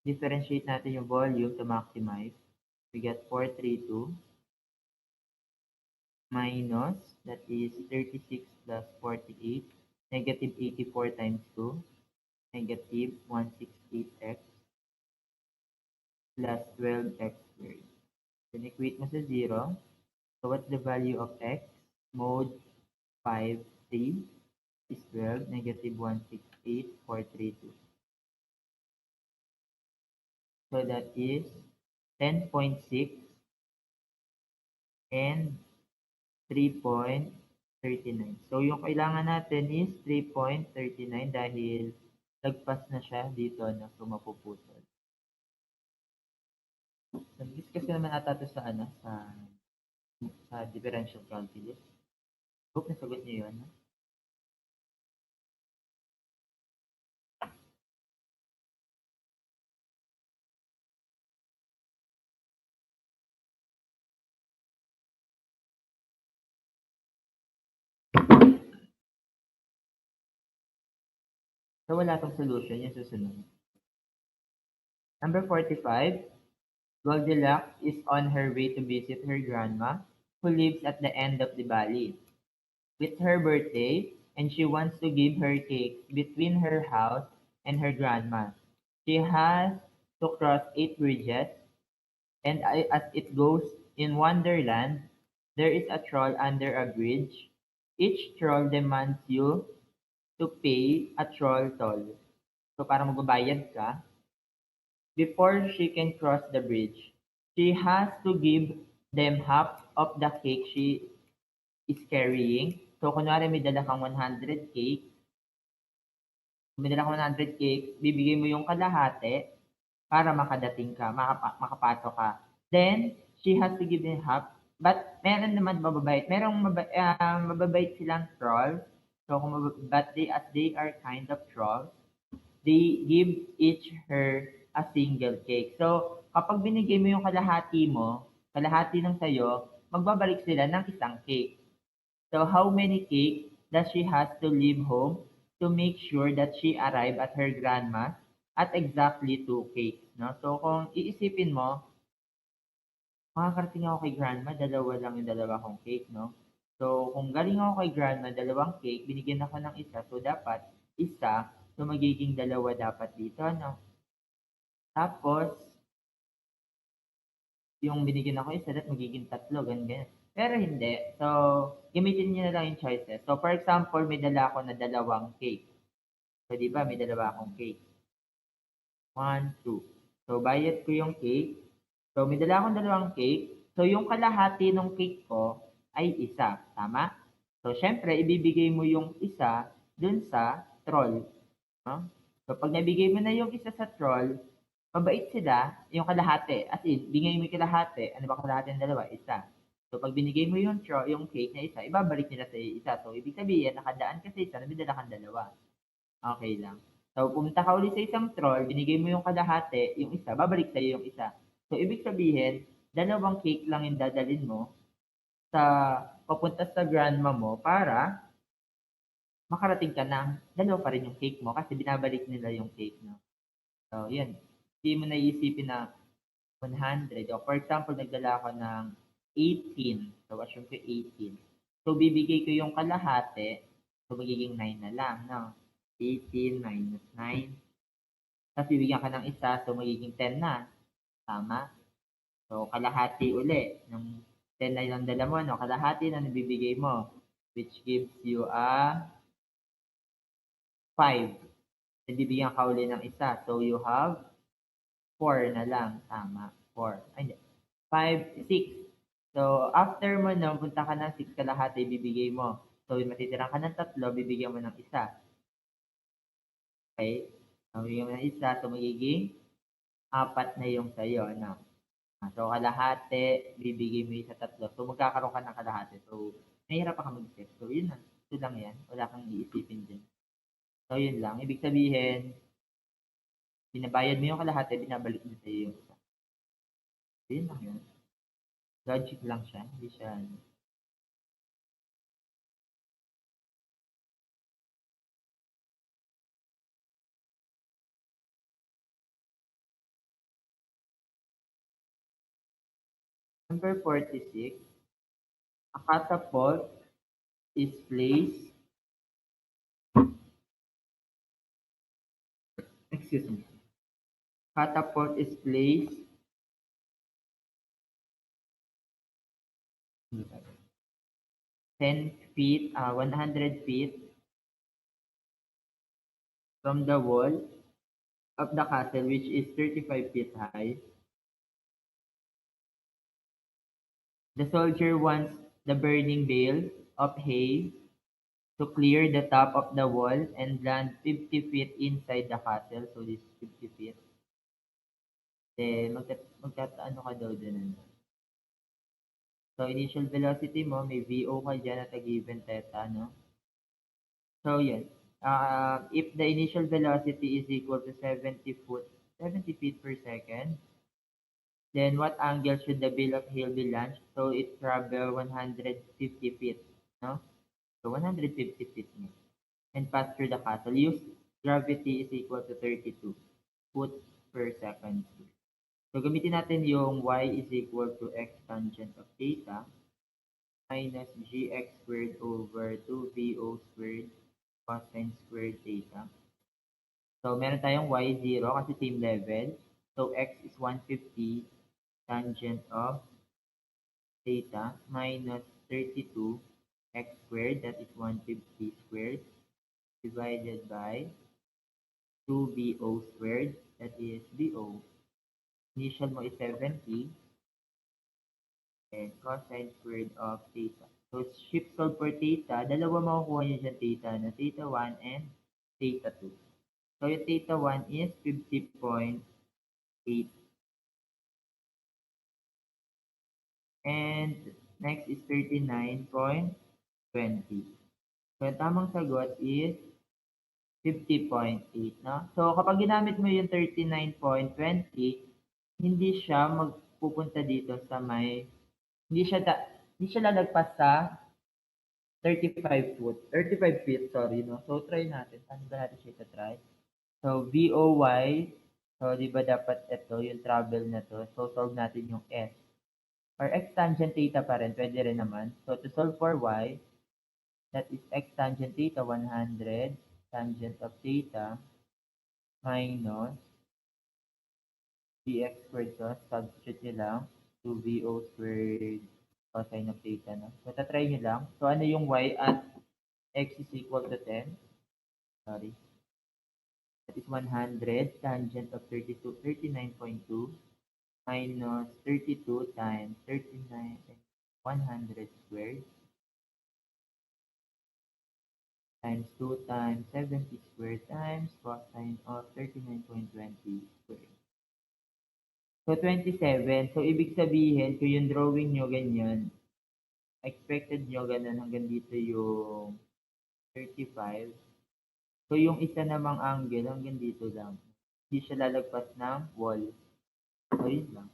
Differentiate natin yung volume to maximize. We get 432 minus, that is 36 plus 48, negative 84 times 2, negative 168x plus 12x squared. Then equate mo sa 0. So what's the value of x? Mode 5, 3 is 12, negative 168, 432. So that is 10.6 and 3.39. So, yung kailangan natin is 3.39 dahil lagpas na siya dito na so mapuputol. Nag-discuss naman ata ito sa, sa differential calculus. Hope nasagot niyo yun. So, wala tong solution. Yung susunod. Number 45. Goldilocks is on her way to visit her grandma, who lives at the end of the valley. It's her birthday, and she wants to give her cake between her house and her grandma. She has to cross 8 bridges, and as it goes in Wonderland, there is a troll under a bridge. Each troll demands you to pay a troll toll. So, para magbabayad ka, before she can cross the bridge, she has to give them half of the cake she is carrying. So, kunwari may dala kang 100 cake, may dala kang 100 cake, bibigay mo yung kalahati para makadating ka, makapasok ka. Then, she has to give them half. But, meron naman mababait. Merong mababait silang trolls. So, but as they are kind of trolls, they give each her a single cake. So, kapag binigay mo yung kalahati ng sayo, magbabalik sila ng isang cake. So, how many cakes does she has to leave home to make sure that she arrive at her grandma at exactly 2 cakes, no? So, kung iisipin mo, makakarating ako kay grandma, dalawa lang yung dalawa kong cake, no? So, kung galing ako kay grandma, dalawang cake, binigyan ako ng isa, so dapat isa, so magiging dalawa dapat dito, no? Tapos, yung binigyan ako isa, that magiging tatlo, ganyan. Pero hindi. So, gamitin niyo na lang yung choices. So, for example, may dala ako na dalawang cake. So, di ba, may dalawa akong cake. 1, 2. So, bayad ko yung cake. So, may dala akong dalawang cake. So, yung kalahati ng cake ko ay isa. Tama? So, syempre, ibibigay mo yung isa dun sa troll. No? So, pag nabigay mo na yung isa sa troll, mabait sila, yung kalahati. As in, bigay mo yung kalahati. Ano ba kalahati ng dalawa? Isa. So, pag binigay mo yung cake na isa, ibabalik nila sa isa. So, ibig sabihin, nakadaan ka sa isa, nabidala kang dalawa. Okay lang. So, pumunta ka ulit sa isang troll, binigay mo yung kalahati, yung isa, babalik sa'yo yung isa. So, ibig sabihin, dalawang cake lang yung dadalin mo sa papunta sa grandma mo para makarating ka ng dalawa pa rin yung cake mo kasi binabalik nila yung cake, no? So, yun. Hindi mo naiisipin na 100. O, for example, nagdala ako ng 18. So, assume ko 18. So, bibigay ko yung kalahati. So, magiging 9 na lang, no? 18 minus 9. Tapos bibigyan ka ng isa, so magiging 10 na. Tama? So, kalahati uli. Ng 10 na yung dala mo, no? Kalahati na nabibigay mo. Which gives you a 5. Then bibigyan ka uli ng isa. So, you have 4 na lang. Tama. 4. Ay, hindi. 5, 6. So, after mo na, punta ka ng 6 kalahati, bibigay mo. So, matitirang ka ng 3, bibigyan mo ng isa. Okay? So, bibigyan mo ng isa. So, magiging 4 na yung sa'yo. Ano? So, kalahati, bibigay mo yung sa 3. So, magkakaroon ka ng kalahati. So, mahirap ka mag-isip. So, yun lang. Ito lang yan. Wala kang iisipin dyan. So, yun lang. Ibig sabihin, binabayad mo yung kalahati, binabalik mo sa'yo yung isa. So, yun lang yun. Logic lang siya. Hindi siya, ano. Number 46, a catapult is placed, excuse me, catapult is placed 10 feet, 100 feet from the wall of the castle, which is 35 feet high. The soldier wants the burning bale of hay to clear the top of the wall and land 50 feet inside the castle. So, this is 50 feet. Then, ano ka daw dyan. Ano? So, initial velocity mo, may VO ka dyan at a given theta, no? So, yan. If the initial velocity is equal to 70 feet per second, then what angle should the bill of hail be launched? So, it travel 150 feet, no? So, 150 feet mo. And pass through the castle. Use gravity is equal to 32 foot per second. So, gamitin natin yung y is equal to x tangent of theta minus gx squared over 2vo squared cosine squared theta. So, meron tayong y 0 kasi same level. So, x is 150 tangent of theta minus 32 x squared, that is 150 squared, divided by 2bo squared, that is bo. Initial mo is 70, and cosine squared of theta. So, shift solve for theta. Dalawa makukuha nyo dyan theta na theta 1 and theta 2. So, yung theta 1 is 50.8. And next is 39.20. So, yung tamang sagot is 50.8. No? So, kapag ginamit mo yung 39.20, hindi siya magpupunta dito sa may, hindi siya lalagpas sa 35 foot, 35 feet, sorry, no? So, try natin. Paano ba natin siya try? So, VOY, so, di ba dapat ito, yung travel na to. So, solve natin yung S. Or X tangent theta pa rin, pwede rin naman. So, to solve for Y, that is X tangent theta, 100, tangent of theta, minus dx squared, so, substitute nyo lang, 2VO squared cosine of theta, no? So, tatry nyo lang. So, ano yung Y at X is equal to 10? Sorry. That is 100 tangent of 32, 39.2 minus 32 times 39 and 100 squared times 2 times 70 squared times cosine of 39.20 squared. So, 27. So, ibig sabihin, kung yung drawing nyo ganyan, expected nyo ganun hanggang dito yung 35. So, yung isa namang angle hanggang dito lang. Hindi siya lalagpas ng wall. So, yun lang.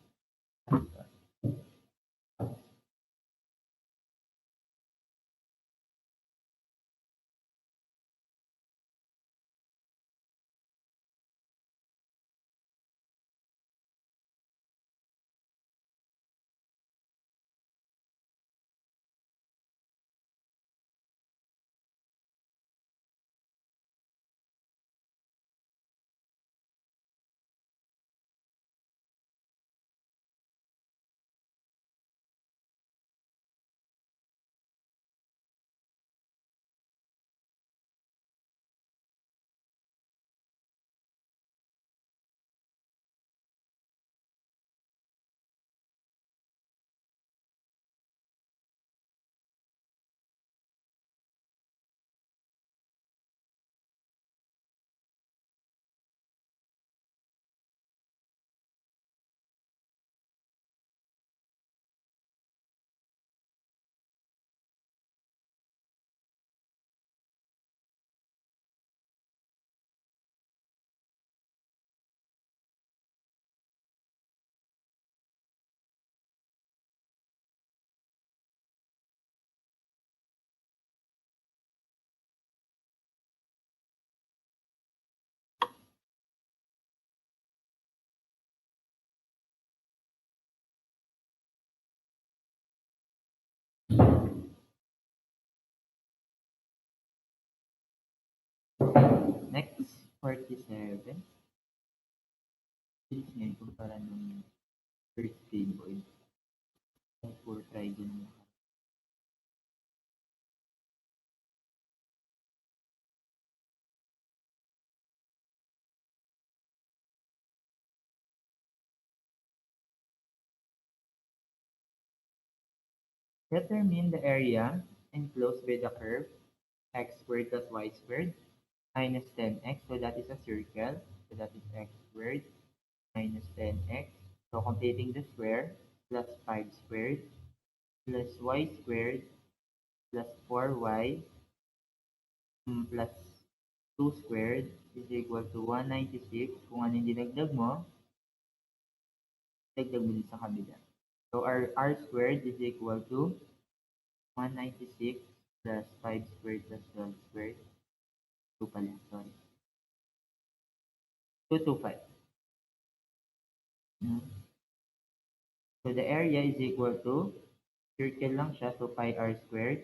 Next, 47. Bilis ngayon kumpara nung first game ko. Puro trigon mo. Determine the area enclosed by the curve x squared plus y squared minus 10x. So that is a circle. So that is x squared minus 10x. So completing the square plus 5 squared plus y squared plus 4y plus 2 squared is equal to 196. Kung ano yung dinagdag mo, dagdag mo din sa kabila. So our r squared is equal to 196 plus 5 squared plus 12 squared. 2 pala, sorry. 225. So the area is equal to, circle lang siya, so pi r squared.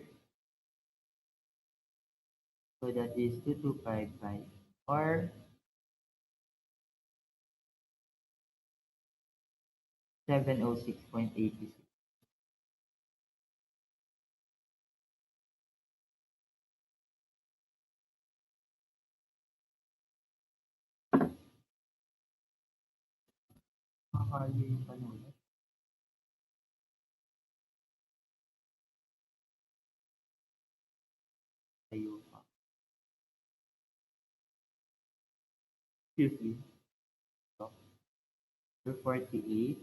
So that is 2255 or 706.86. Makakaya yung panulat. Tayo pa. Excuse me. So, 248.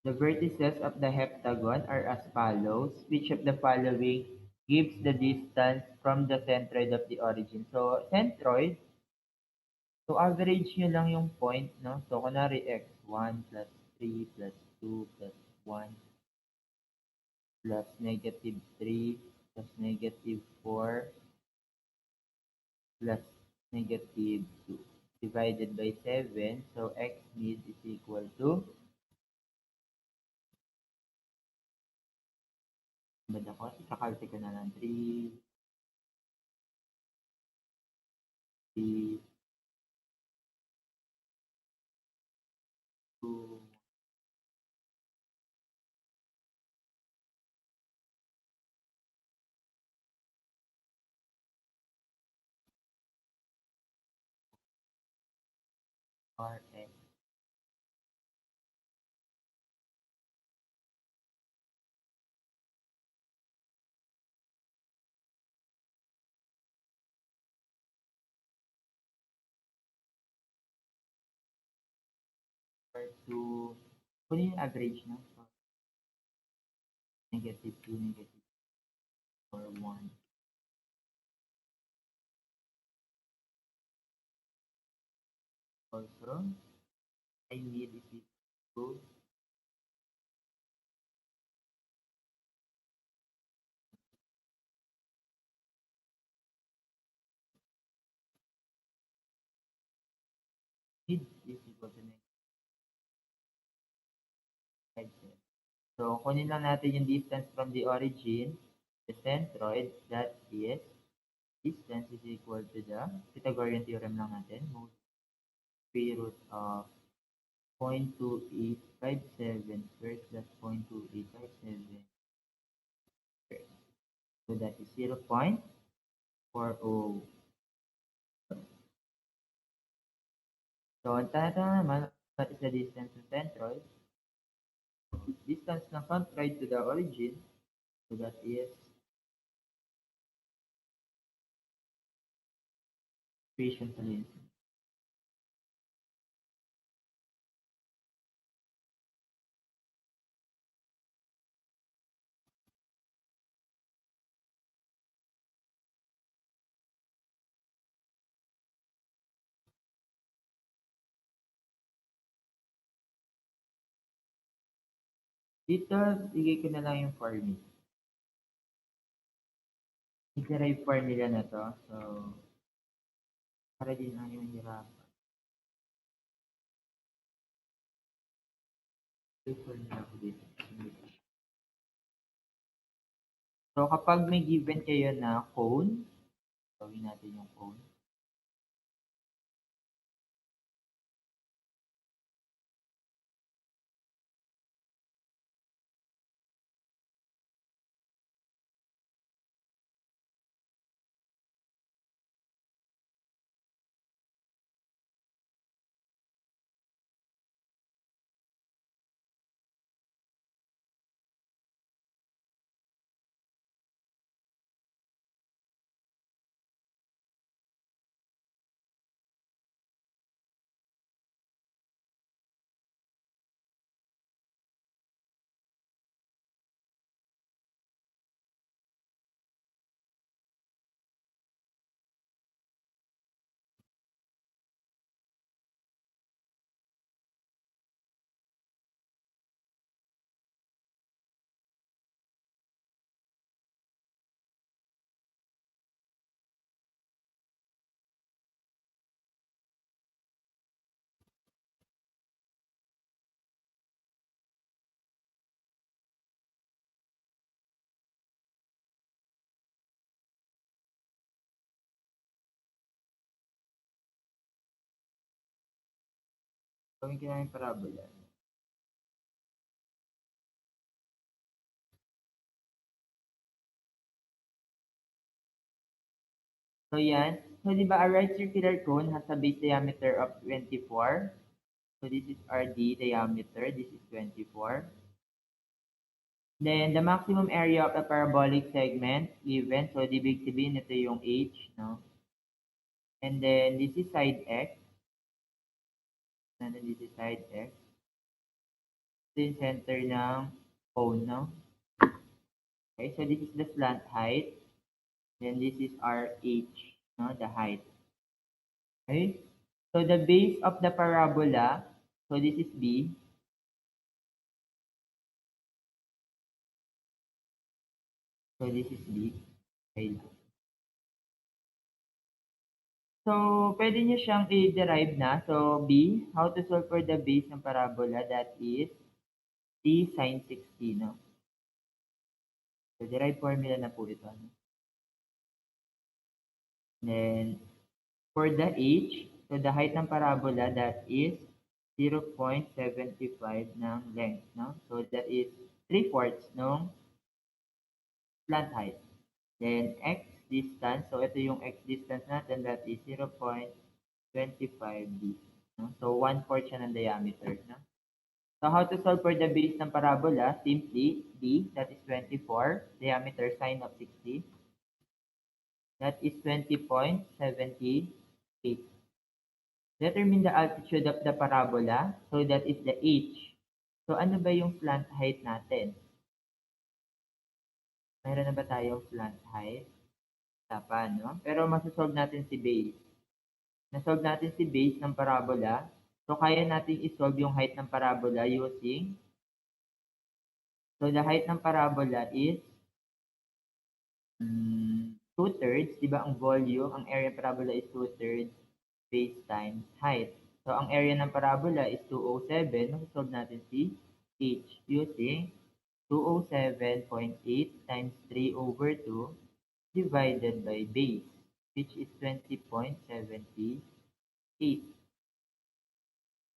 The vertices of the heptagon are as follows. Which of the following gives the distance from the centroid of the origin? So, centroid, so average nyo lang yung point, no? So, kunwari x1 plus 3 plus 2 plus 1 plus negative 3 plus negative 4 plus negative 2 divided by 7. So, x mid is equal to, bad ako, ikakalti ko na lang 3, 3, 2, Rx. to, kunin yung average na. So, -2, -4, 1. Also, I need is equal to need is equal to -5. So, kunin lang natin yung distance from the origin, the centroid, that is, distance is equal to the Pythagorean theorem lang natin, most square root of 0.2857 squared plus 0.2857 squared. So, that is 0.40. So, ang tata naman, what is the distance of centroid? Distance ng centroid to the origin, so that is equation tuloy. Dito, bigay ko na lang yung formula. I-derive formula na to. So, para din lang yung hirapan. Yung formula ko dito. So, kapag may given kayo na cone, gawin natin yung cone. Gawin ko na yung parabola. So, yan. So, di ba, a right circular cone has a base diameter of 24. So, this is RD diameter. This is 24. Then, the maximum area of the parabolic segment given. So, di big sabihin, ito yung H, no? And then, this is side X. And then, this is side X. Ito yung center ng cone, no? Okay, so this is the slant height. Then, this is RH, no? The height. Okay? So, the base of the parabola, so this is B. So, this is B. Okay. So, pwede nyo siyang i-derive na. So, B, how to solve for the base ng parabola, that is T sine 60, no? So, derive formula na po ito. No? Then, for the H, so the height ng parabola, that is 0.75 ng length, no? So, that is 3/4 ng slant height. Then, X distance, so ito yung X distance natin, that is 0.25 d. No? So, 1/4 siya ng diameter. No? So, how to solve for the base ng parabola? Simply, D, that is 24, diameter sine of 60. That is 20.78. Determine the altitude of the parabola. So that is the h. So ano ba yung slant height natin? Meron na ba tayong slant height? Wala pa, no? Pero masasolve natin si base. Nasolve natin si base ng parabola. So kaya natin isolve yung height ng parabola using, so the height ng parabola is 2/3, di ba ang volume, ang area parabola is 2/3 base times height. So ang area ng parabola is 207. Masasolve natin si h using 207.8 times 3/2 divided by base, which is 20.78.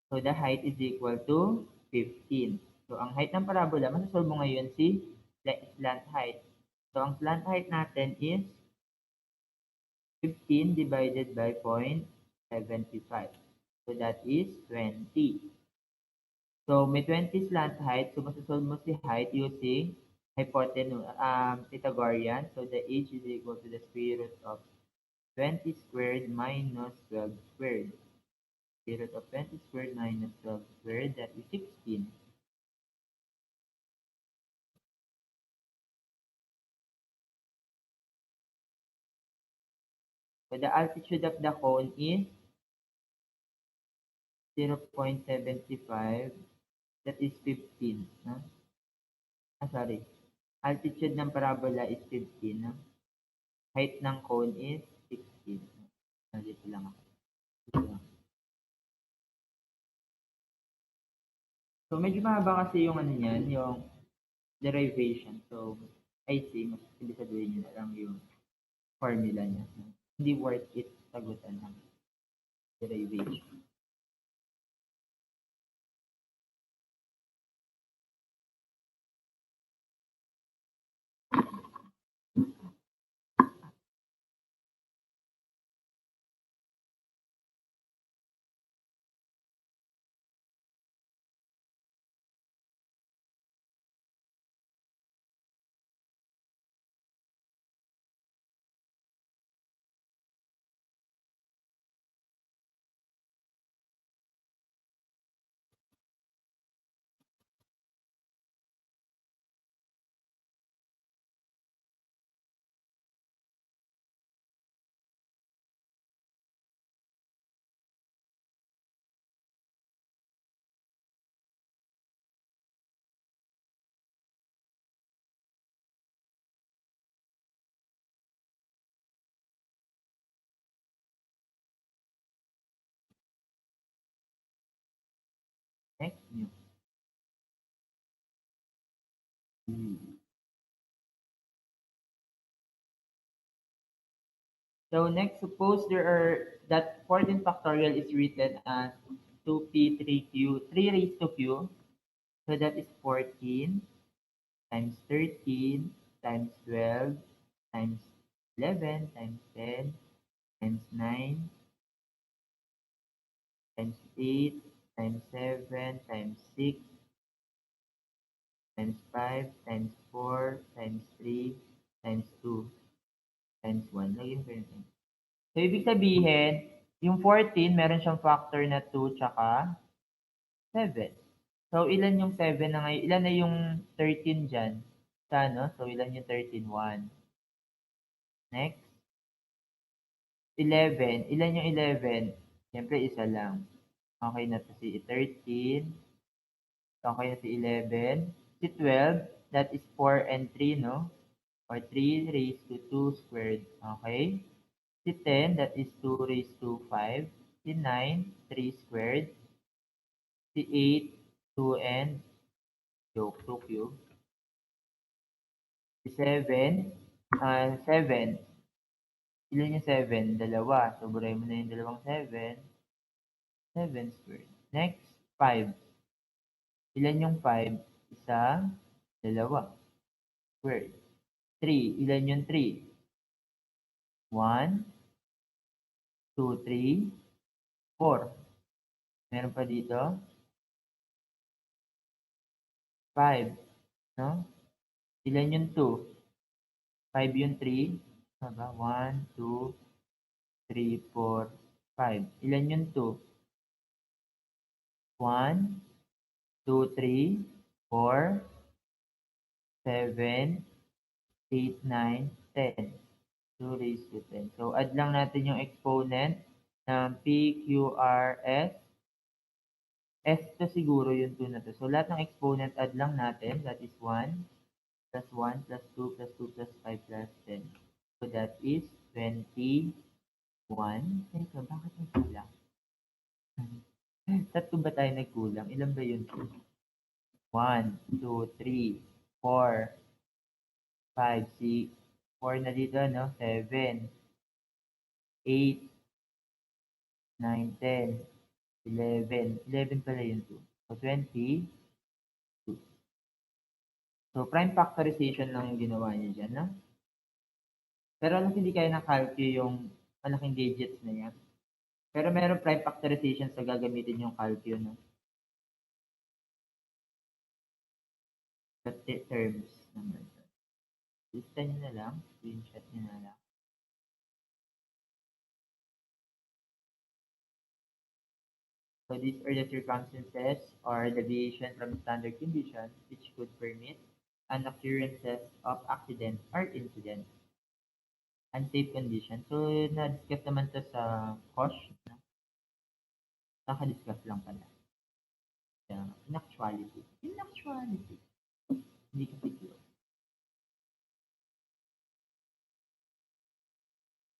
So the height is equal to 15. So ang height ng parabola, masasolve mo ngayon si slant height. So ang slant height natin is 15 divided by 0.75. So that is 20. So may 20 slant height. So masasolve mo si height using hypotenuse, Pythagorean. So the h is equal to the square root of 20 squared minus 12 squared. Square root of 20 squared minus 12 squared, that is 16. So the altitude of the cone is 0.75. That is 15. No? Sorry. Altitude ng parabola is 15. No? Height ng cone is 16. Dito lang ako. Dito lang. So medyo mahaba kasi yung ano niyan, yung derivation. So I see, mas ibig sabihin nyo na lang yung formula niya. Hindi worth it sagutan ng derivation. Next, new. So next, suppose there are that 14 factorial is written as 2p 3q 3 raised to q. So that is 14 times 13 times 12 times 11 times 10 times 9 times 8 times 7 times 6 times 5 times 4 times 3 times 2 times 1. Lagyan ko yun. So, ibig sabihin, yung 14, meron siyang factor na 2 tsaka 7. So, ilan yung 7 na ngayon? Ilan na yung 13 dyan? Sa ano? So, ilan yung 13? 1. Next. 11. Ilan yung 11? Siyempre, isa lang. Okay na to si 13. Okay na si 11. Si 12, that is 4 and 3, no? Or 3 raised to 2 squared. Okay? Si 10, that is 2 raised to 5. Si 9, 3 squared. Si 8, 2 and joke, 2 cube. Si 7, 7. Ilan yung 7? Dalawa. So, buray mo na yung dalawang 7. 7 squared. Next, 5. Ilan yung 5? Isa, dalawa. Squared. 3. Ilan yung 3? 1, 2, 3, 4. Meron pa dito? 5. No? Ilan yung 2? 5 yung 3. Diba? 1, 2, 3, 4, 5. Ilan yung 2? 1, 2, 3, 4, 7, 8, 9, 10. 2 raised to 10. So, add lang natin yung exponent ng PQRS. S to siguro yung 2 na to. So, lahat ng exponent add lang natin. That is 1 plus 1 plus 2 plus 2 plus 5 plus 10. So, that is 21. Teka, bakit nagkulang? Tatlo ba tayo nagkulang? Ilan ba yun? 1, 2, 3, 4, 5, 6. 4 na dito, no? 7, 8, 9, 10, 11. 11 pala yun 2. So, 20. So, prime factorization lang yung ginawa niya dyan, no? Pero alam hindi kaya ng calcu yung malaking digits na yan. Pero meron prime factorization sa gagamitin yung calcu, no? Sa terms naman. Lista nyo na lang. Screenshot nyo na lang. So these are the circumstances or deviation from standard conditions which could permit an occurrences of accidents or incidents. Unsafe condition. So na-discuss naman to sa COSH. Naka-discuss lang pala. Inactuality. Inactuality. Hindi kasi clear.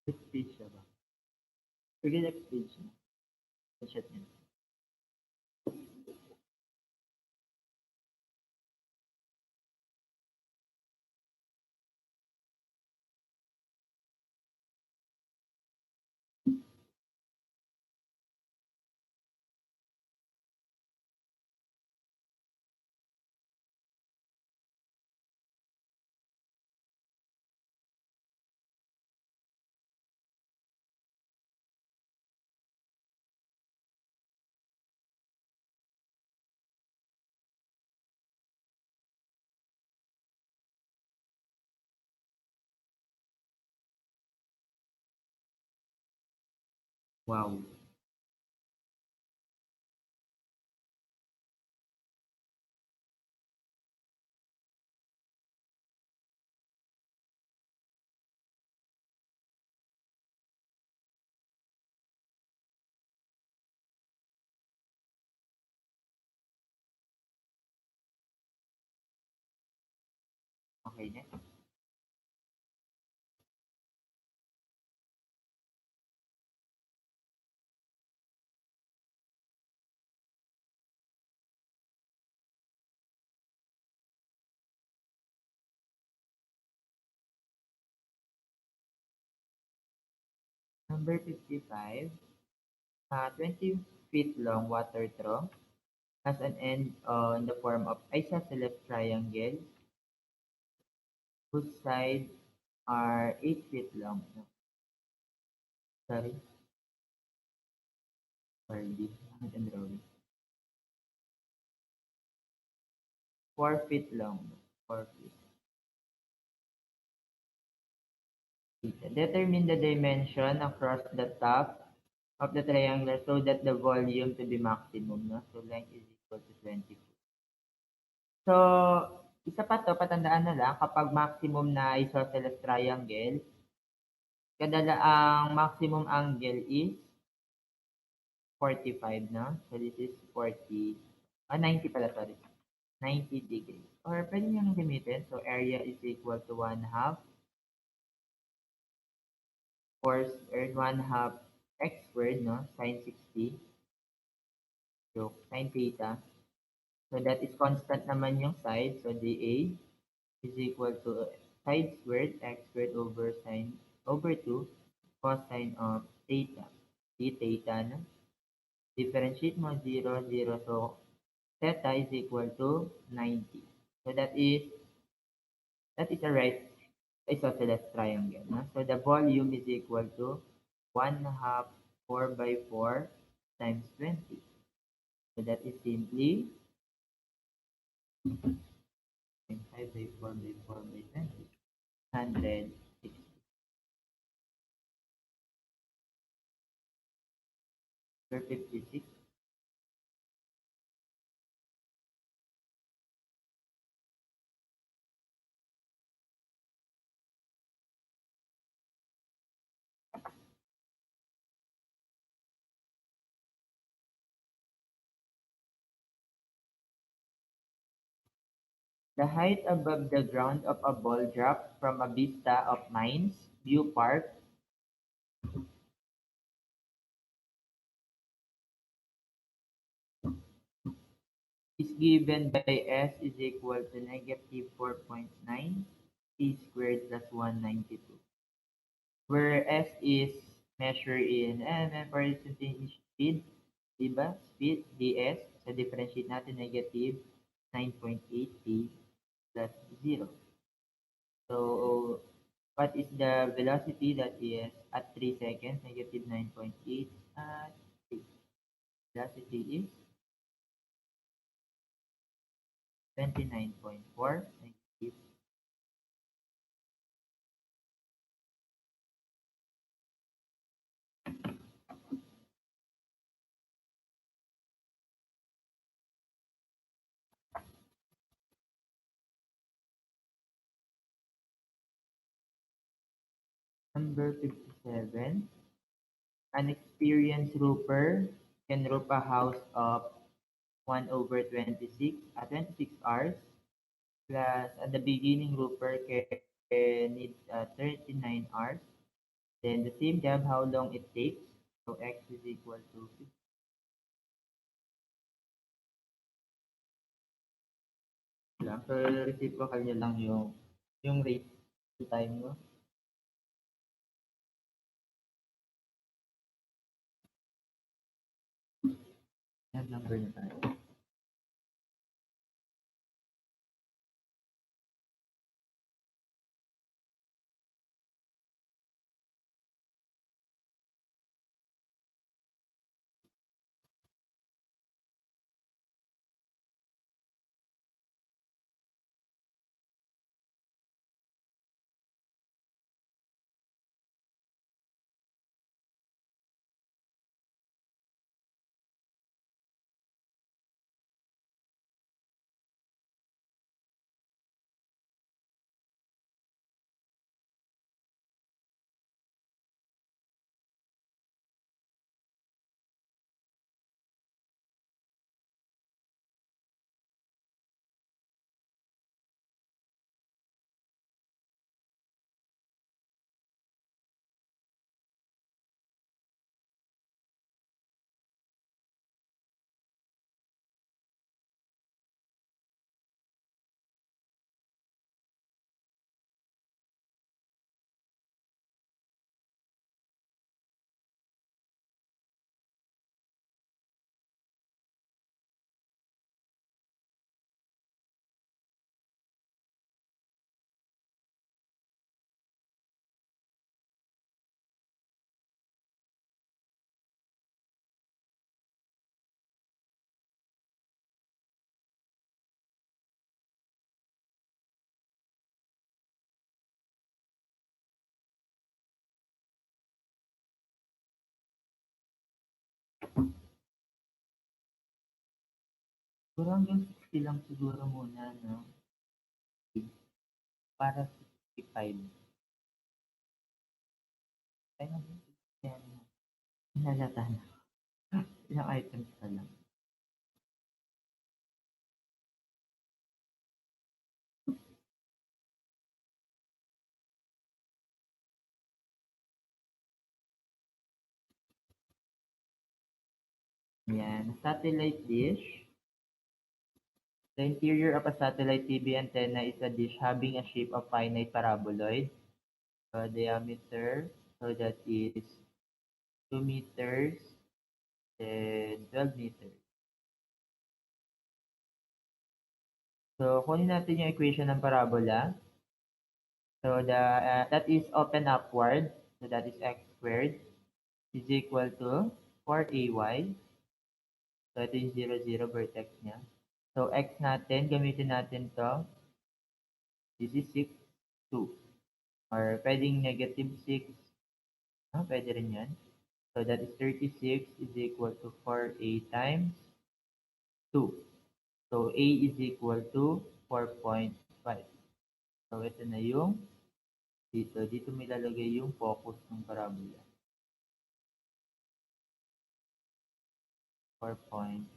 Next page na ba? Sige, next page na. Screenshot nyo. Wow. Okay, next. Number 55. 20 feet long water trough has an end in the form of isosceles triangle whose sides are 8 feet long. No, sorry, sorry, and drawing. 4 feet long. No, 4 feet. Determine the dimension across the top of the triangle so that the volume to be maximum. No? So length is equal to 20 feet. So, isa pa to, patandaan na lang, kapag maximum na isosceles triangle, ang maximum angle is 45 na. So, this is 40, 90 pala, sorry. 90 degrees. Or pwede nyo gamitin. So, area is equal to 1 half or 1 half x squared, no? Sine 60. So, sine theta. So, that is constant naman yung side. So, dA is equal to side squared, x squared over sine over 2 cosine of theta. D theta, no? Differentiate mo 0, 0. So, theta is equal to 90. So, that is a right isosceles triangle. No? So, the volume is equal to 1 half 4 by 4 times 20. So, that is simply 5 by 4 by 4 by 20. 160. For 56. The height above the ground of a ball drop from a vista of Mines View Park is given by S is equal to negative 4.9 t squared plus 192, where S is measured in per instantaneous speed, diba? Speed, ds. So, differentiate natin negative 9.8 t plus 0. So, what is the velocity that is at 3 seconds? Negative 9.8 at 3. Velocity is 29.4. Negative. Number 57. An experienced roofer can roof a house of 1 over 26 at 26 hours, plus at the beginning roofer can need 39 hours. Then the same job, how long it takes? So x is equal to 50 lang. So reciprocal niya lang yung rate ng time mo. Yan number na tayo. Siguro hanggang 60 lang siguro muna, no? Para 65. Ay, hanggang 60 yan. Hinalata na. Ilang items pa lang. Yan. Satellite dish. The interior of a satellite TV antenna is a dish having a shape of finite paraboloid. Diameter, so that is 2 meters and 12 meters. So, kunin natin yung equation ng parabola. So, that is open upward. So, that is x squared is equal to 4ay. So, ito yung 0, 0 vertex niya. So, x natin, gamitin natin to. This is 6, 2. Or pwedeng negative 6. No, pwede rin yan. So, that is 36 is equal to 4a times 2. So, a is equal to 4.5. So, ito na yung dito. Dito may lalagay yung focus ng parabola. 4.5.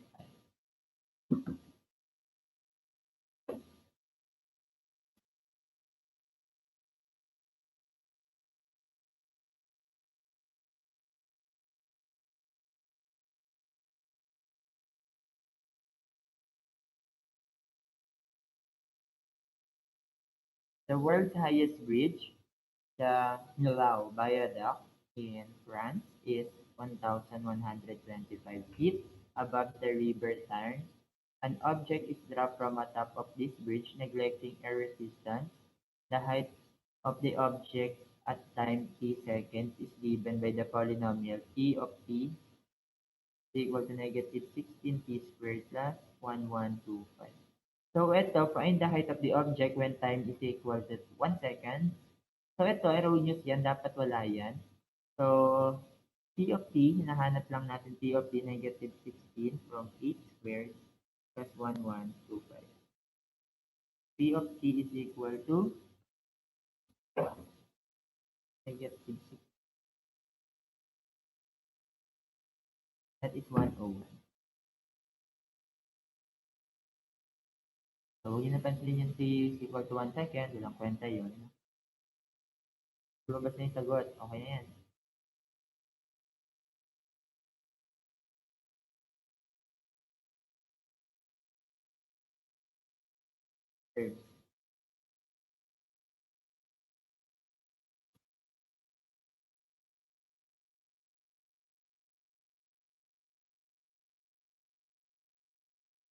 The world's highest bridge, the Millau Viaduct in France, is 1,125 feet above the river Tarn. An object is dropped from atop of this bridge, neglecting air resistance. The height of the object at time t seconds is given by the polynomial t of t is equal to negative 16t squared plus 1125. So ito, find the height of the object when time is equal to 1 second. So ito, erroneous yan. Dapat wala yan. So, t of t, hinahanap lang natin t of t negative 16 from 8 squared plus 1125. P of t is equal to negative 16. That is 101. So, huwag nyo napansinin yung t is equal to 1 second. Walang kwenta yun. Lumabas na yung sagot. Okay na yan. Third.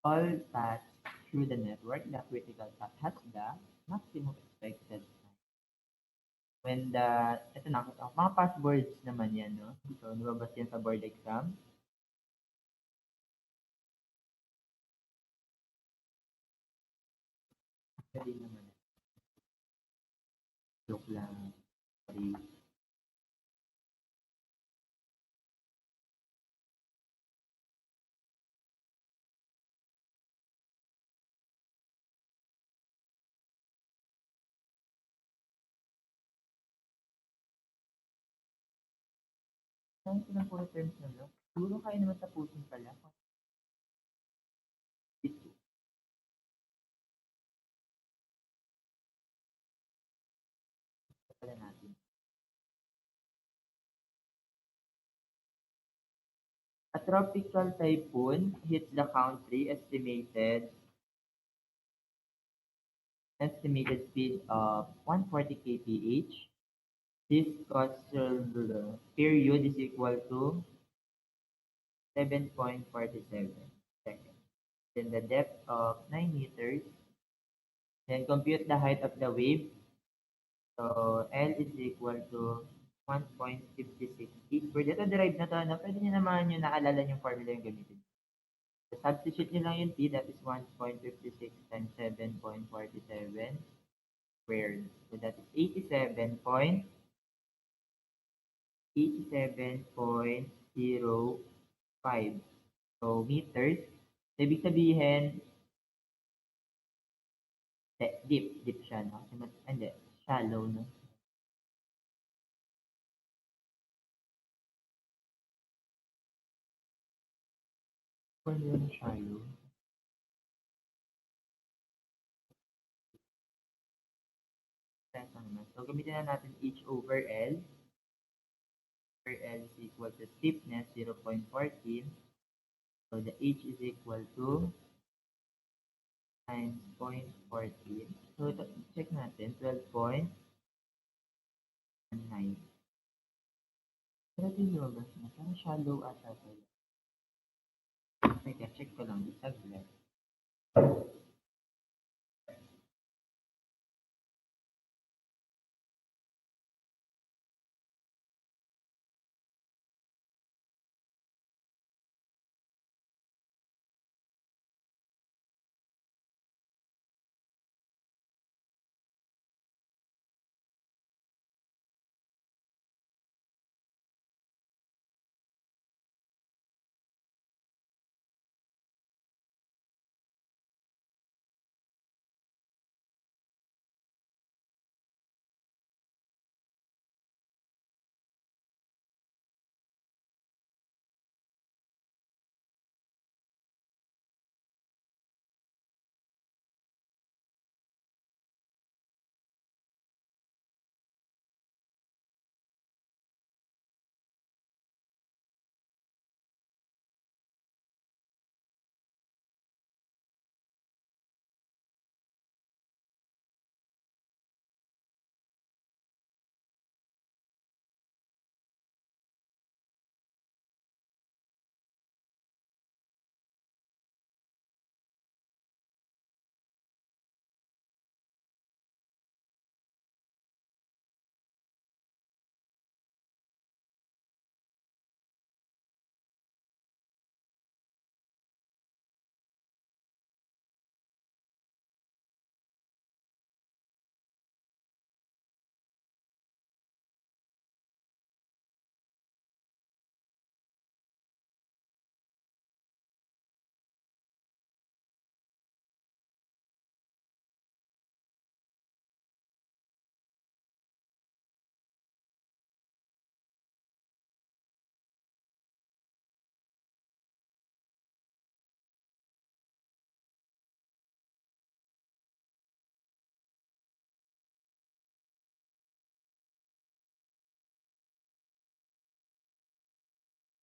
All paths through the network, the critical path has the maximum expected time. When the, ito na, mga passwords naman yan, no? So, lumabas yan sa board exam. Pwede naman. Joke lang. Sorry. Saan ko lang puro terms na, no? Siguro kaya naman tapusin pala. Ito pala natin. A tropical typhoon hits the country estimated speed of 140 kph. This causal period is equal to 7.47 seconds. Then the depth of 9 meters. Then compute the height of the wave. So L is equal to 1.56 feet. For dito derived na to, ano, pwede nyo naman yung naalala yung formula yung gamitin. So substitute nyo lang yung T, that is 1.56 times 7.47 squared. So that is 87.05. So meters. So, ibig sabihin, deep siya, no? Kasi hindi, shallow, no? Kung yun, shallow. So, gamitin na natin H over L. Where L is equal to stiffness, 0.14. So, the H is equal to times 0.14. So, ito, check natin, 12.19. Pero ito yung lumabas na. Parang shallow ata ito. Teka, check ko lang. Saglit.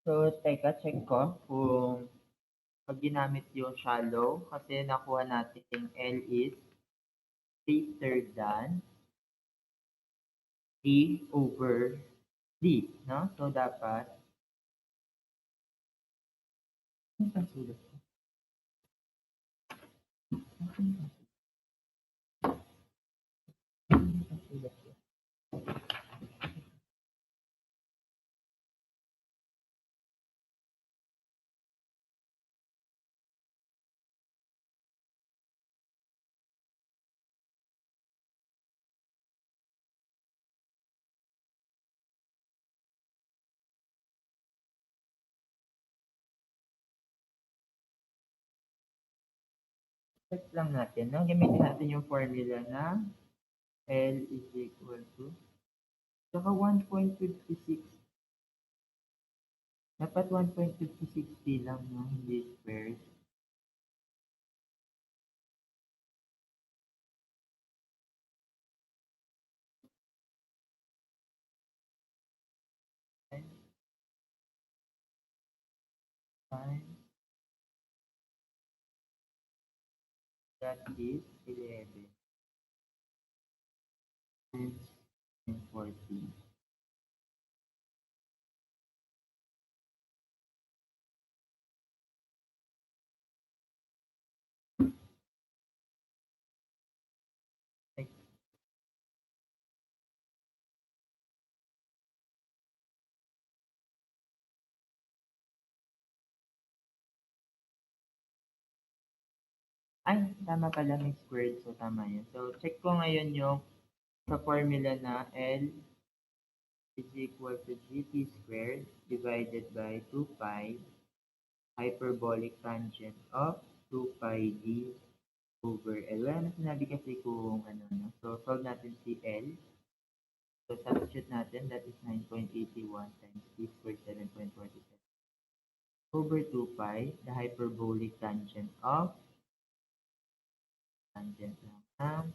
So, teka, check ko kung pag ginamit yung shallow kasi nakuha natin L is greater than D over D, no? So, dapat, ano pa sulat ko? Ano pa sulat ko? Check lang natin, no? Gamitin natin yung formula na L is equal to, saka 1.56. Dapat 1.56T lang, no? Hindi squares. And times that is 11 times and 14. Like, ay, tama pala, may squared. So, tama yun. So, check ko ngayon yung sa formula na L is equal to gt squared divided by 2 pi hyperbolic tangent of 2 pi d over L. Wala na sinabi kasi kung ano, no? So, solve natin si L. So, substitute natin, that is 9.81 times t squared 7.47 over 2 pi, the hyperbolic tangent of tangent ng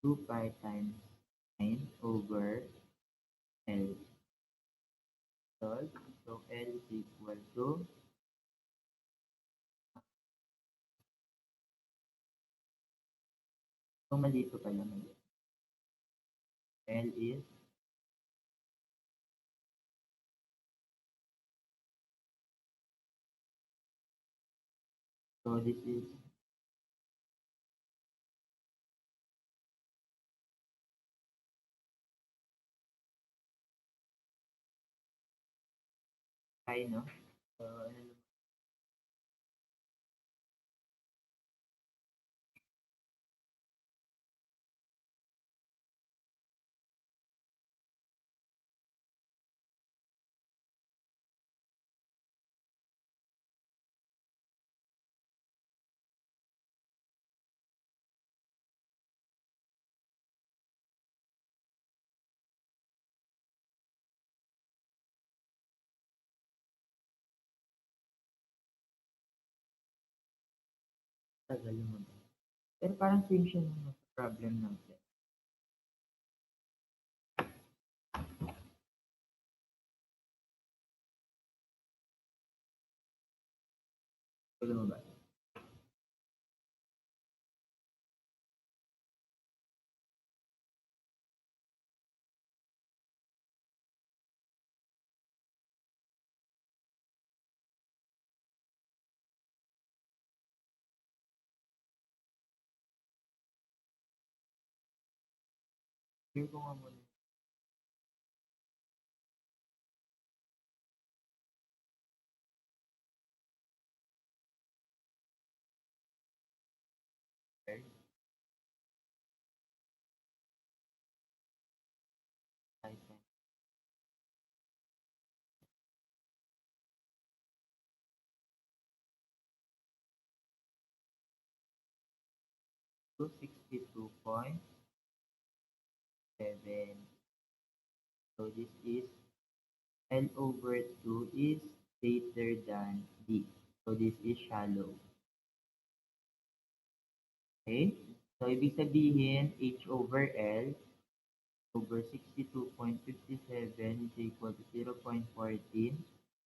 2 pi times 9 over L. Solve. So, L is equal to, so mali ito pala, mali. L is, so this is pi, no? So, ano, tagal mo ba? Pero parang same siya ng problem natin. Tagal mo ba? Clear ko nga muna. Okay? I can 262.7. So this is L over 2 is greater than D. So this is shallow. Okay? So ibig sabihin, H over L over 62.57 is equal to 0.14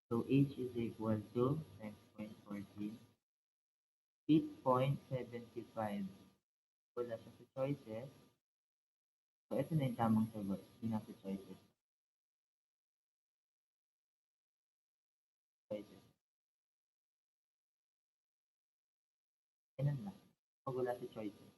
So h is equal to 10.14, 8.75. Wala siya sa choices. So ito na yung tamang sagot. Hindi na sa choices. Choices. Ganun lang. Pag wala sa choices.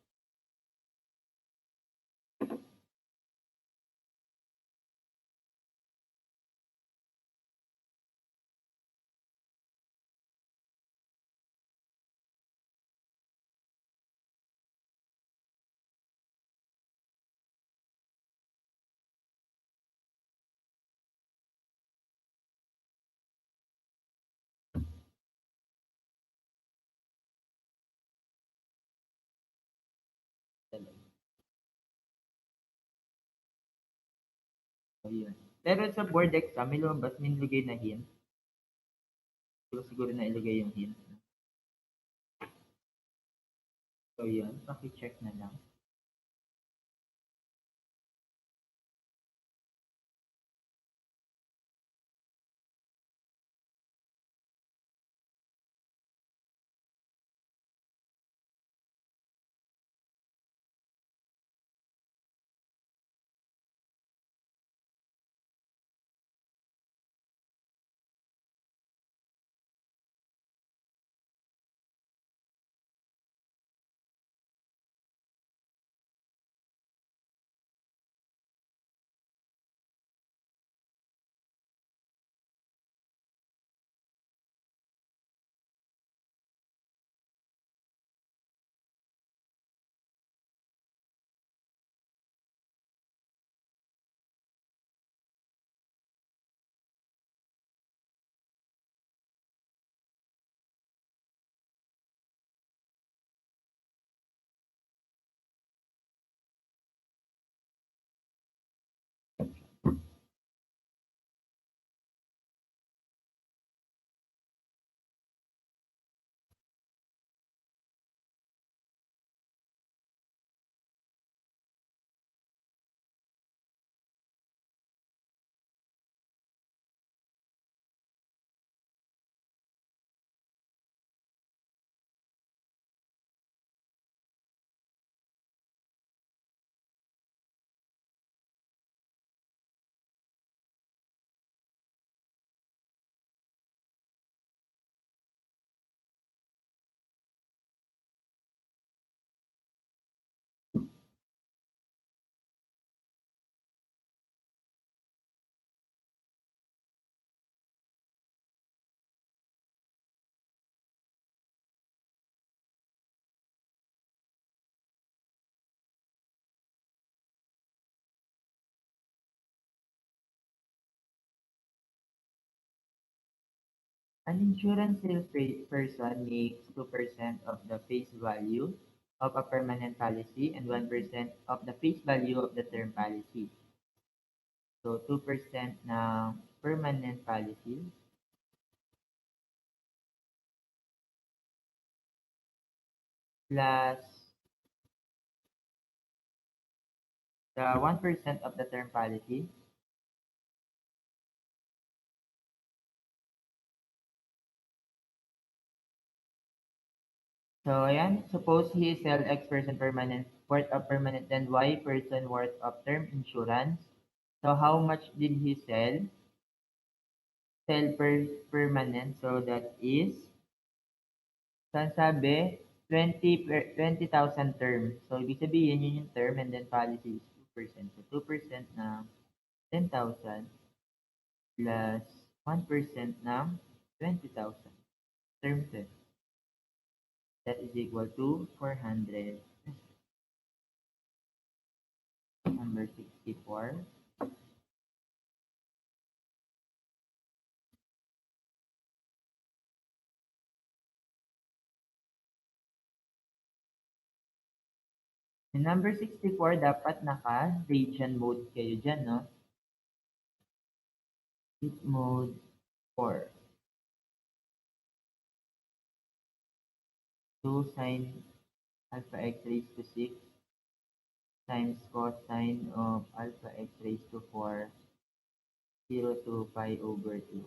Talaga. So yun. Pero sa board exam, may lumabas, may nilagay na hint. Siguro na ilagay yung hint. So yun, paki-check na lang. An insurance salesperson makes 2% of the face value of a permanent policy and 1% of the face value of the term policy. So 2% ng permanent policy plus the 1% of the term policy. So ayan, suppose he sell X person permanent worth of permanent then Y person worth of term insurance. So how much did he sell permanent? So that is, saan sabi, 20,000 term. So ibig sabihin yun yung term and then policy is 2%. So 2% ng 10,000 plus 1% ng 20,000 term set. That is equal to 400. Number 64. Yung number 64, dapat naka-region mode kayo dyan, no? Hit mode 4. 2 sine alpha x raised to 6 times cosine of alpha x raised to 4, 0 to pi over 2.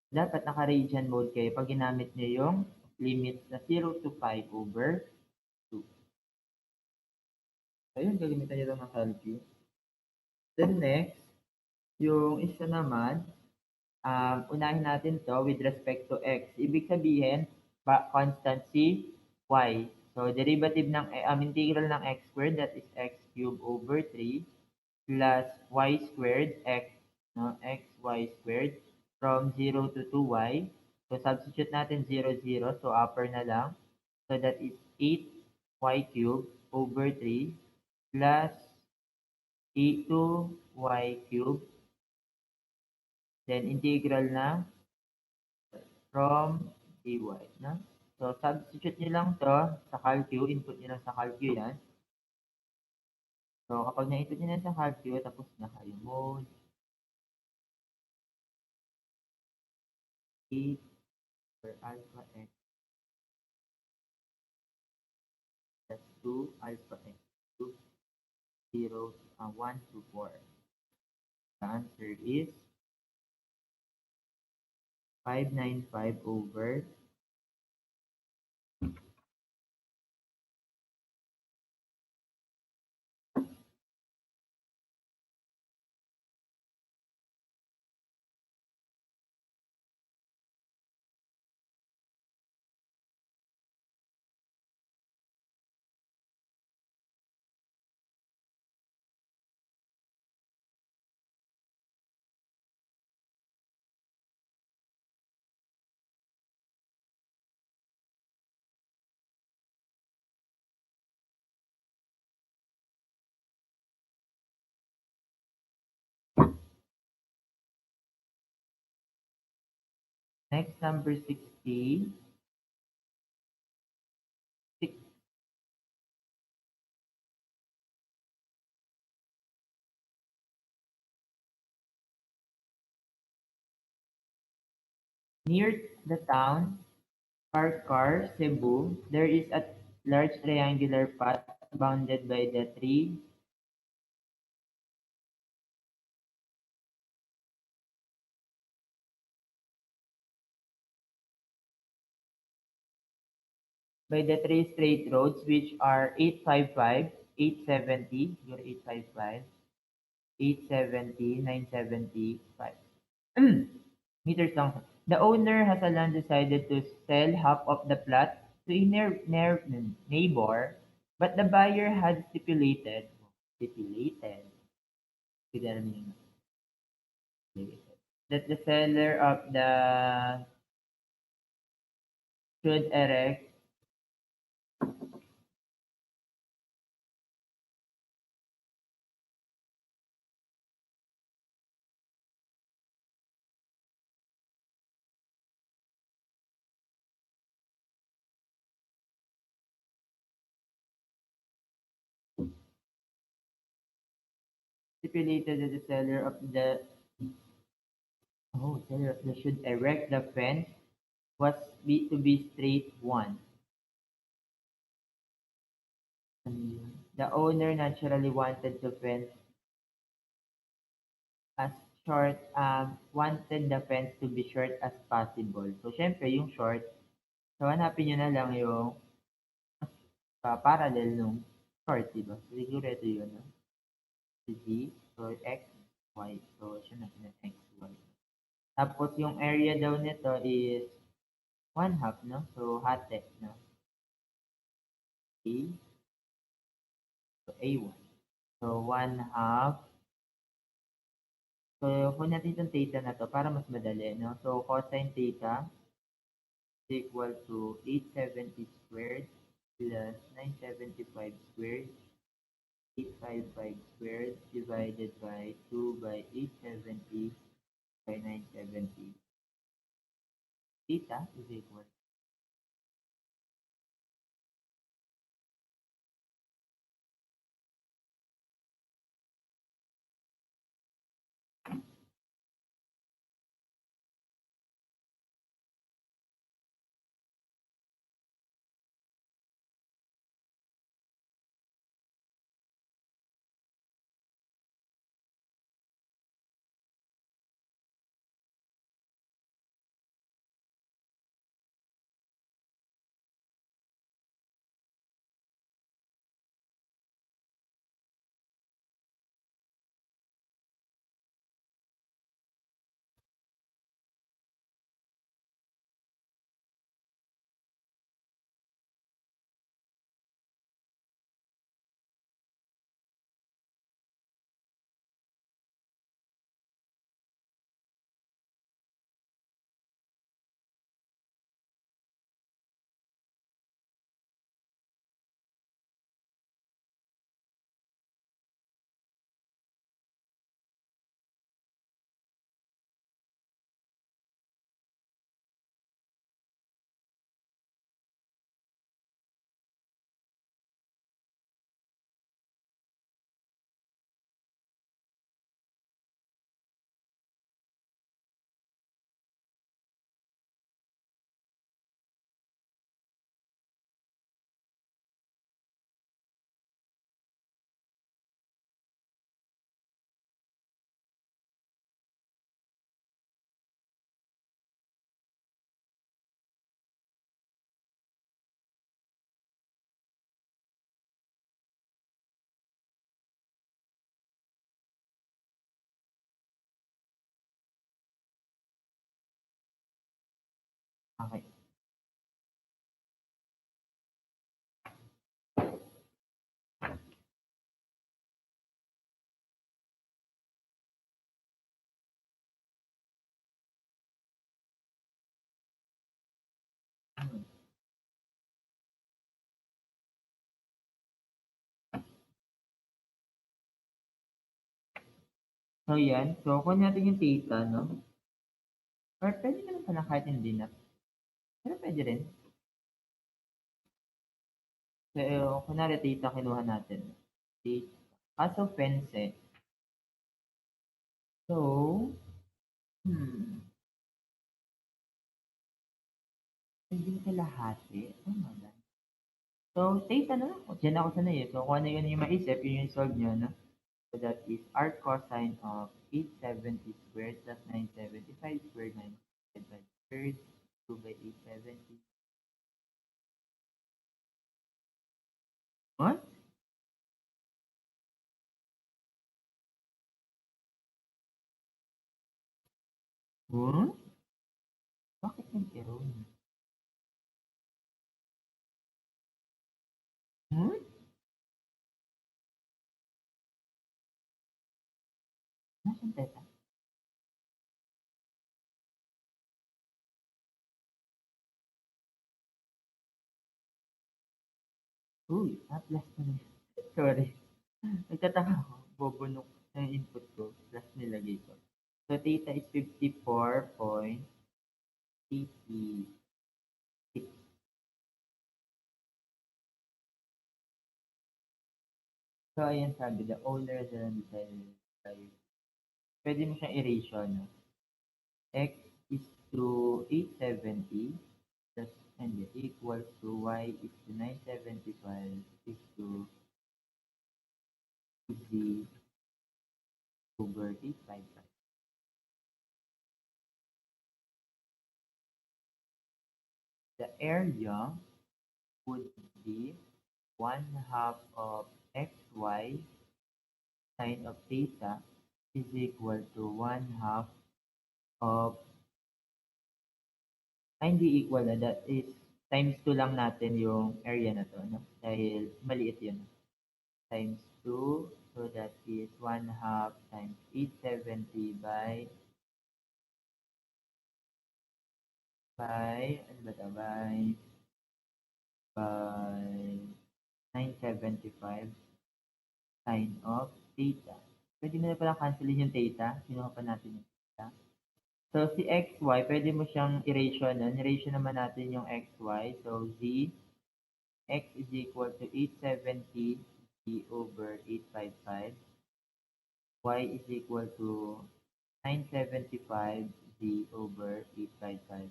dapat naka-radian mode kayo pag ginamit nyo yung limits na 0 to 5/2. Ayun, gagamitan nyo lang ng calculus. Then next, yung isa naman, unahin natin to with respect to x. Ibig sabihin, constant si y. So, derivative ng integral ng x squared, that is x cubed over 3 plus y squared x, no, xy squared from 0 to 2y. So, substitute natin 0, 0. So, upper na lang. So, that is 8y cubed over 3 plus 2y cubed. Then, integral na from dy. No? So, substitute nyo lang to sa calcu. Input nyo lang sa calcu yan. So, kapag na-input nyo na sa calcu, tapos na kayo mode 8 for alpha x plus 2 alpha x cubed 1 to 4. The answer is 595 over. Next, number 60. Near the town Karkar, Cebu, there is a large triangular path bounded by the three straight roads, which are 855, 870, your 855, 870, 975 meters long. The owner has a land decided to sell half of the plot to a neighbor, but the buyer had stipulated that the seller of the should erect stipulated that the seller of the seller of the should erect the fence was to be straight one. The owner naturally wanted the fence as wanted the fence to be short as possible. So, syempre, yung short, so hanapin nyo na lang yung parallel nung short, diba? So, siguro ito yun, no? Z, so x, y. So, siya na x, y. Tapos, yung area daw nito is 1/2, no? So, hati, no? A, so A1. So, 1/2. So, kung natin itong theta na to para mas madali, no? So, cosine theta is equal to 870 squared plus 975 squared, 855 squared divided by 2 by 870 by 970. Theta is equal Okay. So, yan. So, kung natin yung theta, no? Or pwede naman pala kahit hindi na. Pero pwede rin. So, kunwari theta kinuha natin. Theta. Kaso pense. So, hmm. Hindi kalahati. Oh my God. So, theta na lang. Diyan ako sanay eh. So, kung ano yun yung maisip, yun yung solve nyo, no? So, that is arc cosine of 870 squared plus 975 squared minus 5 by third 2 by 870. What? Huh? Bakit nag-error? Hmm? Nasaan theta? Uy, plus na lang. Sorry. Nagtataka ako. Bobonok na yung input ko. Plus nilagay ko. So, theta is 54.86. So, ayan sabi, the owner than the pwede mo siyang erasure, no? X is to 870 plus and equals to y is to 975 is to z over 855. The area would be 1/2 of xy sine of theta is equal to 1/2 of, hindi equal na, that is times 2 lang natin yung area na to, no? Dahil maliit yun. Times 2, so that is 1/2 times 870 ano ba ito, by 975 sine of theta. Pwede mo na pala cancelin yung theta. Kinuha pa natin yung theta. So, si xy, pwede mo siyang erasure nun. Erasure naman natin yung xy. So, x is equal to 870 z over 855. Y is equal to 975 z over 855.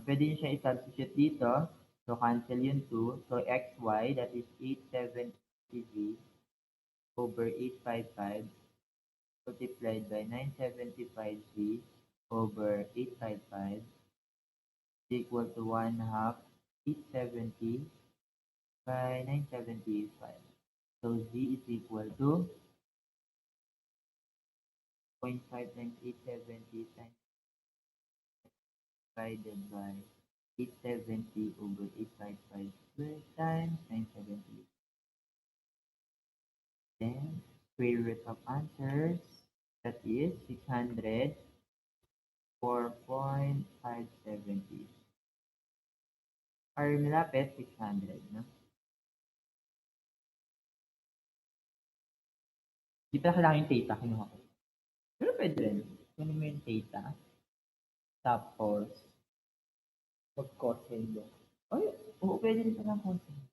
Pwede nyo siya i-substitute dito. So, cancel yung 2. So, xy, that is 870 z over 855 multiplied by 975z over 855 is equal to 1/2 870 by 975. So z is equal to 0.5 times 870 times divided by 870 over 855 squared times 970. Then square root of answers, that is 604.570. Or malapit, 600, no? Di pa kailangan yung theta, kinuha ko. Pero pwede rin. Kunin mo yung theta. Tapos, mag-cosine mo. Ay, oo, pwede rin palang cosine.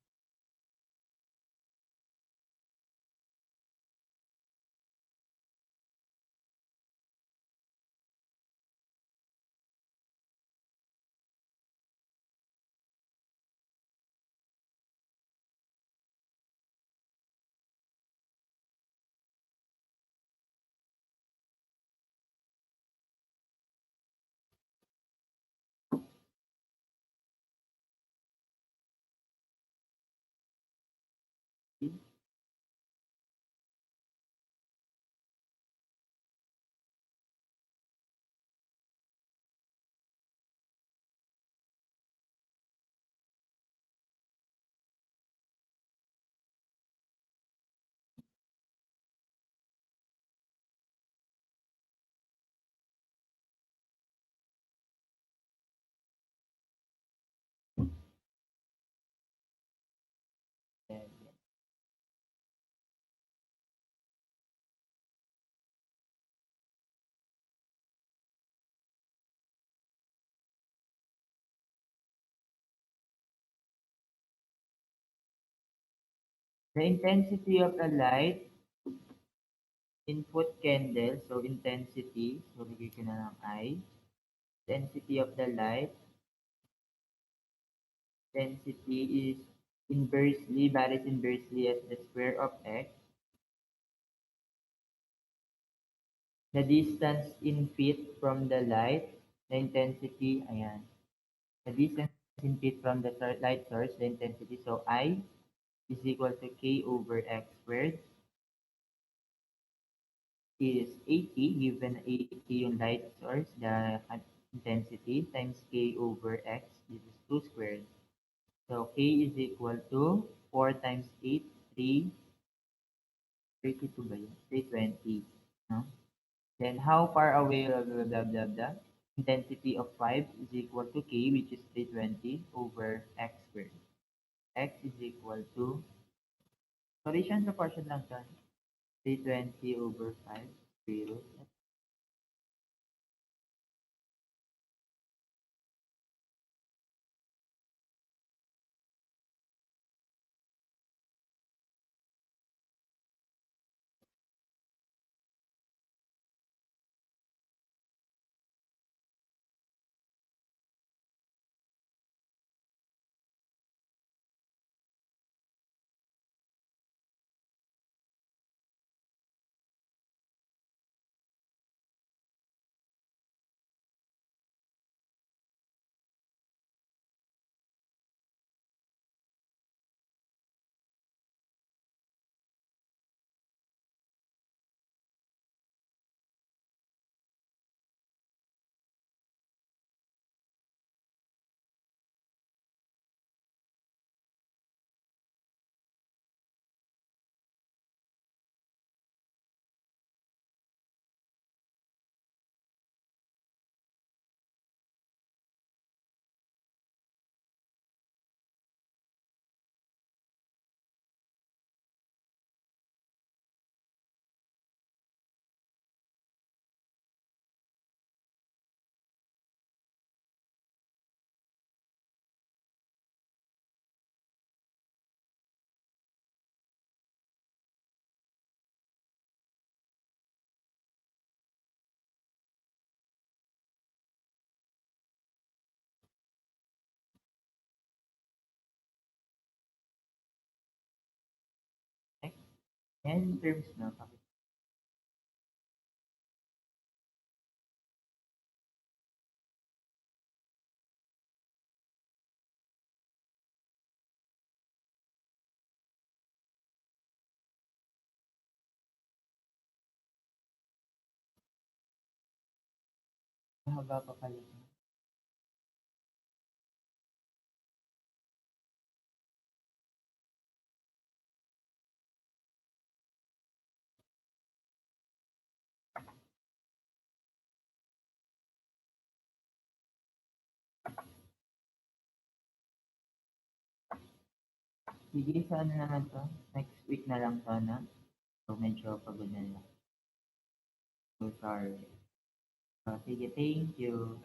The intensity of the light, input candle, so intensity, so bigay ko na lang I. Intensity of the light, intensity is inversely, varies inversely as the square of x. The distance in feet from the light, the intensity, ayan. The distance in feet from the light source, the intensity, so I is equal to k over x squared is 80, given 80 yung light source, the intensity, times k over x, this is 2 squared. So k is equal to 4 times 8, 32 ba yun? 320. No? Then how far away, blah, blah, blah, blah, blah. Intensity of 5 is equal to k, which is 320 over x squared. X is equal to, sorry, siya sa portion lang to. 320 over 5, 0. Okay? And in terms na, mahaba pa pala. Sige, sa ano naman to? Next week na lang sana. So, medyo pagod na lang. So, sorry. So, sige, thank you.